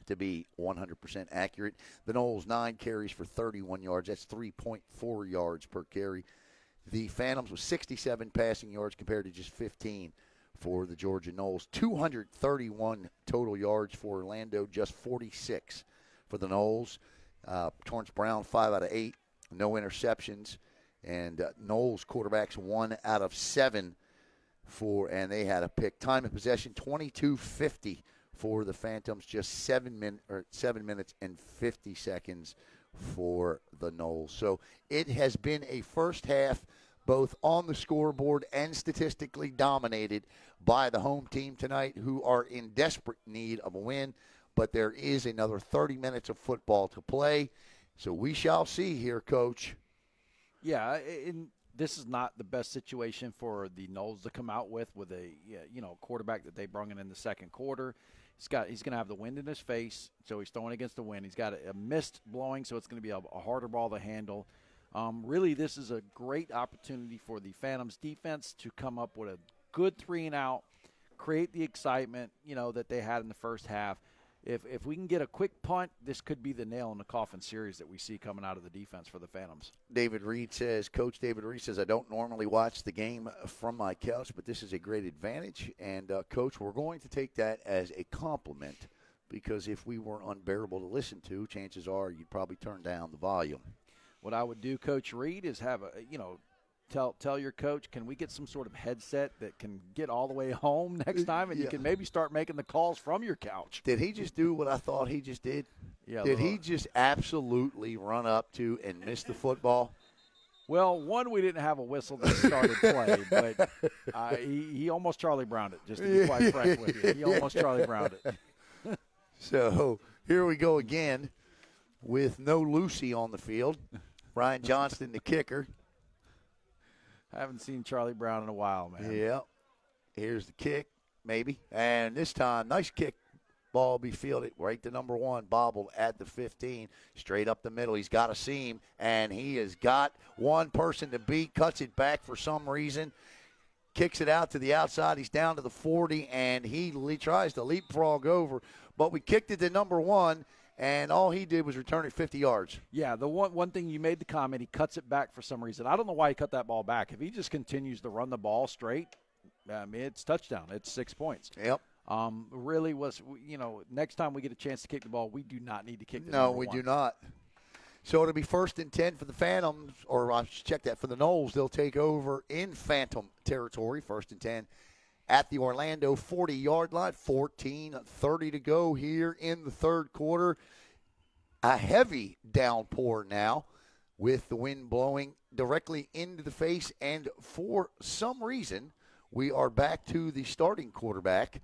to be 100% accurate. The Noles 9 carries for 31 yards. That's 3.4 yards per carry. The Phantoms with 67 passing yards compared to just 15 for the Georgia Noles. 231 total yards for Orlando, just 46 for the Noles. Torrance Brown, 5 out of 8, no interceptions. And Noles quarterbacks 1 out of 7 and they had a pick. Time of possession, 22:50 for the Phantoms, just 7 minutes and 50 seconds for the Noles. So it has been a first half both on the scoreboard and statistically dominated by the home team tonight, who are in desperate need of a win. But there is another 30 minutes of football to play. So we shall see here, Coach. Yeah, and this is not the best situation for the Noles to come out with a quarterback that they brought in the second quarter. He's going to have the wind in his face, so he's throwing against the wind. He's got a mist blowing, so it's going to be a harder ball to handle. Really, this is a great opportunity for the Phantoms defense to come up with a good 3-and-out, create the excitement, that they had in the first half. If we can get a quick punt, this could be the nail in the coffin series that we see coming out of the defense for the Phantoms. Coach David Reed says, I don't normally watch the game from my couch, but this is a great advantage. And, Coach, we're going to take that as a compliment because if we were unbearable to listen to, chances are you'd probably turn down the volume. What I would do, Coach Reed, is have tell your coach, can we get some sort of headset that can get all the way home next time, and you can maybe start making the calls from your couch. Did he just do what I thought he just did? Yeah. Did he just absolutely run up to and miss the football? Well, one, we didn't have a whistle that started play, but he almost Charlie Browned it, just to be quite frank with you. He almost Charlie Browned it. So here we go again with no Lucy on the field. Brian Johnston, the kicker. I haven't seen Charlie Brown in a while, man. Yeah. Here's the kick, maybe. And this time, nice kick. Ball be fielded right to number 1, bobbled at the 15, straight up the middle. He's got a seam, and he has got one person to beat, cuts it back for some reason, kicks it out to the outside. He's down to the 40, and he tries to leapfrog over. But we kicked it to number 1, and all he did was return it 50 yards. Yeah, the one thing you made the comment, he cuts it back for some reason. I don't know why he cut that ball back. If he just continues to run the ball straight, it's touchdown. It's 6 points. Yep. Really was, next time we get a chance to kick the ball, we do not need to kick the No, we do not. So it'll be 1st and 10 for the Phantoms, or I should check that for the Noles. They'll take over in Phantom territory, 1st and 10 at the Orlando 40-yard line. 14:30 to go here in the third quarter. A heavy downpour now with the wind blowing directly into the face, and for some reason we are back to the starting quarterback,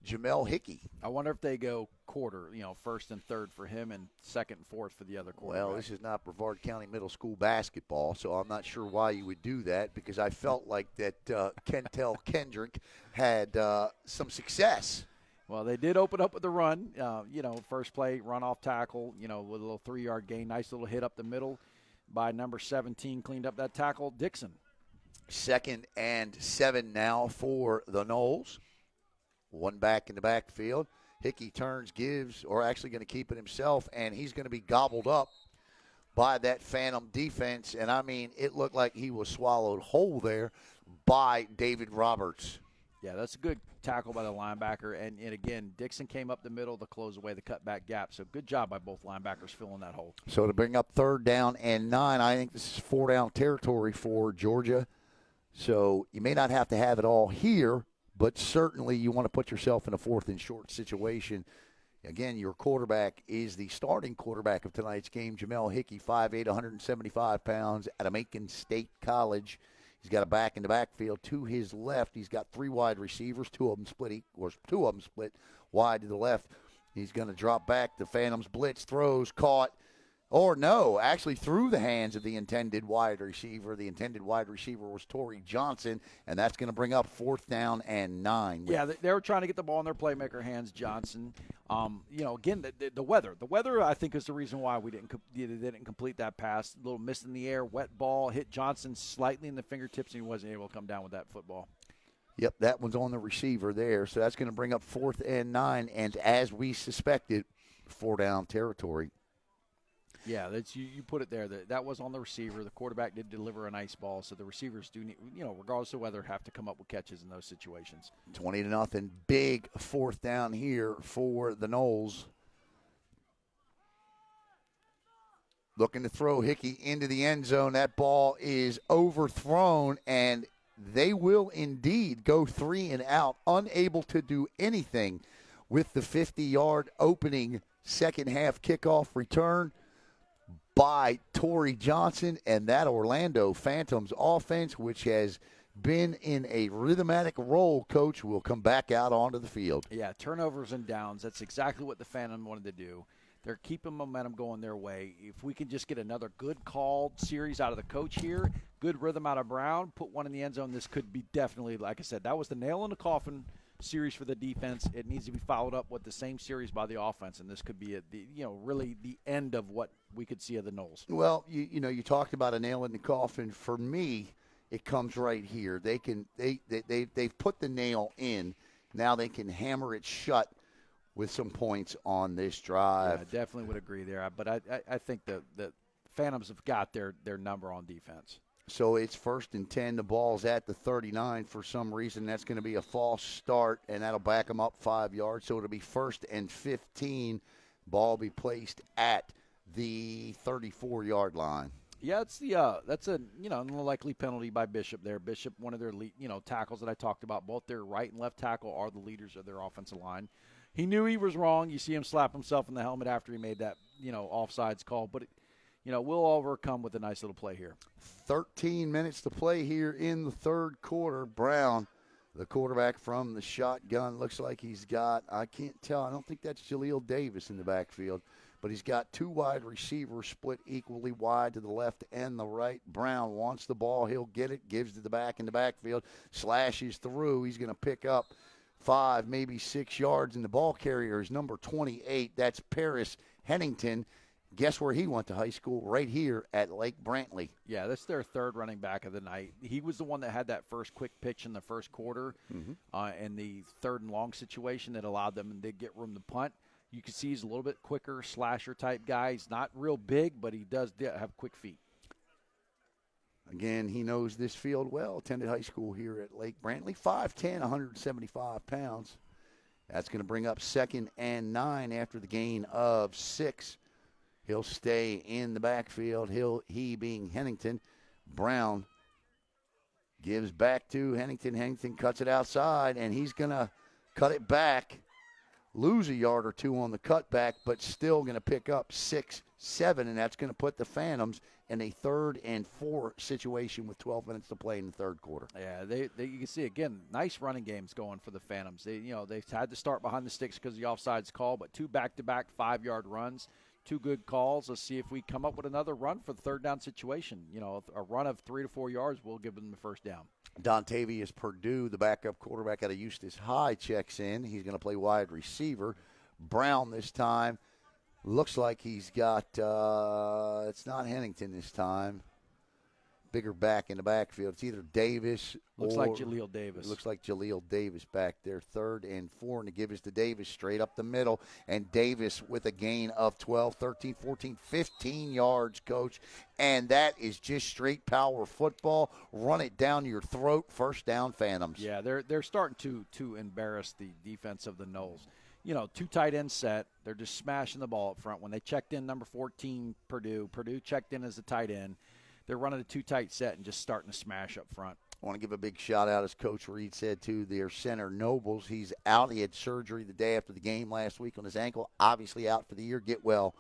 Jamel Hickey. I wonder if they go quarter, 1st and 3rd for him and 2nd and 4th for the other quarterback. Well, this is not Brevard County Middle School basketball, so I'm not sure why you would do that, because I felt like that Kentel Kendrick had some success. Well, they did open up with the run. First play, run off tackle, with a little 3-yard gain. Nice little hit up the middle by number 17, cleaned up that tackle, Dixon. 2nd and 7 now for the Noles. One back in the backfield. Hickey turns, gives, or actually going to keep it himself, and he's going to be gobbled up by that Phantom defense. And, I mean, it looked like he was swallowed whole there by David Roberts. Yeah, that's a good tackle by the linebacker. And again, Dixon came up the middle to close away the cutback gap. So good job by both linebackers filling that hole. So to bring up 3rd down and 9, I think this is 4-down territory for Georgia. So you may not have to have it all here, but certainly you want to put yourself in a 4th and short situation. Again, your quarterback is the starting quarterback of tonight's game, Jamel Hickey, 5'8", 175 pounds out of Macon State College. He's got a back in the backfield to his left. He's got 3 wide receivers, two of them split wide to the left. He's going to drop back. The Phantoms blitz, throws, caught. Or no, actually through the hands of the intended wide receiver. The intended wide receiver was Torrey Johnson, and that's going to bring up 4th down and 9. Yeah, they were trying to get the ball in their playmaker hands, Johnson. Again, the weather. The weather, I think, is the reason why we didn't complete that pass. A little mist in the air, wet ball, hit Johnson slightly in the fingertips, and he wasn't able to come down with that football. Yep, that one's on the receiver there. So that's going to bring up 4th and 9, and as we suspected, 4-down territory. Yeah, that's you put it there. That was on the receiver. The quarterback did deliver a nice ball, so the receivers do need, regardless of weather, have to come up with catches in those situations. 20-0, big 4th down here for the Noles. Looking to throw Hickey into the end zone. That ball is overthrown, and they will indeed go 3 and out, unable to do anything with the 50-yard opening second half kickoff return by Torrey Johnson and that Orlando Phantoms offense, which has been in a rhythmatic roll, Coach, will come back out onto the field. Yeah, turnovers and downs. That's exactly what the Phantom wanted to do. They're keeping momentum going their way. If we can just get another good called series out of the coach here, good rhythm out of Brown, put one in the end zone, this could be definitely, like I said, that was the nail in the coffin series for the defense. It needs to be followed up with the same series by the offense, and this could be really the end of what we could see of the Noles. Well, you talked about a nail in the coffin. For me, it comes right here. They've put the nail in. Now they can hammer it shut with some points on this drive. Yeah, I definitely would agree there. But I think the Phantoms have got their number on defense. So it's 1st and 10. The ball's at the 39. For some reason, that's going to be a false start, and that'll back them up 5 yards. So it'll be 1st and 15. Ball will be placed at the 34-yard line. Yeah, that's a unlikely penalty by Bishop there. Bishop, one of their tackles that I talked about, both their right and left tackle are the leaders of their offensive line. He knew he was wrong. You see him slap himself in the helmet after he made that offsides call, but we'll overcome with a nice little play here. 13 minutes to play here in the third quarter. Brown, the quarterback from the shotgun, looks like he's got, I can't tell, I don't think that's Jaleel Davis in the backfield, but he's got 2 wide receivers split equally wide to the left and the right. Brown wants the ball. He'll get it, gives to the back in the backfield, slashes through. He's going to pick up 5, maybe 6 yards, and the ball carrier is number 28. That's Paris Hennington. Guess where he went to high school? Right here at Lake Brantley. Yeah, that's their third running back of the night. He was the one that had that first quick pitch in the first quarter in the 3rd and long situation that allowed them to get room to punt. You can see he's a little bit quicker, slasher-type guy. He's not real big, but he does have quick feet. Again, he knows this field well. Attended high school here at Lake Brantley. 5'10", 175 pounds. That's going to bring up 2nd and 9 after the gain of 6. He'll stay in the backfield. He being Hennington. Brown gives back to Hennington. Hennington cuts it outside, and he's going to cut it back. Lose a yard or 2 on the cutback, but still going to pick up 6, 7, and that's going to put the Phantoms in a 3rd and 4 situation with 12 minutes to play in the third quarter. Yeah, you can see, again, nice running games going for the Phantoms. They've had to start behind the sticks because of the offsides call, but 2 back-to-back 5-yard runs, 2 good calls. Let's see if we come up with another run for the third down situation. A run of 3 to 4 yards will give them the first down. Dontavius Purdue, the backup quarterback out of Eustis High, checks in. He's going to play wide receiver. Brown this time. Looks like he's got, it's not Hennington this time. Bigger back in the backfield. It's either Davis Looks like Jaleel Davis. It looks like Jaleel Davis back there. 3rd and 4, and to give us to Davis straight up the middle. And Davis with a gain of 12, 13, 14, 15 yards, Coach. And that is just straight power football. Run it down your throat. First down, Phantoms. Yeah, they're starting to embarrass the defense of the Noles. 2 tight end set. They're just smashing the ball up front. When they checked in number 14, Purdue checked in as a tight end. They're running a 2 tight set and just starting to smash up front. I want to give a big shout-out, as Coach Reed said, to their center, Nobles. He's out. He had surgery the day after the game last week on his ankle. Obviously out for the year. Get well,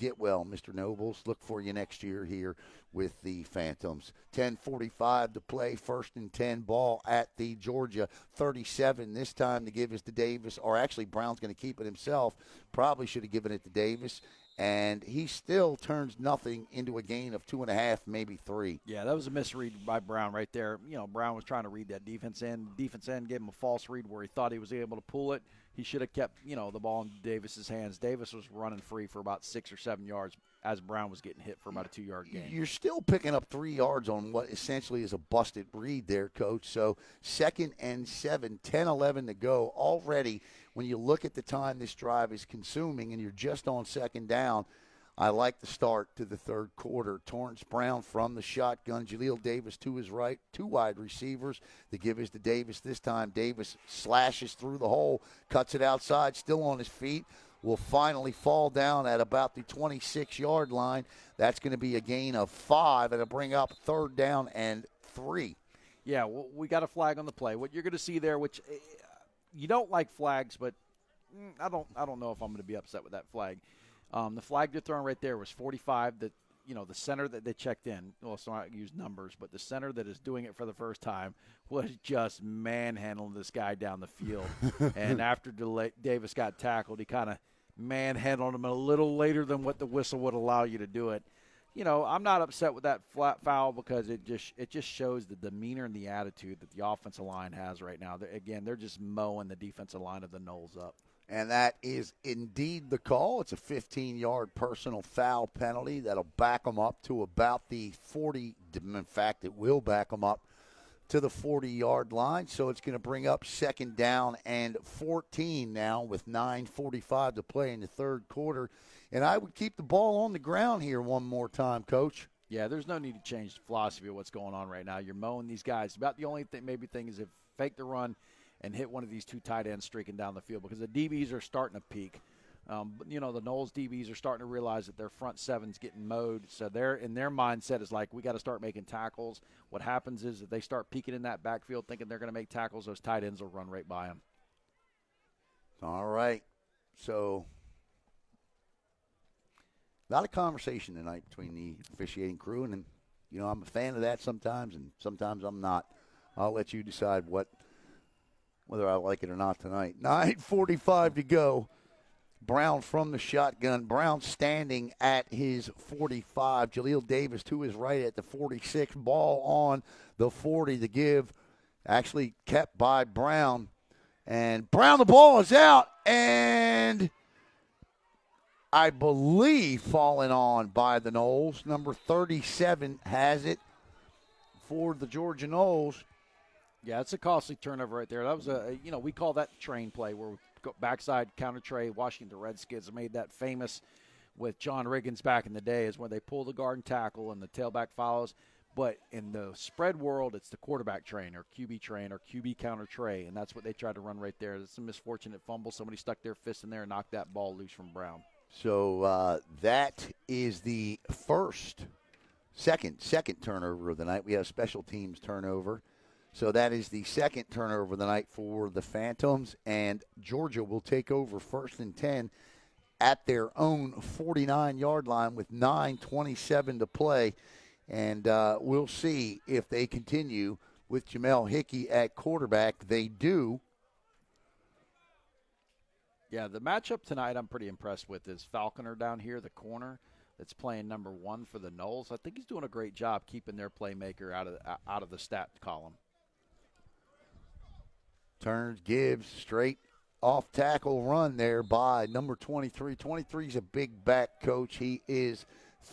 Mr. Nobles. Look for you next year here with the Phantoms. 10:45 to play. 1st and 10, ball at the Georgia 37. This time to give us to Davis, or actually Brown's going to keep it himself. Probably should have given it to Davis. And he still turns nothing into a gain of 2.5, maybe 3. Yeah, that was a misread by Brown right there. Brown was trying to read that defense end. Defense end gave him a false read where he thought he was able to pull it. He should have kept, the ball in Davis's hands. Davis was running free for about 6 or 7 yards as Brown was getting hit for about a 2-yard gain. You're still picking up 3 yards on what essentially is a busted read there, Coach. So 2nd and 7, 10-11 to go. Already, when you look at the time this drive is consuming and you're just on 2nd down, I like the start to the third quarter. Torrance Brown from the shotgun. Jaleel Davis to his right. 2 wide receivers. The give is to Davis this time. Davis slashes through the hole, cuts it outside, still on his feet. Will finally fall down at about the 26-yard line. That's going to be a gain of 5, and it'll bring up 3rd down and 3. Yeah, well, we got a flag on the play. What you're going to see there, which you don't like flags, but I don't know if I'm going to be upset with that flag. The flag they're throwing right there was 45. That the center that they checked in. Well, so I use numbers, but the center that is doing it for the first time was just manhandling this guy down the field. And after Davis got tackled, he kind of manhandled him a little later than what the whistle would allow you to do it. You know, I'm not upset with that flat foul because it just shows the demeanor and the attitude that the offensive line has right now. They're just mowing the defensive line of the Noles up. And that is indeed the call. It's a 15-yard personal foul penalty that'll back them up to about the 40. In fact, it will back them up to the 40-yard line. So it's going to bring up 2nd down and 14 now with 9:45 to play in the third quarter. And I would keep the ball on the ground here one more time, Coach. Yeah, there's no need to change the philosophy of what's going on right now. You're mowing these guys. About the only thing is if fake the run and hit one of these two tight ends streaking down the field because the DBs are starting to peak. You know, the Noles DBs are starting to realize that their front seven's getting mowed. So they're in their mindset is like, we got to start making tackles. What happens is that they start peeking in that backfield thinking they're going to make tackles. Those tight ends will run right by them. All right. So a lot of conversation tonight between the officiating crew. And, you know, I'm a fan of that sometimes, and sometimes I'm not. I'll let you decide whether I like it or not tonight. 9:45 to go. Brown from the shotgun. Brown standing at his 45. Jaleel Davis to his right at the 46. Ball on the 40 to give. Actually kept by Brown. And Brown, the ball is out. And I believe fallen on by the Noles. Number 37 has it for the Georgia Noles. Yeah, it's a costly turnover right there. That was we call that train play where we go backside counter tray. Washington Redskins made that famous with John Riggins back in the day is when they pull the guard and tackle and the tailback follows. But in the spread world, it's the quarterback train or QB counter tray, and that's what they tried to run right there. It's a misfortunate fumble. Somebody stuck their fist in there and knocked that ball loose from Brown. So that is the second turnover of the night. We have special teams turnover. So that is the second turnover of the night for the Phantoms, and Georgia will take over 1st and 10 at their own 49-yard line with 9:27 to play. And we'll see if they continue with Jamel Hickey at quarterback. They do. Yeah, the matchup tonight I'm pretty impressed with is Falconer down here, the corner that's playing number 1 for the Noles. I think he's doing a great job keeping their playmaker out of the stat column. Turns, gives, straight off tackle run there by number 23. 23 is a big back, Coach. He is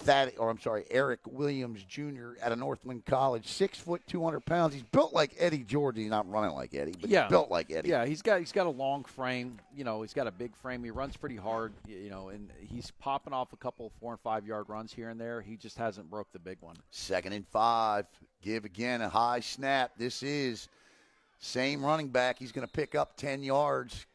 Eric Williams Jr. out of Northland College. 6 foot, 200 pounds. He's built like Eddie George. He's not running like Eddie, but he's built like Eddie. Yeah, he's got a long frame. You know, he's got a big frame. He runs pretty hard. You know, and he's popping off a couple 4 and 5 yard runs here and there. He just hasn't broke the big one. 2nd and 5. Give again a high snap. This is same running back. He's going to pick up 10 yards.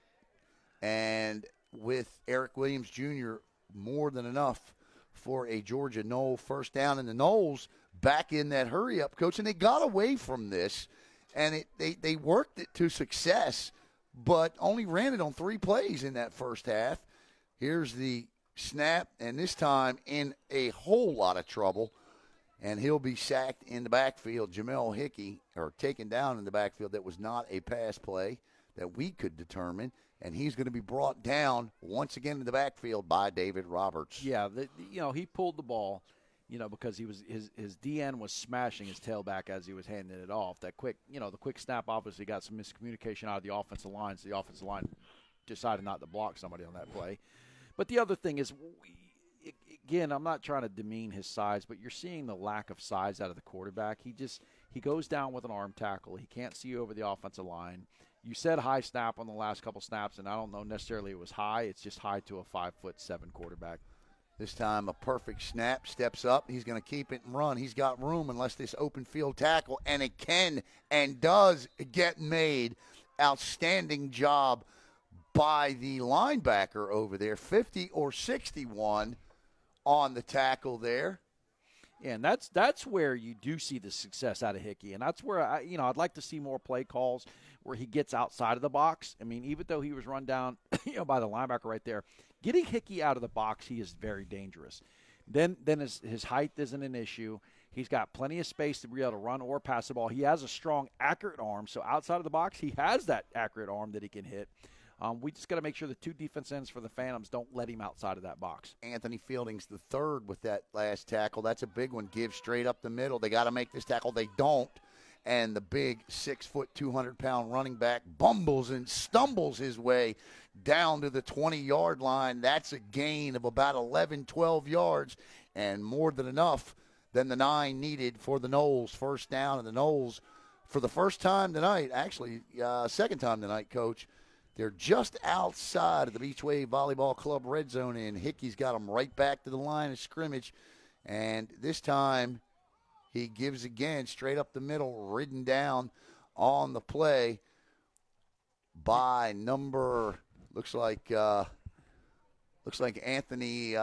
And with Eric Williams Jr., more than enough for a Georgia Nole first down. And the Noles back in that hurry-up, Coach. And they got away from this, and they worked it to success, but only ran it on 3 plays in that first half. Here's the snap, and this time in a whole lot of trouble. And he'll be sacked in the backfield. Jamel Hickey, or taken down in the backfield. That was not a pass play that we could determine. And he's going to be brought down once again in the backfield by David Roberts. Yeah, he pulled the ball, because he was his DN was smashing his tailback as he was handing it off. That quick, the quick snap obviously got some miscommunication out of the offensive line. So the offensive line decided not to block somebody on that play. But the other thing is, again, I'm not trying to demean his size, but you're seeing the lack of size out of the quarterback. He goes down with an arm tackle. He can't see over the offensive line. You said high snap on the last couple snaps, and I don't know necessarily it was high. It's just high to a 5'7" quarterback. This time a perfect snap, steps up. He's going to keep it and run. He's got room unless this open field tackle, and it can and does get made. Outstanding job by the linebacker over there, 50 or 61 on the tackle there. Yeah, and that's where you do see the success out of Hickey, and that's where I'd like to see more play calls where he gets outside of the box. I mean, even though he was run down, by the linebacker right there, getting Hickey out of the box, he is very dangerous. Then his height isn't an issue. He's got plenty of space to be able to run or pass the ball. He has a strong, accurate arm, so outside of the box, he has that accurate arm that he can hit. We just got to make sure the two defense ends for the Phantoms don't let him outside of that box. Anthony Fielding's the third with that last tackle. That's a big one. Give straight up the middle. They got to make this tackle. They don't. And the big 6', 200-pound running back bumbles and stumbles his way down to the 20-yard line. That's a gain of about 11, 12 yards, and more than enough than the 9 needed for the Noles. First down, and the Noles, for the first time tonight, actually second time tonight, Coach, they're just outside of the Beachway Volleyball Club red zone, and Hickey's got them right back to the line of scrimmage. And this time he gives again, straight up the middle, ridden down on the play by number, looks like Anthony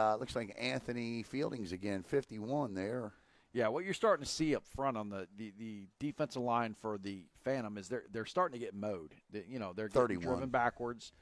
Fieldings again, 51 there. Yeah, what you're starting to see up front on the defensive line for the Phantom is they're starting to get mowed. They're getting driven backwards.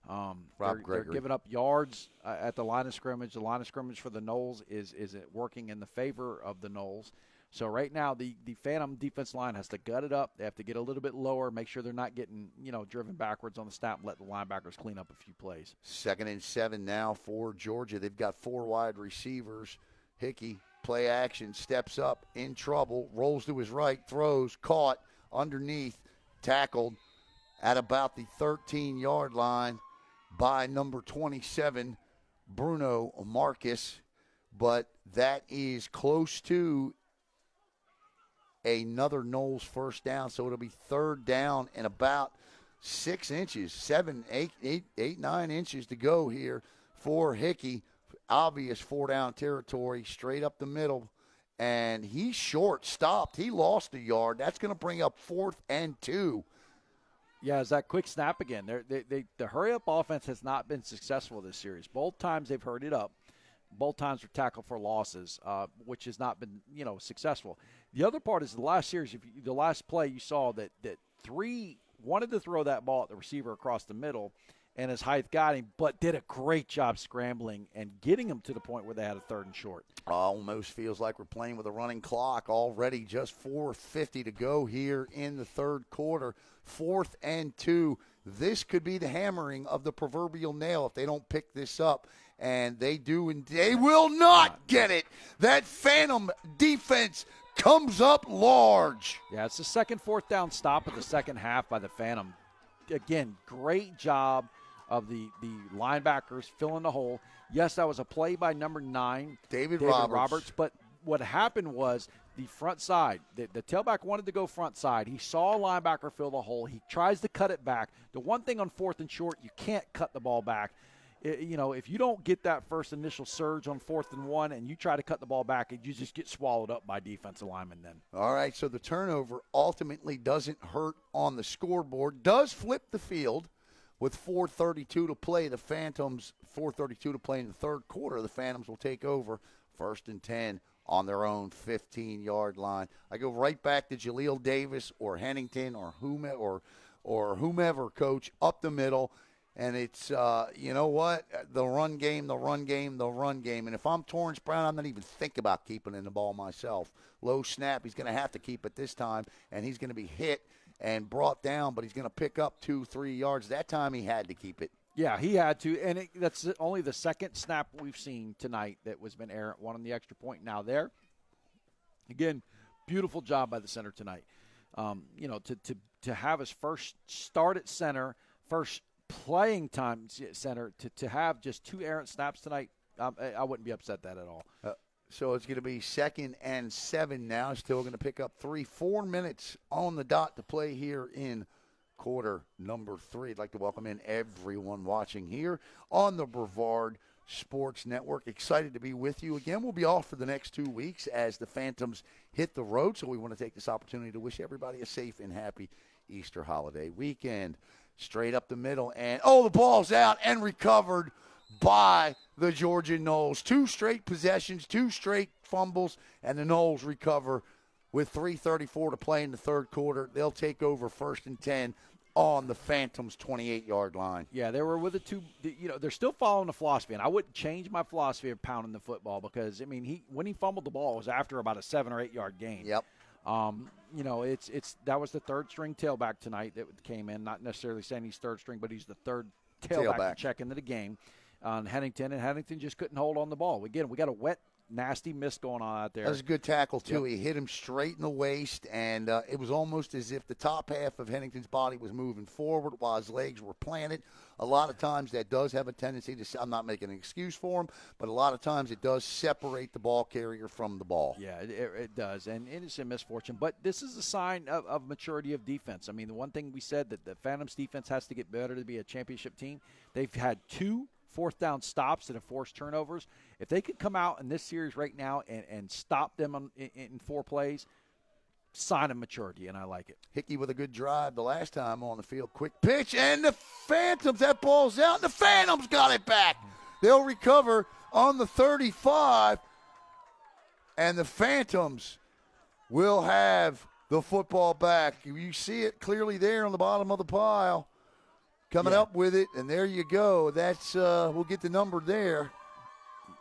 They're giving up yards at the line of scrimmage. The line of scrimmage for the Noles is working in the favor of the Noles. So right now the Phantom defense line has to gut it up. They have to get a little bit lower, make sure they're not getting driven backwards on the snap, and let the linebackers clean up a few plays. 2nd and 7 now for Georgia. They've got 4 wide receivers. Hickey, play action, steps up, in trouble, rolls to his right, throws, caught, underneath, tackled at about the 13-yard line by number 27, Bruno Marcus. But that is close to another Noles first down, so it'll be 3rd down and about 6 inches, 7, 8, 9 inches to go here for Hickey. Obvious 4-down territory, straight up the middle, and he's short stopped. He lost a yard. That's going to bring up 4th and 2. Yeah, it's that quick snap again. The hurry-up offense has not been successful this series. Both times they've hurried it up. Both times were tackled for losses, which has not been, successful. The other part is the last series, the last play you saw that 3 wanted to throw that ball at the receiver across the middle, and his height got him, but did a great job scrambling and getting him to the point where they had a 3rd and short. Almost feels like we're playing with a running clock already. Just 4:50 to go here in the 3rd quarter. 4th and 2. This could be the hammering of the proverbial nail if they don't pick this up. And they do, and they will not get it. That Phantom defense comes up large. Yeah, it's the second 4th down stop of the second half by the Phantom. Again, great job of the linebackers filling the hole. Yes, that was a play by number 9, David Roberts. But what happened was the front side, the tailback wanted to go front side. He saw a linebacker fill the hole. He tries to cut it back. The one thing on 4th and short, you can't cut the ball back. If you don't get that first initial surge on 4th and 1 and you try to cut the ball back, you just get swallowed up by defensive linemen then. All right, so the turnover ultimately doesn't hurt on the scoreboard. Does flip the field with 4:32 to play. The Phantoms, 4:32 to play in the 3rd quarter. The Phantoms will take over 1st and 10 on their own 15-yard line. I go right back to Jaleel Davis or Hennington or whomever, Coach, up the middle. And it's, the run game. And if I'm Torrance Brown, I'm not even thinking about keeping in the ball myself. Low snap, he's going to have to keep it this time, and he's going to be hit and brought down, but he's going to pick up 2-3 yards. That time he had to keep it. Yeah, he had to, and that's only the second snap we've seen tonight that was been errant, one on the extra point now there. Again, beautiful job by the center tonight. To have his first start at center, first playing time center, to have just 2 errant snaps tonight, I wouldn't be upset that at all. So it's going to be 2nd and 7 now. Still going to pick up 4 minutes on the dot to play here in quarter number 3. I'd like to welcome in everyone watching here on the BREVARD Sports Network. Excited to be with you again. We'll be off for the next 2 weeks as the Phantoms hit the road, so we want to take this opportunity to wish everybody a safe and happy Easter holiday weekend. Straight up the middle, and the ball's out and recovered by the Georgia Noles. 2 straight possessions, 2 straight fumbles, and the Noles recover with 3:34 to play in the 3rd quarter. They'll take over 1st and 10 on the Phantoms' 28-yard line. Yeah, they were with they're still following the philosophy, and I wouldn't change my philosophy of pounding the football because, when he fumbled the ball, it was after about a 7 or 8 yard gain. Yep. That was the 3rd string tailback tonight that came in. Not necessarily saying he's 3rd string, but he's the 3rd Tailback. to check into the game on Hennington, and Hennington just couldn't hold on the ball. Again, we got a wet, nasty miss going on out there. That was a good tackle, too. Yep. He hit him straight in the waist, and it was almost as if the top half of Hennington's body was moving forward while his legs were planted. A lot of times that does have a tendency to – I'm not making an excuse for him, but a lot of times it does separate the ball carrier from the ball. Yeah, it does, and it's a misfortune. But this is a sign of maturity of defense. I mean, the one thing we said that the Phantoms defense has to get better to be a championship team. They've had 2 fourth down stops that have forced turnovers. If they could come out in this series right now and stop them in 4 plays, sign of maturity, and I like it. Hickey with a good drive the last time on the field. Quick pitch, and the Phantoms, that ball's out, and the Phantoms got it back. They'll recover on the 35, and the Phantoms will have the football back. You see it clearly there on the bottom of the pile. Coming up with it, and there you go. That's we'll get the number there.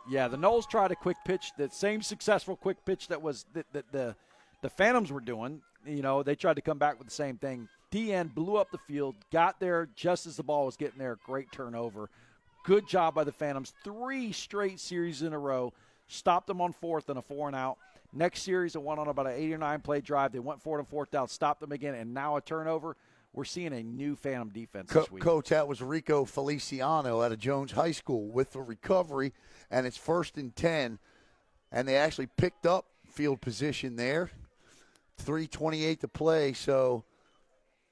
Yeah, the Noles tried a quick pitch, that same successful quick pitch that was that the Phantoms were doing. You know, they tried to come back with the same thing. DN blew up the field, got there just as the ball was getting there. Great turnover. Good job by the Phantoms. 3 straight series in a row. Stopped them on 4th and a 4-and-out. Next series, it went on about an 8 or 9 play drive. They went for it on 4th down, stopped them again, and now a turnover. We're seeing a new Phantom defense this week. Coach, that was Rico Feliciano out of Jones High School with the recovery, and it's 1st and 10, and they actually picked up field position there. 3:28 to play, so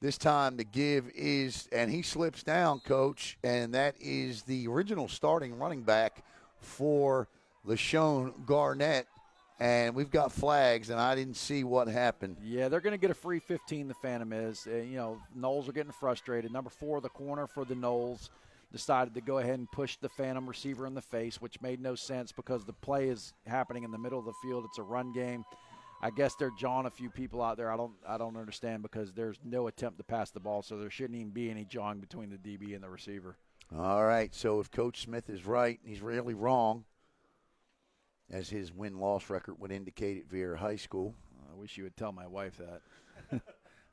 this time the give is, and he slips down, Coach, and that is the original starting running back for LaShawn Garnett. And we've got flags, and I didn't see what happened. Yeah, they're going to get a free 15, the Phantom is. Noles are getting frustrated. Number 4, the corner for the Noles, decided to go ahead and push the Phantom receiver in the face, which made no sense because the play is happening in the middle of the field. It's a run game. I guess they're jawing a few people out there. I don't understand because there's no attempt to pass the ball, so there shouldn't even be any jawing between the DB and the receiver. All right, so if Coach Smith is right, he's really wrong, as his win-loss record would indicate at Vieira High School. I wish you would tell my wife that.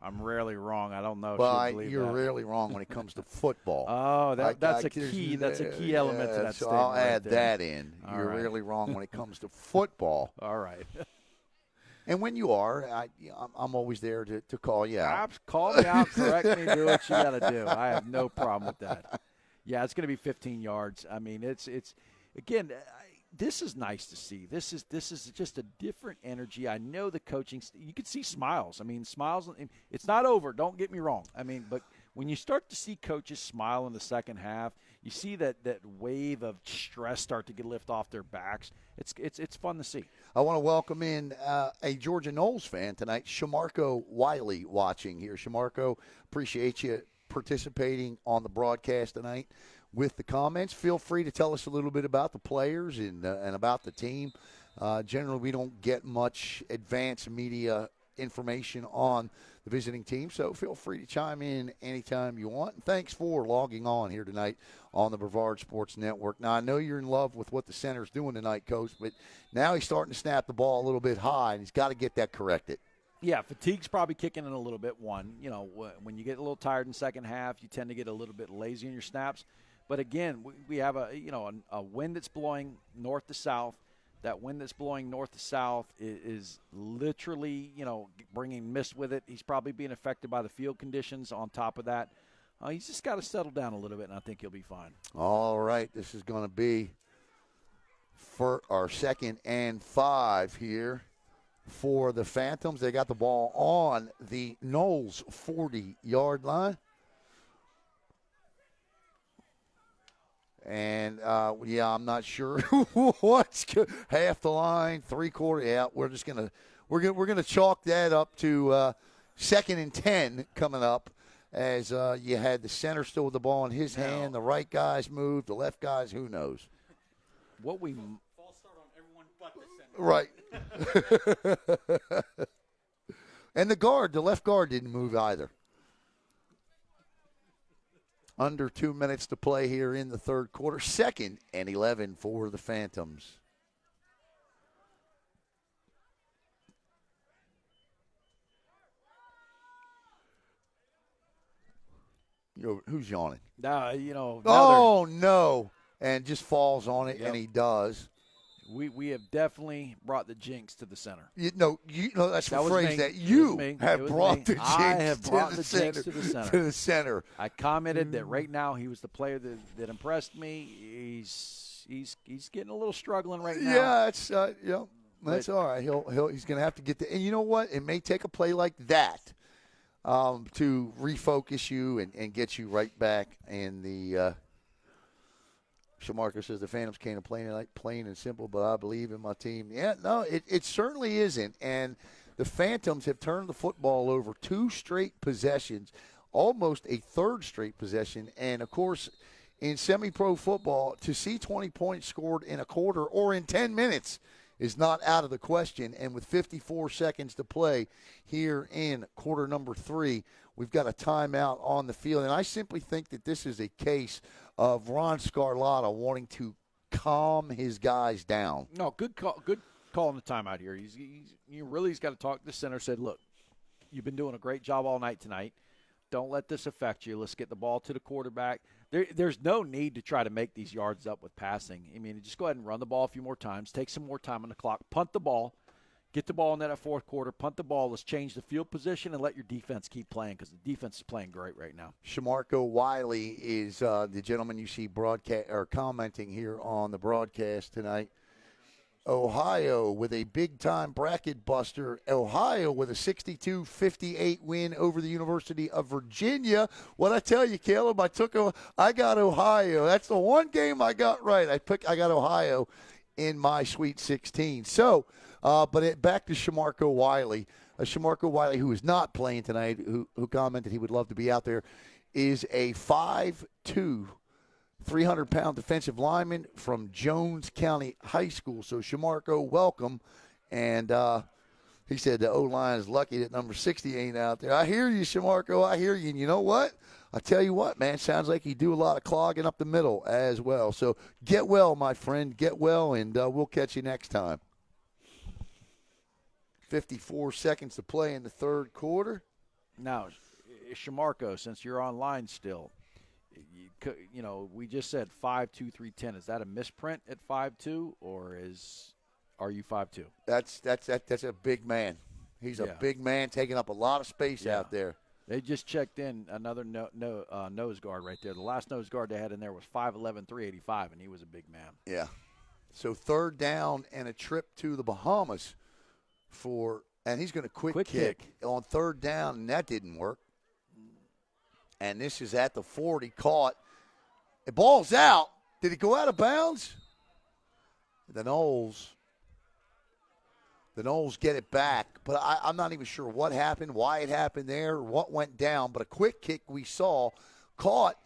I'm rarely wrong. I don't know if well, she'd believe you're that. rarely wrong when it comes to football. Oh, that's a key. That's a key element to that so statement. I'll add right that in. All You're right. rarely wrong when it comes to football. All right. And when you are, I'm always there to call you out. Call me out, correct me, do what you got to do. I have no problem with that. Yeah, it's going to be 15 yards. I mean, it's again. This is nice to see. This is just a different energy. I know the coaching. You can see smiles. I mean, smiles. It's not over. Don't get me wrong. I mean, but when you start to see coaches smile in the second half, you see that wave of stress start to get lift off their backs. It's fun to see. I want to welcome in a Georgia Noles fan tonight, Shamarko Wiley, watching here. Shamarko, appreciate you participating on the broadcast tonight. With the comments, feel free to tell us a little bit about the players and about the team. Generally, we don't get much advanced media information on the visiting team, so feel free to chime in anytime you want. And thanks for logging on here tonight on the BREVARD Sports Network. Now, I know you're in love with what the center's doing tonight, Coach, but now he's starting to snap the ball a little bit high, and he's got to get that corrected. Yeah, fatigue's probably kicking in a little bit. When you get a little tired in the second half, you tend to get a little bit lazy in your snaps. But again, we have a wind that's blowing north to south. That wind that's blowing north to south is literally, bringing mist with it. He's probably being affected by the field conditions. On top of that, he's just got to settle down a little bit, and I think he'll be fine. All right, this is going to be for our 2nd and 5 here for the Phantoms. They got the ball on the Noles 40-yard line. And, I'm not sure what's half the line, 3/4. Yeah, we're gonna chalk that up to 2nd and 10 coming up as you had the center still with the ball in his hand. The right guys moved, the left guys, who knows? False start on everyone but the center. Right. And the left guard didn't move either. Under 2 minutes to play here in the third quarter. 2nd and 11 for the Phantoms. Who's yawning? Now Oh, no. And just falls on it, Yep. and he does. we have definitely brought the jinx to the center. That's That the was phrase me. that It you was me. have It was brought me. the jinx I have to brought the the center. jinx to the center. To the center. I commented that right now he was the player that impressed me. He's getting a little struggling right now. Yeah, that's that's all right. He's going to have to get the. And you know what? It may take a play like that to refocus you and get you right back in the. Shamarko says the Phantoms can't play tonight, plain and simple, but I believe in my team. Yeah, no, it certainly isn't. And the Phantoms have turned the football over 2 straight possessions, almost a 3rd straight possession. And, of course, in semi-pro football, to see 20 points scored in a quarter or in 10 minutes is not out of the question. And with 54 seconds to play here in quarter number 3, we've got a timeout on the field. And I simply think that this is a case of Ron Scarlatta wanting to calm his guys down. No, good call on the timeout here. He's got to talk to the center. Said, look, you've been doing a great job all night tonight. Don't let this affect you. Let's get the ball to the quarterback. There's no need to try to make these yards up with passing. I mean, just go ahead and run the ball a few more times. Take some more time on the clock. Punt the ball. Get the ball in that 4th quarter. Punt the ball. Let's change the field position and let your defense keep playing because the defense is playing great right now. Shamarko Wiley is the gentleman you see commenting here on the broadcast tonight. Ohio with a big-time bracket buster. Ohio with a 62-58 win over the University of Virginia. What I tell you, Caleb, I got Ohio. That's the one game I got right. I got Ohio in my Sweet 16. So, back to Shamarko Wiley. Shamarko Wiley, who is not playing tonight, who commented he would love to be out there, is a 5'2", 300-pound defensive lineman from Jones County High School. So, Shamarko, welcome. And he said the O-line is lucky that number 60 ain't out there. I hear you, Shamarko. I hear you. And you know what? I tell you what, man, sounds like you do a lot of clogging up the middle as well. So, get well, my friend. Get well, and we'll catch you next time. 54 seconds to play in the 3rd quarter. Now, Shamarko, since you're online still, we just said 5'2", 310. Is that a misprint at 5'2", or are you 5'2"? That's a big man. He's a big man taking up a lot of space out there. They just checked in another nose guard right there. The last nose guard they had in there was 5'11", 385, and he was a big man. Yeah. So 3rd down and a trip to the Bahamas and he's going to quick kick on 3rd down, and that didn't work. And this is at the 40, caught. The ball's out. Did it go out of bounds? The Noles get it back, but I'm not even sure what happened, why it happened there, what went down. But a quick kick we saw, caught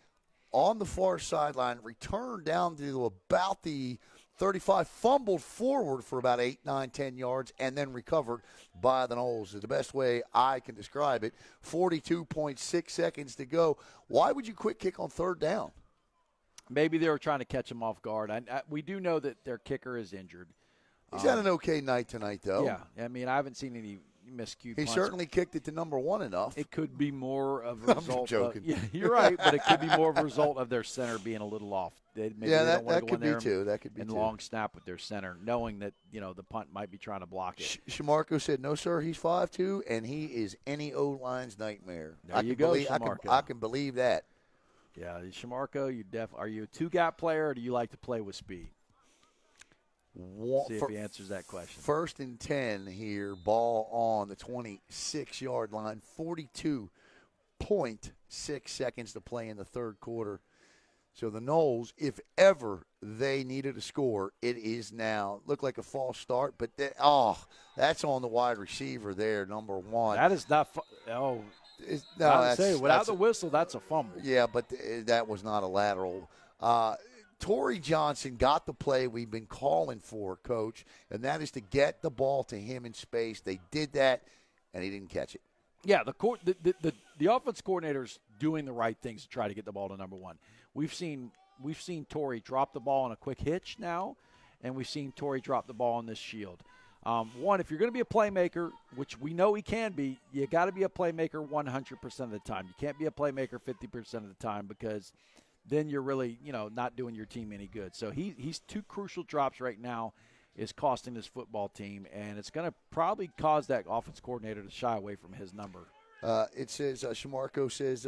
on the far sideline, returned down to about the 35, fumbled forward for about 8, 9, 10 yards, and then recovered by the Noles. Is the best way I can describe it. 42.6 seconds to go. Why would you quick kick on 3rd down? Maybe they were trying to catch him off guard. We do know that their kicker is injured. He's had an okay night tonight, though. Yeah, I mean, I haven't seen any miscued He punts. certainly kicked it to number 1 enough. It could be more of a result. I'm joking. Yeah, you're right, but it could be more of a result of their center being a little off. That could be too. That could be and too. long snap with their center, knowing that the punt might be trying to block it. Shamarko said, "No, sir, he's 5'2", and he is any O-line's nightmare." There you go, Shamarko. I can believe that. Yeah, Shamarko, are you a 2-gap player, or do you like to play with speed? See if he answers that question. 1st and 10 here, ball on the 26-yard line, 42.6 seconds to play in the 3rd quarter. So the Noles, if ever they needed a score, it is now. Looked like a false start, but that's on the wide receiver there, number 1. That is not without the whistle, that's a fumble. Yeah, but that was not a lateral. Torrey Johnson got the play we've been calling for, Coach, and that is to get the ball to him in space. They did that, and he didn't catch it. Yeah, the offense coordinator's doing the right things to try to get the ball to number 1. We've seen Torrey drop the ball on a quick hitch now, and we've seen Torrey drop the ball on this shield. One, if you're going to be a playmaker, which we know he can be, you got to be a playmaker 100% of the time. You can't be a playmaker 50% of the time because then you're really, not doing your team any good. So he's 2 crucial drops right now is costing this football team, and it's going to probably cause that offense coordinator to shy away from his number. It says, Shamarko says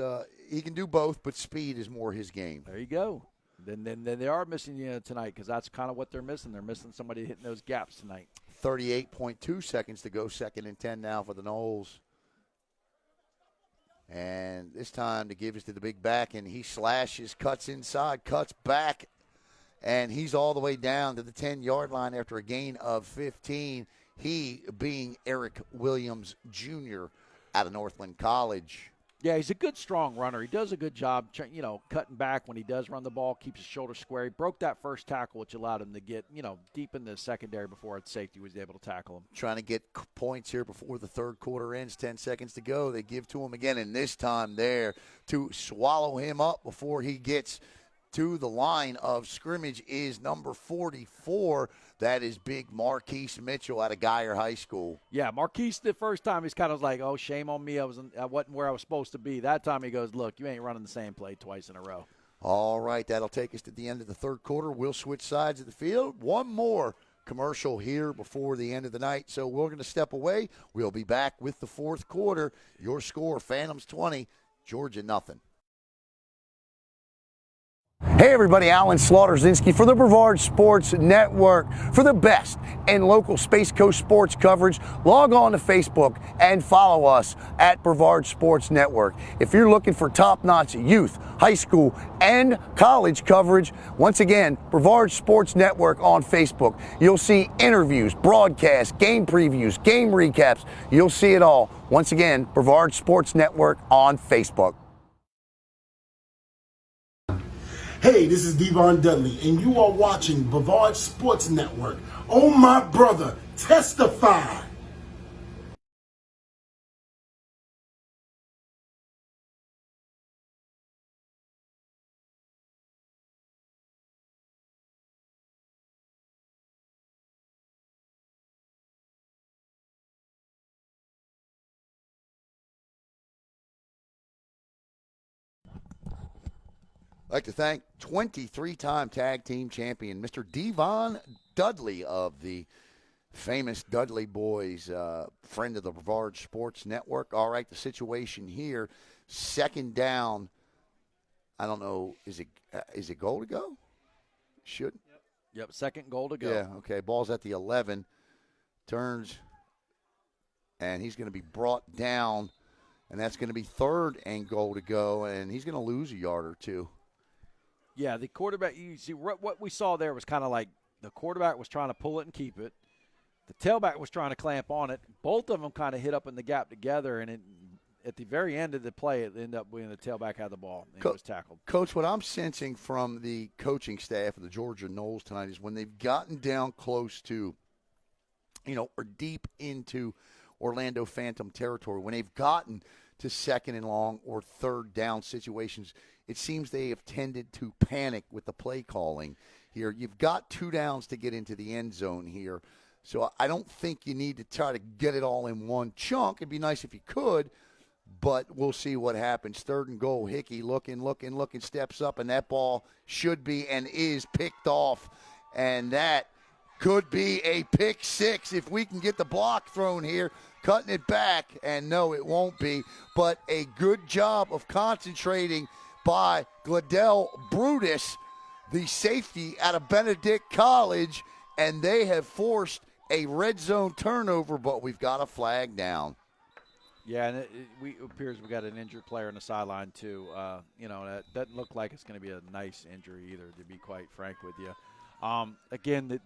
he can do both, but speed is more his game. There you go. Then they are missing tonight because that's kind of what they're missing. They're missing somebody hitting those gaps tonight. 38.2 seconds to go, 2nd and 10 now for the Noles. And this time to give us to the big back, and he slashes, cuts inside, cuts back, and he's all the way down to the 10-yard line after a gain of 15. He being Eric Williams Jr. out of Northland College. Yeah, he's a good, strong runner. He does a good job, cutting back when he does run the ball, keeps his shoulders square. He broke that first tackle, which allowed him to get, deep in the secondary before its safety was able to tackle him. Trying to get points here before the third quarter ends. 10 seconds to go. They give to him again, and this time there to swallow him up before he gets to the line of scrimmage is number 44. That is big Marquise Mitchell out of Geyer High School. Yeah, Marquise, the first time, he's kind of like, oh, shame on me. I wasn't where I was supposed to be. That time he goes, look, you ain't running the same play twice in a row. All right, that'll take us to the end of the third quarter. We'll switch sides of the field. One more commercial here before the end of the night. So we're going to step away. We'll be back with the fourth quarter. Your score, Phantoms 20, Georgia nothing. Hey everybody, Alan Slaughter-Zinski for the BREVARD Sports Network. For the best in local Space Coast sports coverage, log on to Facebook and follow us at BREVARD Sports Network. If you're looking for top-notch youth, high school, and college coverage, once again, BREVARD Sports Network on Facebook. You'll see interviews, broadcasts, game previews, game recaps. You'll see it all. Once again, BREVARD Sports Network on Facebook. Hey, this is Devon Dudley, and you are watching BREVARD Sports Network. Oh, my brother, testify. I'd like to thank 23-time tag team champion, Mr. Devon Dudley of the famous Dudley Boys, friend of the BREVARD Sports Network. All right, the situation here, 2nd down. I don't know, is it goal to go? Should. Yep, 2nd goal to go. Yeah, okay, ball's at the 11, turns, and he's going to be brought down, and that's going to be 3rd and goal to go, and he's going to lose a yard or two. Yeah, the quarterback, you see what we saw there was kind of like the quarterback was trying to pull it and keep it. The tailback was trying to clamp on it. Both of them kind of hit up in the gap together, and at the very end of the play, it ended up being the tailback had the ball and it was tackled. Coach, what I'm sensing from the coaching staff of the Georgia Noles tonight is when they've gotten down close to, or deep into Orlando Phantom territory, when they've gotten to 2nd and long or 3rd down situations, it seems they have tended to panic with the play calling here. You've got 2 downs to get into the end zone here. So I don't think you need to try to get it all in one chunk. It'd be nice if you could, but we'll see what happens. 3rd and goal, Hickey looking, steps up, and that ball should be and is picked off. And that could be a pick 6 if we can get the block thrown here. Cutting it back, and no, it won't be. But a good job of concentrating by Gladell Brutus, the safety out of Benedict College, and they have forced a red zone turnover, but we've got a flag down. Yeah, and it appears we got an injured player on the sideline too. That doesn't look like it's going to be a nice injury either, to be quite frank with you. Again,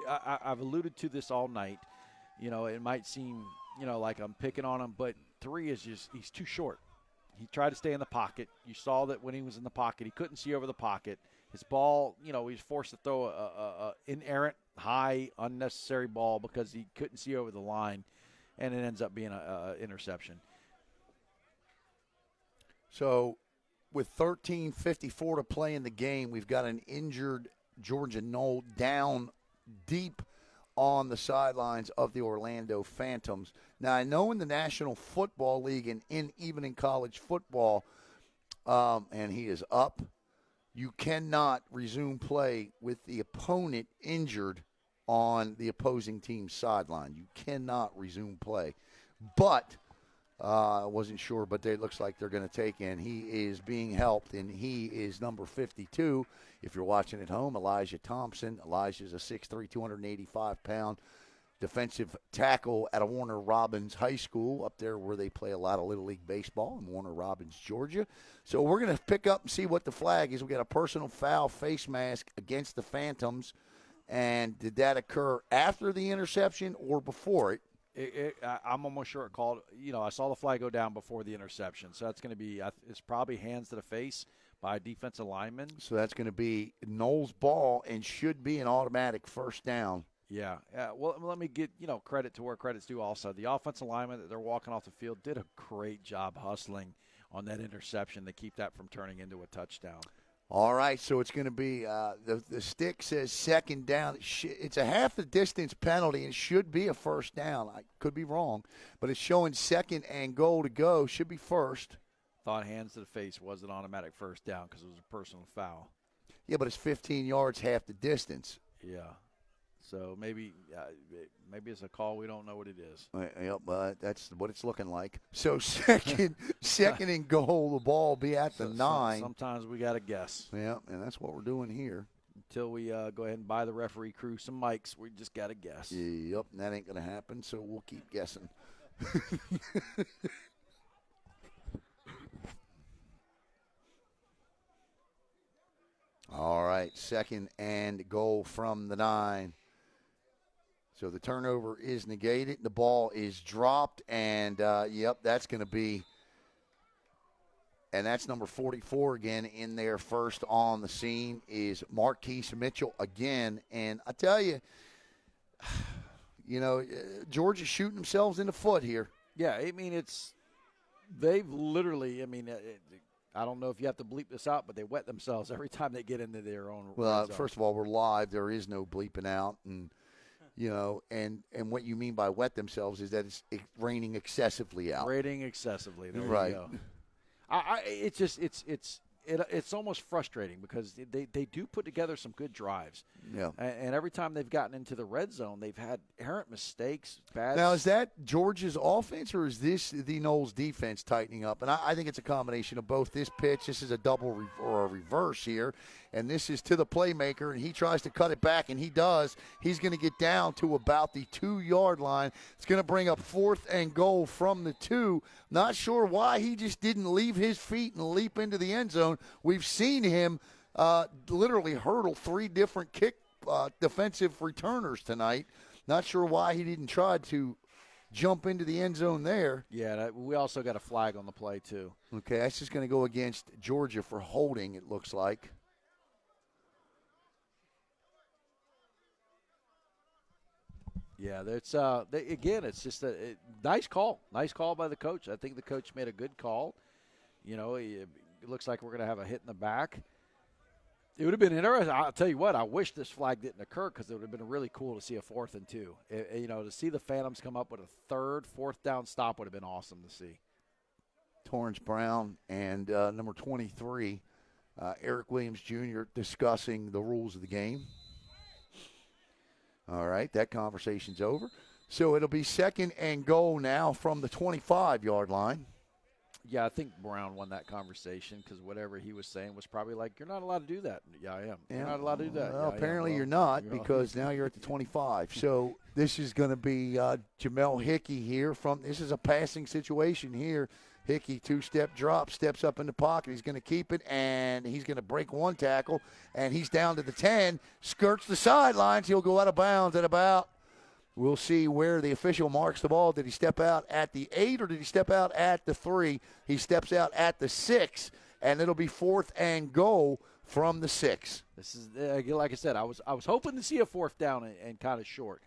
I've alluded to this all night. It might seem, like I'm picking on him, but 3 is just, he's too short. He tried to stay in the pocket. You saw that when he was in the pocket, he couldn't see over the pocket. His ball, he was forced to throw a inerrant, high, unnecessary ball because he couldn't see over the line, and it ends up being an interception. So with 13:54 to play in the game, we've got an injured Georgia Nole down deep on the sidelines of the Orlando Phantoms. Now, I know in the National Football League and even in college football, and he is up, you cannot resume play with the opponent injured on the opposing team's sideline. You cannot resume play. But I wasn't sure, but it looks like they're going to take in. He is being helped, and he is number 52. If you're watching at home, Elijah Thompson. Elijah's a 6'3", 285-pound defensive tackle at a Warner Robins High School up there where they play a lot of Little League baseball in Warner Robins, Georgia. So we're going to pick up and see what the flag is. We got a personal foul face mask against the Phantoms. And did that occur after the interception or before it? I'm almost sure it called. I saw the flag go down before the interception. So that's going to be it's probably hands to the face by a defensive lineman. So that's going to be Noles' ball and should be an automatic first down. Yeah. Well, let me get, credit to where credit's due also. The offensive lineman that they're walking off the field did a great job hustling on that interception to keep that from turning into a touchdown. All right, so it's going to be the stick says second down. It's a half the distance penalty and should be a first down. I could be wrong, but it's showing second and goal to go. Should be first. Thought hands to the face was an automatic first down because it was a personal foul. Yeah, but it's 15 yards, half the distance. Yeah. So maybe it's a call. We don't know what it is. Yep, that's what it's looking like. So second and goal, the ball will be at the 9. Sometimes we got to guess. Yeah, and that's what we're doing here. Until we go ahead and buy the referee crew some mics, we just got to guess. Yep, and that ain't going to happen, so we'll keep guessing. All right, second and goal from the 9. So the turnover is negated. The ball is dropped, and, that's going to be – and that's number 44 again in there. First on the scene is Marquise Mitchell again. And I tell you, Georgia's shooting themselves in the foot here. Yeah, I mean, they've literally, I don't know if you have to bleep this out, but they wet themselves every time they get into their own. Well, first of all, we're live. There is no bleeping out. And and what you mean by wet themselves is that it's raining excessively out. Raining excessively. There right. You go. It's almost frustrating because they do put together some good drives. Yeah. And every time they've gotten into the red zone, they've had errant mistakes. Bad. Now, is that Georgia's offense or is this the Noles defense tightening up? And I think it's a combination of both. This pitch, this is a double or a reverse here, and this is to the playmaker, and he tries to cut it back, and he does. He's going to get down to about the 2-yard line. It's going to bring up 4th and goal from the 2. Not sure why he just didn't leave his feet and leap into the end zone. We've seen him literally hurdle 3 different defensive returners tonight. Not sure why he didn't try to jump into the end zone there. Yeah, we also got a flag on the play, too. Okay, that's just going to go against Georgia for holding, it looks like. Yeah, that's it's just a nice call. Nice call by the coach. I think the coach made a good call. It looks like we're going to have a hit in the back. It would have been interesting. I'll tell you what, I wish this flag didn't occur because it would have been really cool to see a 4th and 2. To see the Phantoms come up with a 3rd, 4th down stop would have been awesome to see. Torrance Brown and number 23, Eric Williams Jr., discussing the rules of the game. All right, that conversation's over. So it'll be 2nd and goal now from the 25-yard line. Yeah, I think Brown won that conversation because whatever he was saying was probably like, you're not allowed to do that. Yeah, I am. Yeah. You're not allowed to do that. Well, yeah, apparently you're not because now you're at the 25. So this is going to be Jamel Hickey here. This is a passing situation here. Hickey, 2-step drop, steps up in the pocket. He's going to keep it, and he's going to break 1 tackle, and he's down to the 10, skirts the sidelines. He'll go out of bounds at about, we'll see where the official marks the ball. Did he step out at the 8 or did he step out at the 3? He steps out at the 6, and it'll be 4th and goal from the 6. This is, like I said, I was hoping to see a 4th down and kind of short.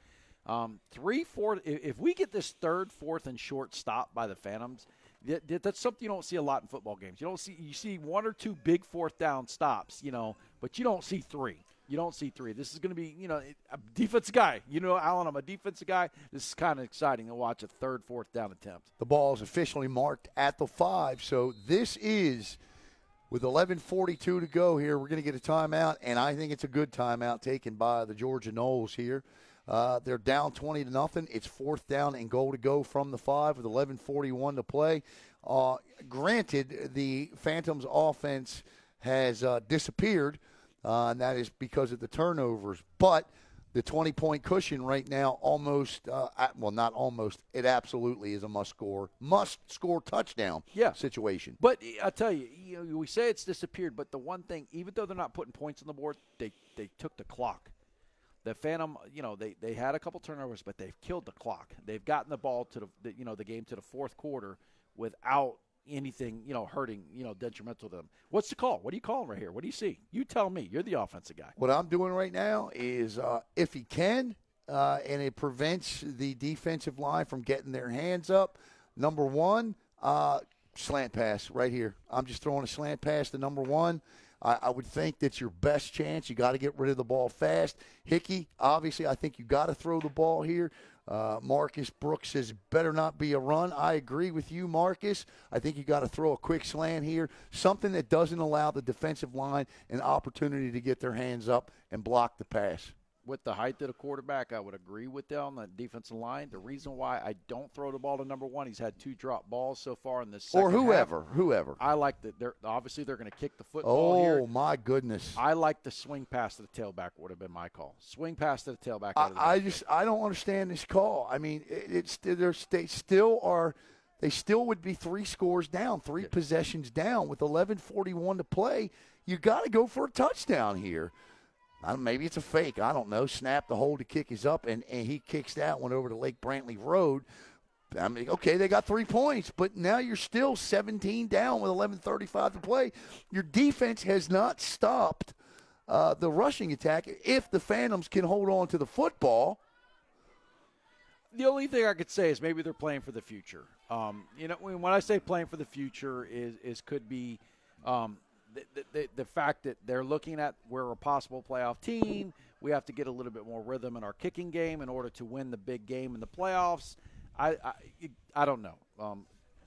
3, 4, if we get this 3rd, 4th, and short stop by the Phantoms, that's something you don't see a lot in football games. You see 1 or 2 big 4th down stops, but you don't see 3. You don't see 3. This is going to be, a defensive guy. Alan, I'm a defensive guy. This is kind of exciting to watch a 3rd, 4th down attempt. The ball is officially marked at the 5. So this is, with 11:42 to go here, we're going to get a timeout, and I think it's a good timeout taken by the Georgia Noles here. They're down 20-0. It's 4th down and goal to go from the 5 with 11:41 to play. Granted, the Phantoms' offense has disappeared, and that is because of the turnovers. But the 20-point cushion right now almost, not almost, it absolutely is a must-score touchdown situation. But I tell you, we say it's disappeared, but the one thing, even though they're not putting points on the board, they took the clock. The Phantom, they had a couple turnovers, but they've killed the clock. They've gotten the ball to the game to the 4th quarter without anything, hurting, detrimental to them. What's the call? What are you calling right here? What do you see? You tell me. You're the offensive guy. What I'm doing right now is, if he can, and it prevents the defensive line from getting their hands up, number 1, slant pass right here. I'm just throwing a slant pass to number 1. I would think that's your best chance. You got to get rid of the ball fast. Hickey, obviously, I think you got to throw the ball here. Marcus Brooks says better not be a run. I agree with you, Marcus. I think you got to throw a quick slant here, something that doesn't allow the defensive line an opportunity to get their hands up and block the pass. With the height of the quarterback, I would agree with that on the defensive line. The reason why I don't throw the ball to number 1, he's had 2 drop balls so far in this second half. Whoever. I like that. Obviously, they're going to kick the football here. Oh, my goodness. I like the swing pass to the tailback would have been my call. Swing pass to the tailback. I don't understand this call. I mean, they still would be 3 scores down, 3 possessions down with 11:41 to play. You got to go for a touchdown here. Maybe it's a fake. I don't know. Snap, the hold to kick is up, and he kicks that one over to Lake Brantley Road. I mean, okay, they got 3 points, but now you're still 17 down with 11:35 to play. Your defense has not stopped the rushing attack. If the Phantoms can hold on to the football. The only thing I could say is maybe they're playing for the future. When I say playing for the future could be the fact that they're looking at we're a possible playoff team. We have to get a little bit more rhythm in our kicking game in order to win the big game in the playoffs. I don't know.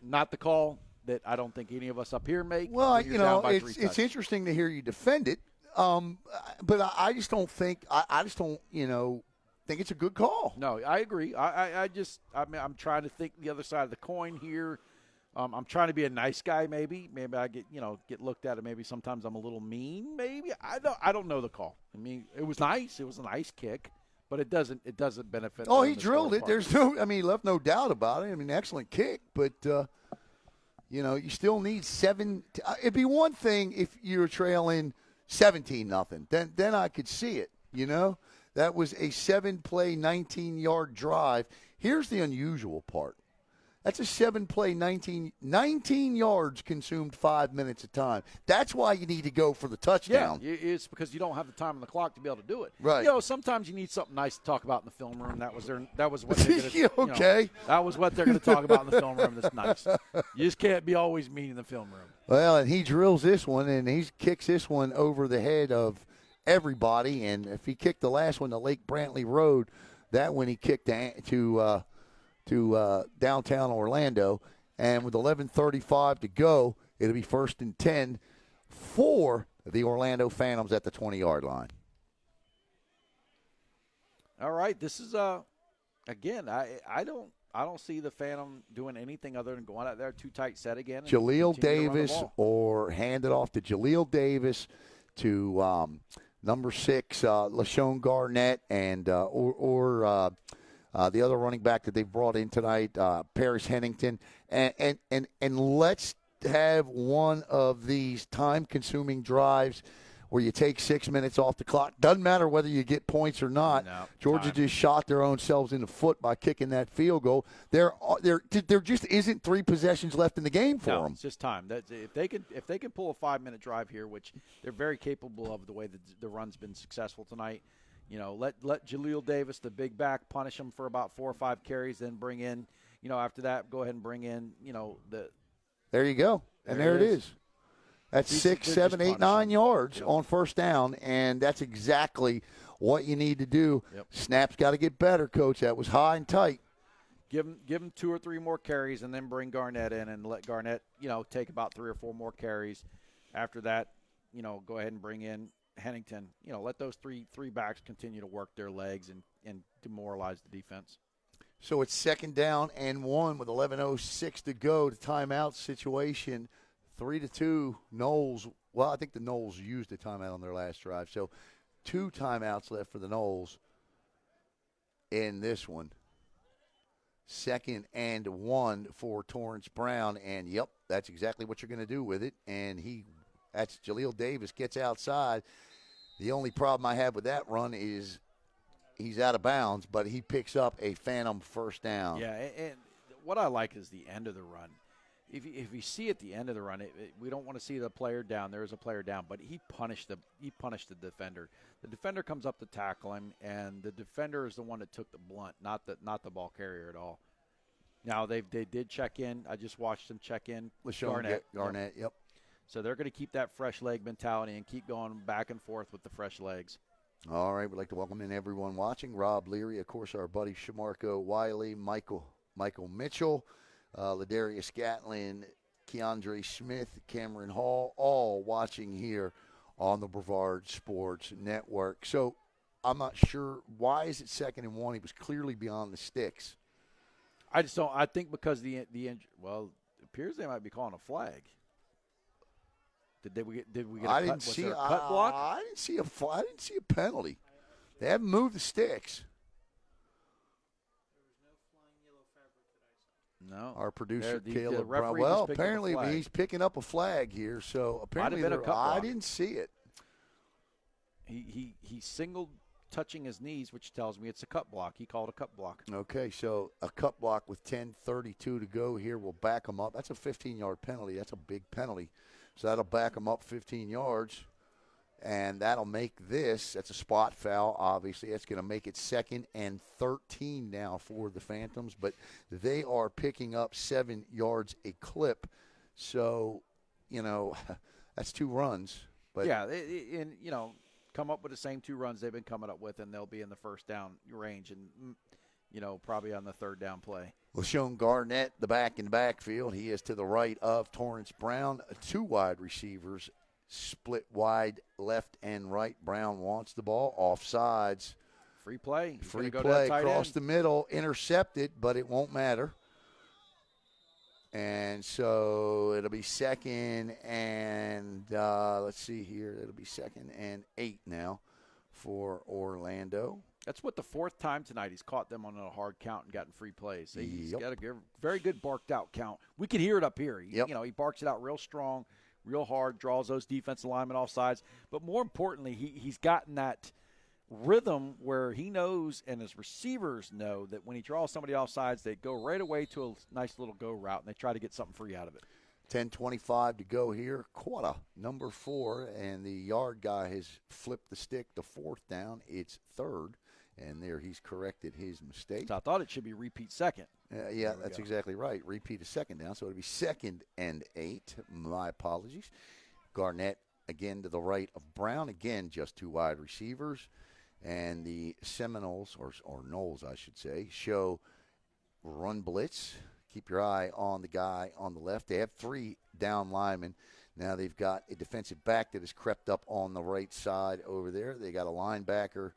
Not the call that I don't think any of us up here make. Well, it's interesting to hear you defend it, but I just don't think think it's a good call. No, I agree. I'm trying to think the other side of the coin here. I'm trying to be a nice guy. Maybe I get looked at it. Maybe sometimes I'm a little mean. Maybe I don't know the call. I mean, it was nice. It was a nice kick, but it doesn't benefit. Oh, he drilled it. There's he left no doubt about it. I mean, excellent kick, but you still need 7. It'd be one thing if you were trailing 17-0. Then I could see it. That was a 7-play, 19-yard drive. Here's the unusual part. That's a 7-play, 19 yards consumed 5 minutes of time. That's why you need to go for the touchdown. Yeah, it's because you don't have the time on the clock to be able to do it. Right. Sometimes you need something nice to talk about in the film room. That was what they're gonna, okay. That was what they're going to talk about in the film room that's nice. You just can't be always mean in the film room. Well, and he drills this one, and he kicks this one over the head of everybody. And if he kicked the last one to Lake Brantley Road, that one he kicked to downtown Orlando, and with 11:35 to go, it'll be 1st and 10 for the Orlando Phantoms at the 20-yard line. All right, this is again. I don't see the Phantom doing anything other than going out there too tight set again. Jaleel Davis, or hand it off to Jaleel Davis to number 6, LaShawn Garnett, and the other running back that they brought in tonight, Paris Hennington, and let's have one of these time-consuming drives where you take 6 minutes off the clock. Doesn't matter whether you get points or not. No, Georgia just shot their own selves in the foot by kicking that field goal. There just isn't 3 possessions left in the game for them. It's just time. If they can pull a 5-minute drive here, which they're very capable of the way the run's been successful tonight. Let Jaleel Davis, the big back, punish him for about 4 or 5 carries, then bring in, after that, go ahead and bring in, There you go. And there it is. That's They're 6, just 7, 8, 9 punishing. yards Yep. on first down, and that's exactly what you need to do. Yep. Snap's got to get better, Coach. That was high and tight. Give him 2 or 3 more carries, and then bring Garnett in and let Garnett, take about 3 or 4 more carries. After that, go ahead and bring in Hennington. Let those three backs continue to work their legs and demoralize the defense. So it's 2nd down and 1 with 11:06 to go. The timeout situation, 3-2. Noles. Well, I think the Noles used a timeout on their last drive. So 2 timeouts left for the Noles in this one. 2nd and 1 for Torrance Brown. And, yep, that's exactly what you're going to do with it. And that's Jaleel Davis gets outside. The only problem I have with that run is he's out of bounds, but he picks up a phantom first down. Yeah, and what I like is the end of the run. If you see at the end of the run, we don't want to see the player down. There is a player down, but he punished the defender. The defender comes up to tackle him, and the defender is the one that took the blunt, not the ball carrier at all. Now they did check in. I just watched them check in. Garnett, yep. So they're going to keep that fresh leg mentality and keep going back and forth with the fresh legs. All right, we'd like to welcome in everyone watching. Rob Leary, of course, our buddy Shamarko Wiley, Michael Mitchell, Ladarius Gatlin, Keandre Smith, Cameron Hall, all watching here on the Brevard Sports Network. So I'm not sure, why is it 2nd and 1? He was clearly beyond the sticks. I just don't. I think because it appears they might be calling a flag. Did we get I a didn't cut? see Was there a cut block? I didn't see a penalty. They haven't moved the sticks. No. Our producer The Caleb referee Brown. just Well, picked up a apparently flag. he's picking up a flag here. So apparently been a cut block. I didn't see it. He singled touching his knees, which tells me it's a cut block. He called a cut block. Okay, so a cut block with 10:32 to go here will back him up. That's a 15-yard penalty. That's a big penalty. So that'll back him up 15 yards, and that'll make this. That's a spot foul, obviously. That's going to make it 2nd and 13 now for the Phantoms, but they are picking up 7 yards a clip. So, that's 2 runs. But Yeah, and come up with the same 2 runs they've been coming up with, and they'll be in the first down range and, probably on the 3rd down play. LaShawn Garnett, the back in the backfield. He is to the right of Torrance Brown. 2 wide receivers split wide left and right. Brown wants the ball. Offsides. Free play. He's Free gonna go play to that tight across end. the middle. Intercepted, but it won't matter. And so it'll be 2nd and, let's see here. It'll be 2nd and 8 now for Orlando. That's what the 4th time tonight he's caught them on a hard count and gotten free plays. He's Yep. got a very good barked out count. We can hear it up here. Yep. He barks it out real strong, real hard, draws those defensive linemen off sides. But more importantly, he's gotten that rhythm where he knows and his receivers know that when he draws somebody off sides, they go right away to a nice little go route and they try to get something free out of it. 10:25 to go here. Quarter, number 4, and the yard guy has flipped the stick to 4th down. It's 3rd, and there he's corrected his mistake. So I thought it should be repeat 2nd. Yeah, that's exactly right. Repeat a 2nd down, so it'll be 2nd and 8. My apologies. Garnett again to the right of Brown. Again, just 2 wide receivers. And the Seminoles, or Noles, I should say, show run blitz. Keep your eye on the guy on the left. They have 3 down linemen. Now they've got a defensive back that has crept up on the right side over there. They got a linebacker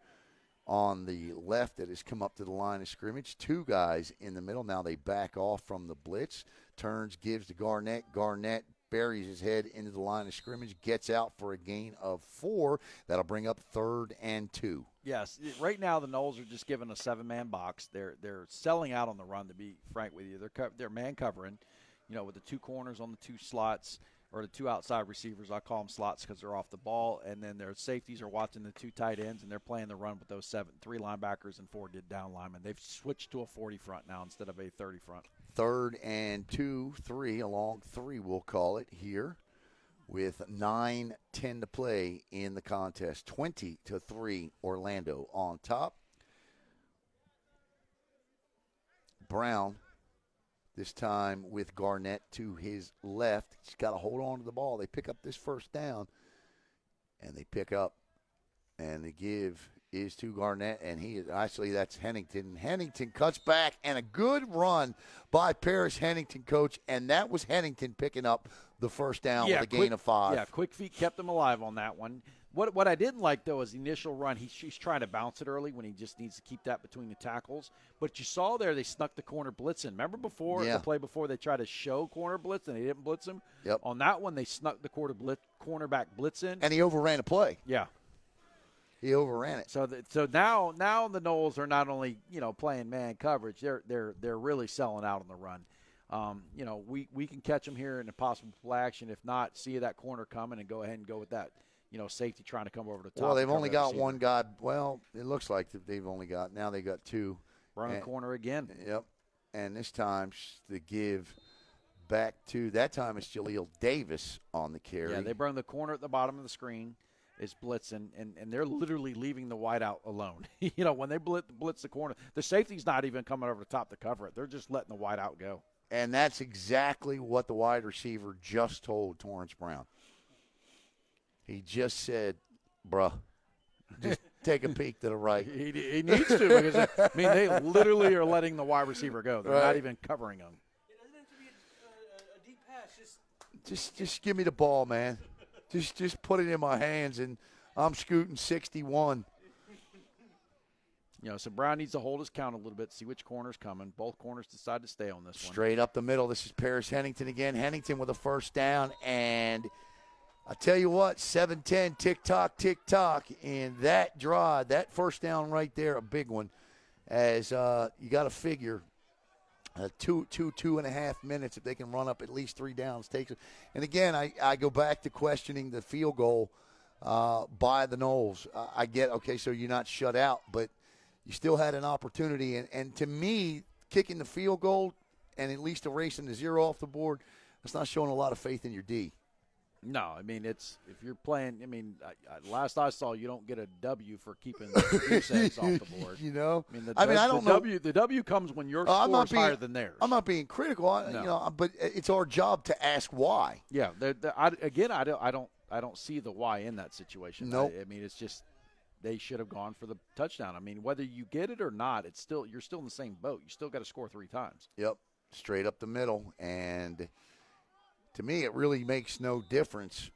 on the left that has come up to the line of scrimmage. 2 guys in the middle. Now they back off from the blitz. Turns, gives to Garnett. Garnett buries his head into the line of scrimmage, gets out for a gain of 4. That'll bring up 3rd and 2. Yes, right now the Noles are just given a 7-man box. They're selling out on the run, to be frank with you. They're man covering, with the 2 corners on the 2 slots, or the 2 outside receivers. I call them slots because they're off the ball, and then their safeties are watching the 2 tight ends, and they're playing the run with those 3 linebackers and 4 good down linemen. They've switched to a 40 front now instead of a 30 front. 3rd and 2, 3, along 3 we'll call it here, with 9:10 to play in the contest. 20-3 Orlando on top. Brown, this time with Garnett to his left. He's got to hold on to the ball. They pick up this first down, and they pick up, and the give is to Garnett, and he is actually, that's Hennington. Hennington cuts back, and a good run by Paris Hennington, coach, and that was Hennington picking up the first down with a gain of 5. Yeah, quick feet kept him alive on that one. What I didn't like, though, is the initial run. He's trying to bounce it early when he just needs to keep that between the tackles. But you saw there they snuck the corner blitz in. Remember the play before they tried to show corner blitz and they didn't blitz him? Yep. On that one, they snuck the cornerback blitz in. And he overran a play. Yeah. He overran it. So now the Noles are not only playing man coverage, they're really selling out on the run. We can catch them here in a possible play action. If not, see that corner coming and go ahead and go with that. Safety trying to come over the top. Well, they've only got one guy. Well, it looks like they've only got, now they got 2. Run a corner again. Yep. And this time the give back to, that time it's Jaleel Davis on the carry. Yeah, they bring the corner at the bottom of the screen. Is blitzing, and they're literally leaving the wideout alone. When they blitz the corner, the safety's not even coming over the top to cover it. They're just letting the wideout go. And that's exactly what the wide receiver just told Torrance Brown. He just said, bruh, just take a peek to the right. He needs to, because, they literally are letting the wide receiver go. They're not even covering him. It doesn't have to be a deep pass. Just give me the ball, man. Just put it in my hands, and I'm scooting 61. So Brown needs to hold his count a little bit, see which corner's coming. Both corners decide to stay on this one. Straight up the middle. This is Paris Hennington again. Hennington with a first down, and I tell you what, 7-10, tick-tock, and that drive, that first down right there, a big one, as you got to figure 2.5 minutes, if they can run up at least 3 downs, takes it. And again, I go back to questioning the field goal by the Noles. I get, okay, so you're not shut out, but you still had an opportunity. And to me, kicking the field goal and at least erasing the 0 off the board, that's not showing a lot of faith in your D. No, it's if you're playing. Last I saw, you don't get a W for keeping the goose eggs off the board. I don't know. The W comes when your score is higher than theirs. I'm not being critical, but it's our job to ask why. Yeah, I don't see the why in that situation. Nope. It's just they should have gone for the touchdown. Whether you get it or not, you're still in the same boat. You still got to score 3 times. Yep, straight up the middle. And to me, it really makes no difference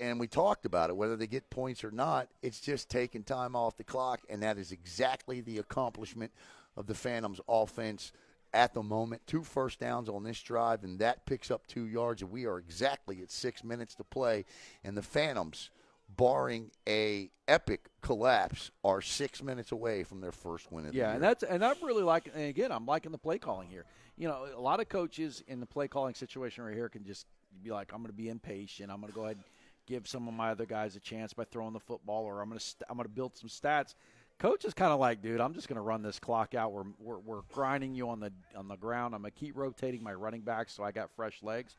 and we talked about it, whether they get points or not. It's just taking time off the clock, and that is exactly the accomplishment of the Phantoms offense at the moment. 2 first downs on this drive, and that picks up 2 yards, and we are exactly at 6 minutes to play. And the Phantoms, barring a epic collapse, are 6 minutes away from their first win of the year. and I'm really liking. And again, I'm liking the play calling here. A lot of coaches in the play calling situation right here can just be like, I'm going to be impatient. I'm going to go ahead and give some of my other guys a chance by throwing the football, or I'm going to build some stats. Coach is kind of like, dude, I'm just going to run this clock out. We're grinding you on the ground. I'm going to keep rotating my running backs so I got fresh legs.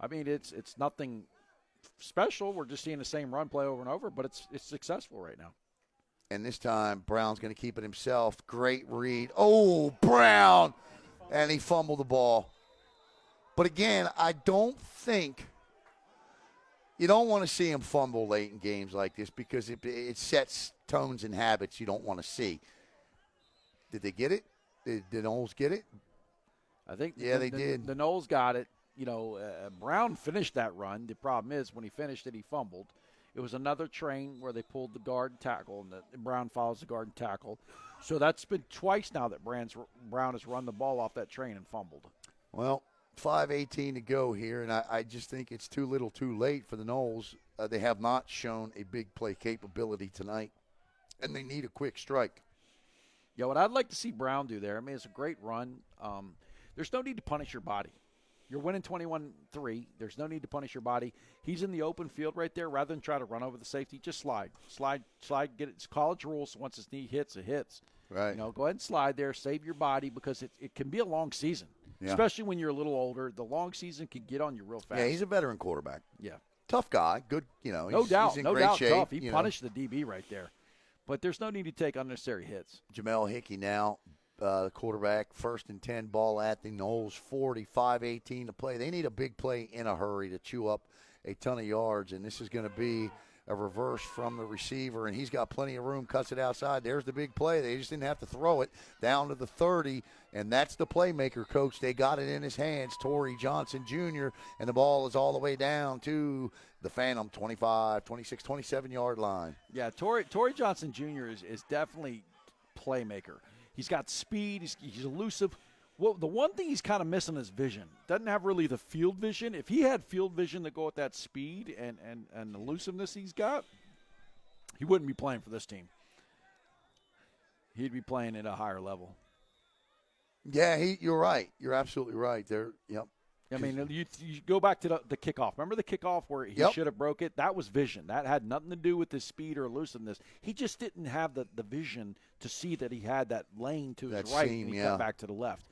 It's nothing special. We're just seeing the same run play over and over, but it's successful right now. And this time, Brown's going to keep it himself. Great read. Oh, Brown! And he fumbled the ball. But again, I don't think you don't want to see him fumble late in games like this, because it sets tones and habits you don't want to see. Did they get it? Did the Noles get it? I think they did. The Noles got it. Brown finished that run. The problem is when he finished it, he fumbled. It was another train where they pulled the guard and tackle, and Brown follows the guard and tackle. So that's been twice now that Brown has run the ball off that train and fumbled. Well, 5:18 to go here, and I just think it's too little too late for the Noles. They have not shown a big play capability tonight, and they need a quick strike. Yeah, what I'd like to see Brown do there, it's a great run. There's no need to punish your body. You're winning 21-3. There's no need to punish your body. He's in the open field right there. Rather than try to run over the safety, just slide. Get it. It's college rules. So once his knee hits, it hits. Right. Go ahead and slide there. Save your body, because it can be a long season, especially when you're a little older. The long season can get on you real fast. Yeah, he's a veteran quarterback. Yeah. Tough guy. Good, no doubt. He's in no great doubt shape. Tough. He punished the DB right there. But there's no need to take unnecessary hits. Jamel Hickey now the quarterback, 1st and 10, ball at the Noles 40, 5:18 to play. They need a big play in a hurry to chew up a ton of yards, and this is going to be a reverse from the receiver, and he's got plenty of room, cuts it outside. There's the big play. They just didn't have to throw it down to the 30, and that's the playmaker, Coach. They got it in his hands, Torrey Johnson Jr., and the ball is all the way down to the Phantom 25, 26, 27-yard line. Yeah, Torrey Johnson Jr. is definitely playmaker. He's got speed. He's elusive. Well, the one thing he's kind of missing is vision. Doesn't have really the field vision. If he had field vision to go at that speed and elusiveness he's got, he wouldn't be playing for this team. He'd be playing at a higher level. Yeah, you're right. You're absolutely right there. Yep. I mean, you go back to the kickoff. Remember the kickoff where he should have broke it? That was vision. That had nothing to do with his speed or elusiveness. He just didn't have the vision to see that he had that lane to his right and he cut back to the left.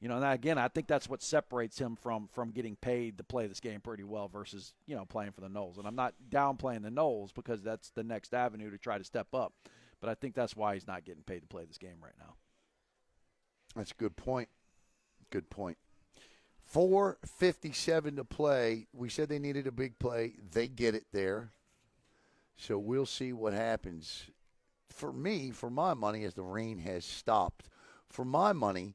You know, and again, I think that's what separates him from getting paid to play this game pretty well versus, playing for the Noles. And I'm not downplaying the Noles because that's the next avenue to try to step up. But I think that's why he's not getting paid to play this game right now. That's a good point. Good point. 4:57 to play. We said they needed a big play. They get it there. So we'll see what happens. For me, for my money, as the rain has stopped, for my money,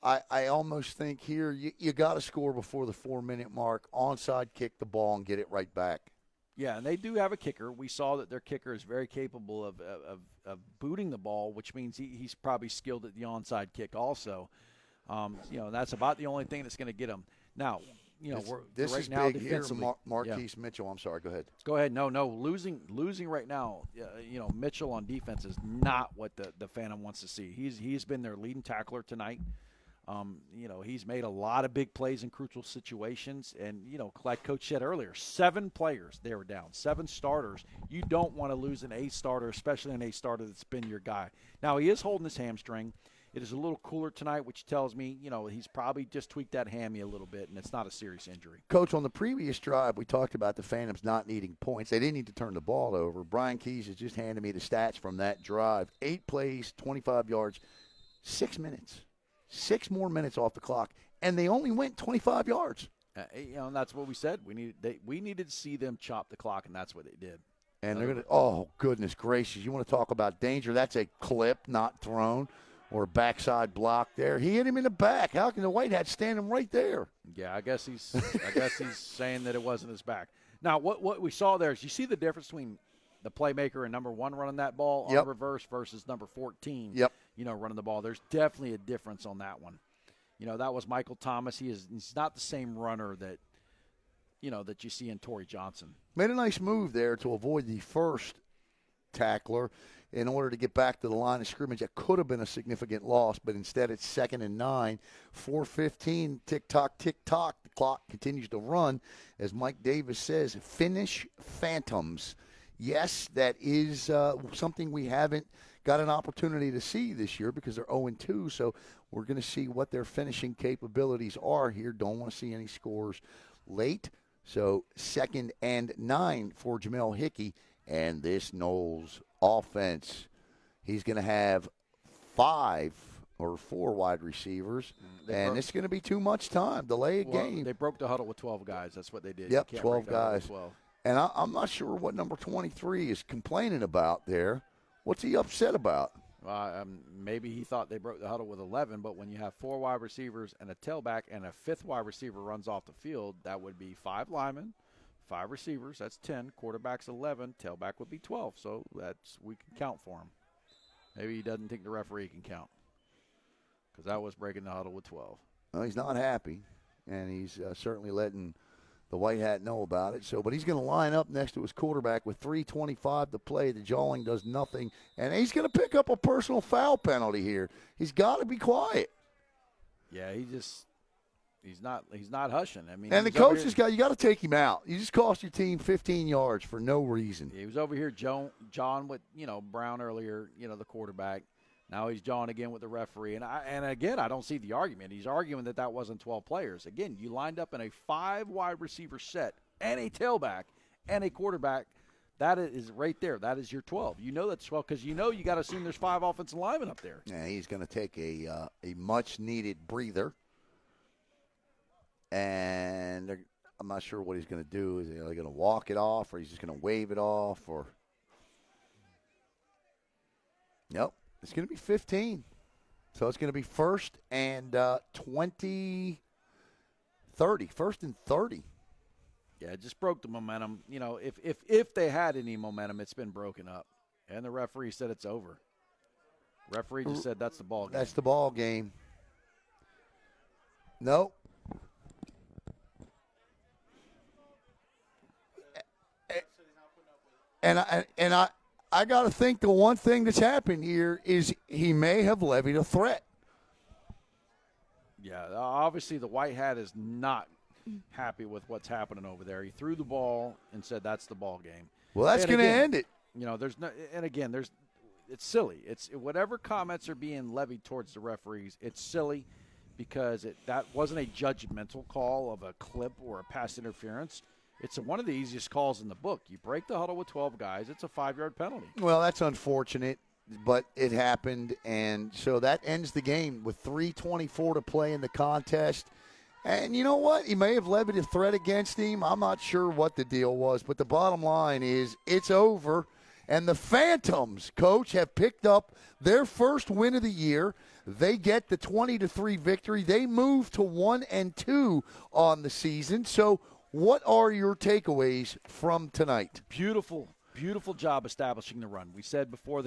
I almost think here you got to score before the 4-minute mark, onside kick the ball and get it right back. Yeah, and they do have a kicker. We saw that their kicker is very capable of booting the ball, which means he's probably skilled at the onside kick also. That's about the only thing that's going to get him. Now, this right is now big here. Marquise yeah. Mitchell. I'm sorry. Go ahead. Go ahead. No. Losing right now. Mitchell on defense is not what the Phantom wants to see. He's been their leading tackler tonight. He's made a lot of big plays in crucial situations. And, like Coach said earlier, 7 players they were down, 7 starters. You don't want to lose an A starter, especially an A starter that's been your guy. Now, he is holding his hamstring. It is a little cooler tonight, which tells me, he's probably just tweaked that hammy a little bit, and it's not a serious injury. Coach, on the previous drive, we talked about the Phantoms not needing points. They didn't need to turn the ball over. Brian Keys has just handed me the stats from that drive. 8 plays, 25 yards, 6 minutes. 6 more minutes off the clock, and they only went 25 yards. And that's what we said. We needed to see them chop the clock, and that's what they did. And they're going to – oh, goodness gracious. You want to talk about danger? That's a clip, not thrown, or a backside block there. He hit him in the back. How can the White Hat stand him right there? Yeah, I guess he's saying that it wasn't his back. Now, what we saw there is you see the difference between the playmaker and number 1 running that ball on reverse versus number 14. Yep. Running the ball. There's definitely a difference on that one. That was Michael Thomas. He's not the same runner that you see in Torrey Johnson. Made a nice move there to avoid the first tackler in order to get back to the line of scrimmage. That could have been a significant loss, but instead it's 2nd and 9. 4:15, tick-tock, tick-tock. The clock continues to run. As Mike Davis says, finish Phantoms. Yes, that is something we haven't got an opportunity to see this year because they're 0-2, so we're going to see what their finishing capabilities are here. Don't want to see any scores late. So 2nd and 9 for Jamel Hickey, and this Noles offense, he's going to have 5 or 4 wide receivers, and it's going to be too much time. Delay a game. They broke the huddle with 12 guys. That's what they did. Yep, 12 guys. And I'm not sure what number 23 is complaining about there. What's he upset about? Maybe he thought they broke the huddle with 11, but when you have 4 wide receivers and a tailback and a 5th wide receiver runs off the field, that would be 5 linemen, 5 receivers. That's 10. Quarterback's 11. Tailback would be 12. So we can count for him. Maybe he doesn't think the referee can count because that was breaking the huddle with 12. Well, he's not happy, and he's certainly letting the White Hat know about it. But he's going to line up next to his quarterback with 3:25 to play. The jawing does nothing, and he's going to pick up a personal foul penalty here. He's got to be quiet. Yeah, he's not hushing. I mean, and the coach has got, you got to take him out. You just cost your team 15 yards for no reason. Yeah, he was over here John with Brown earlier, the quarterback. Now he's jawing again with the referee. And again, I don't see the argument. He's arguing that wasn't 12 players. Again, you lined up in a 5 wide receiver set and a tailback and a quarterback That is right there. That is your 12. You know that's 12 because you know you got to assume there's 5 offensive linemen up there. Yeah, he's going to take a much-needed breather. And I'm not sure what he's going to do. Is he going to walk it off, or he's just going to wave it off? Or Nope, it's going to be 15. So it's going to be first and 30. First and 30. Yeah, it just broke the momentum. You know, if they had any momentum, it's been broken up. And the referee said it's over. Referee just said that's the ball game. That's the ball game. Nope. And I got to think the one thing that's happened here is he may have levied a threat. Yeah, obviously the white hat is not happy with what's happening over there. He threw the ball and said that's the ball game. Well, that's going to end it. You know, it's silly. It's whatever comments are being levied towards the referees. It's silly because that wasn't a judgmental call of a clip or a pass interference. It's one of the easiest calls in the book. You break the huddle with 12 guys, it's a 5-yard penalty. Well, that's unfortunate, but it happened, and so that ends the game with 3:24 to play in the contest. And you know what? He may have levied a threat against him. I'm not sure what the deal was, but the bottom line is it's over. And the Phantoms, Coach, have picked up their first win of the year. They get the 20-3 victory. They move to 1-2 on the season. So what are your takeaways from tonight? Beautiful job establishing the run. We said before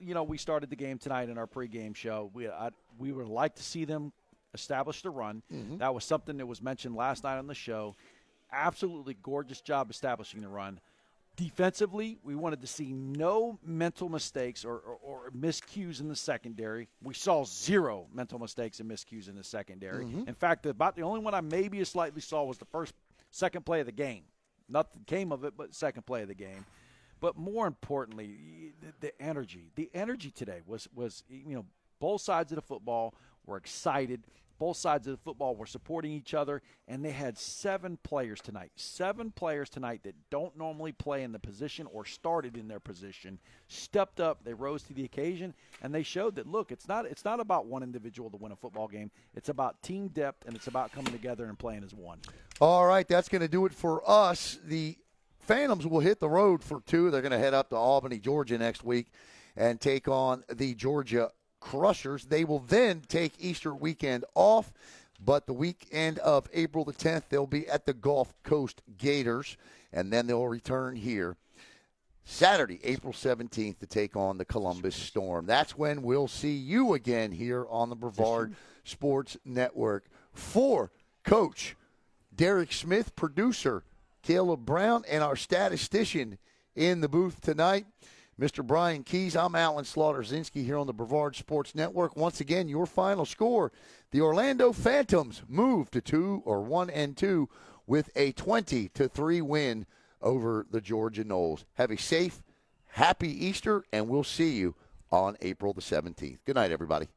we started the game tonight in our pregame show, we would like to see them establish the run. Mm-hmm. That was something that was mentioned last night on the show. Absolutely gorgeous job establishing the run. Defensively, we wanted to see no mental mistakes or miscues in the secondary. We saw 0 mental mistakes and miscues in the secondary. Mm-hmm. In fact, about the only one I maybe slightly saw was the second play of the game. Nothing came of it, but second play of the game. But more importantly, the energy. The energy today was both sides of the football were excited. Both sides of the football were supporting each other, and they had 7 players tonight. 7 players tonight that don't normally play in the position or started in their position, stepped up, they rose to the occasion, and they showed that, look, it's not about one individual to win a football game. It's about team depth, and it's about coming together and playing as one. All right, that's going to do it for us. The Phantoms will hit the road for 2. They're going to head up to Albany, Georgia next week and take on the Georgia Crushers. They will then take Easter weekend off, but the weekend of April the 10th, they'll be at the Gulf Coast Gators, and then they'll return here Saturday, April 17th, to take on the Columbus Storm. That's when we'll see you again here on the Brevard Sports Network. For Coach Derek Smith, producer Caleb Brown, and our statistician in the booth tonight, Mr. Brian Keys, I'm Alan Slaughter-Zinski here on the Brevard Sports Network. Once again, your final score, the Orlando Phantoms move to 1-2 with a 20-3 win over the Georgia Noles. Have a safe, happy Easter, and we'll see you on April the 17th. Good night, everybody.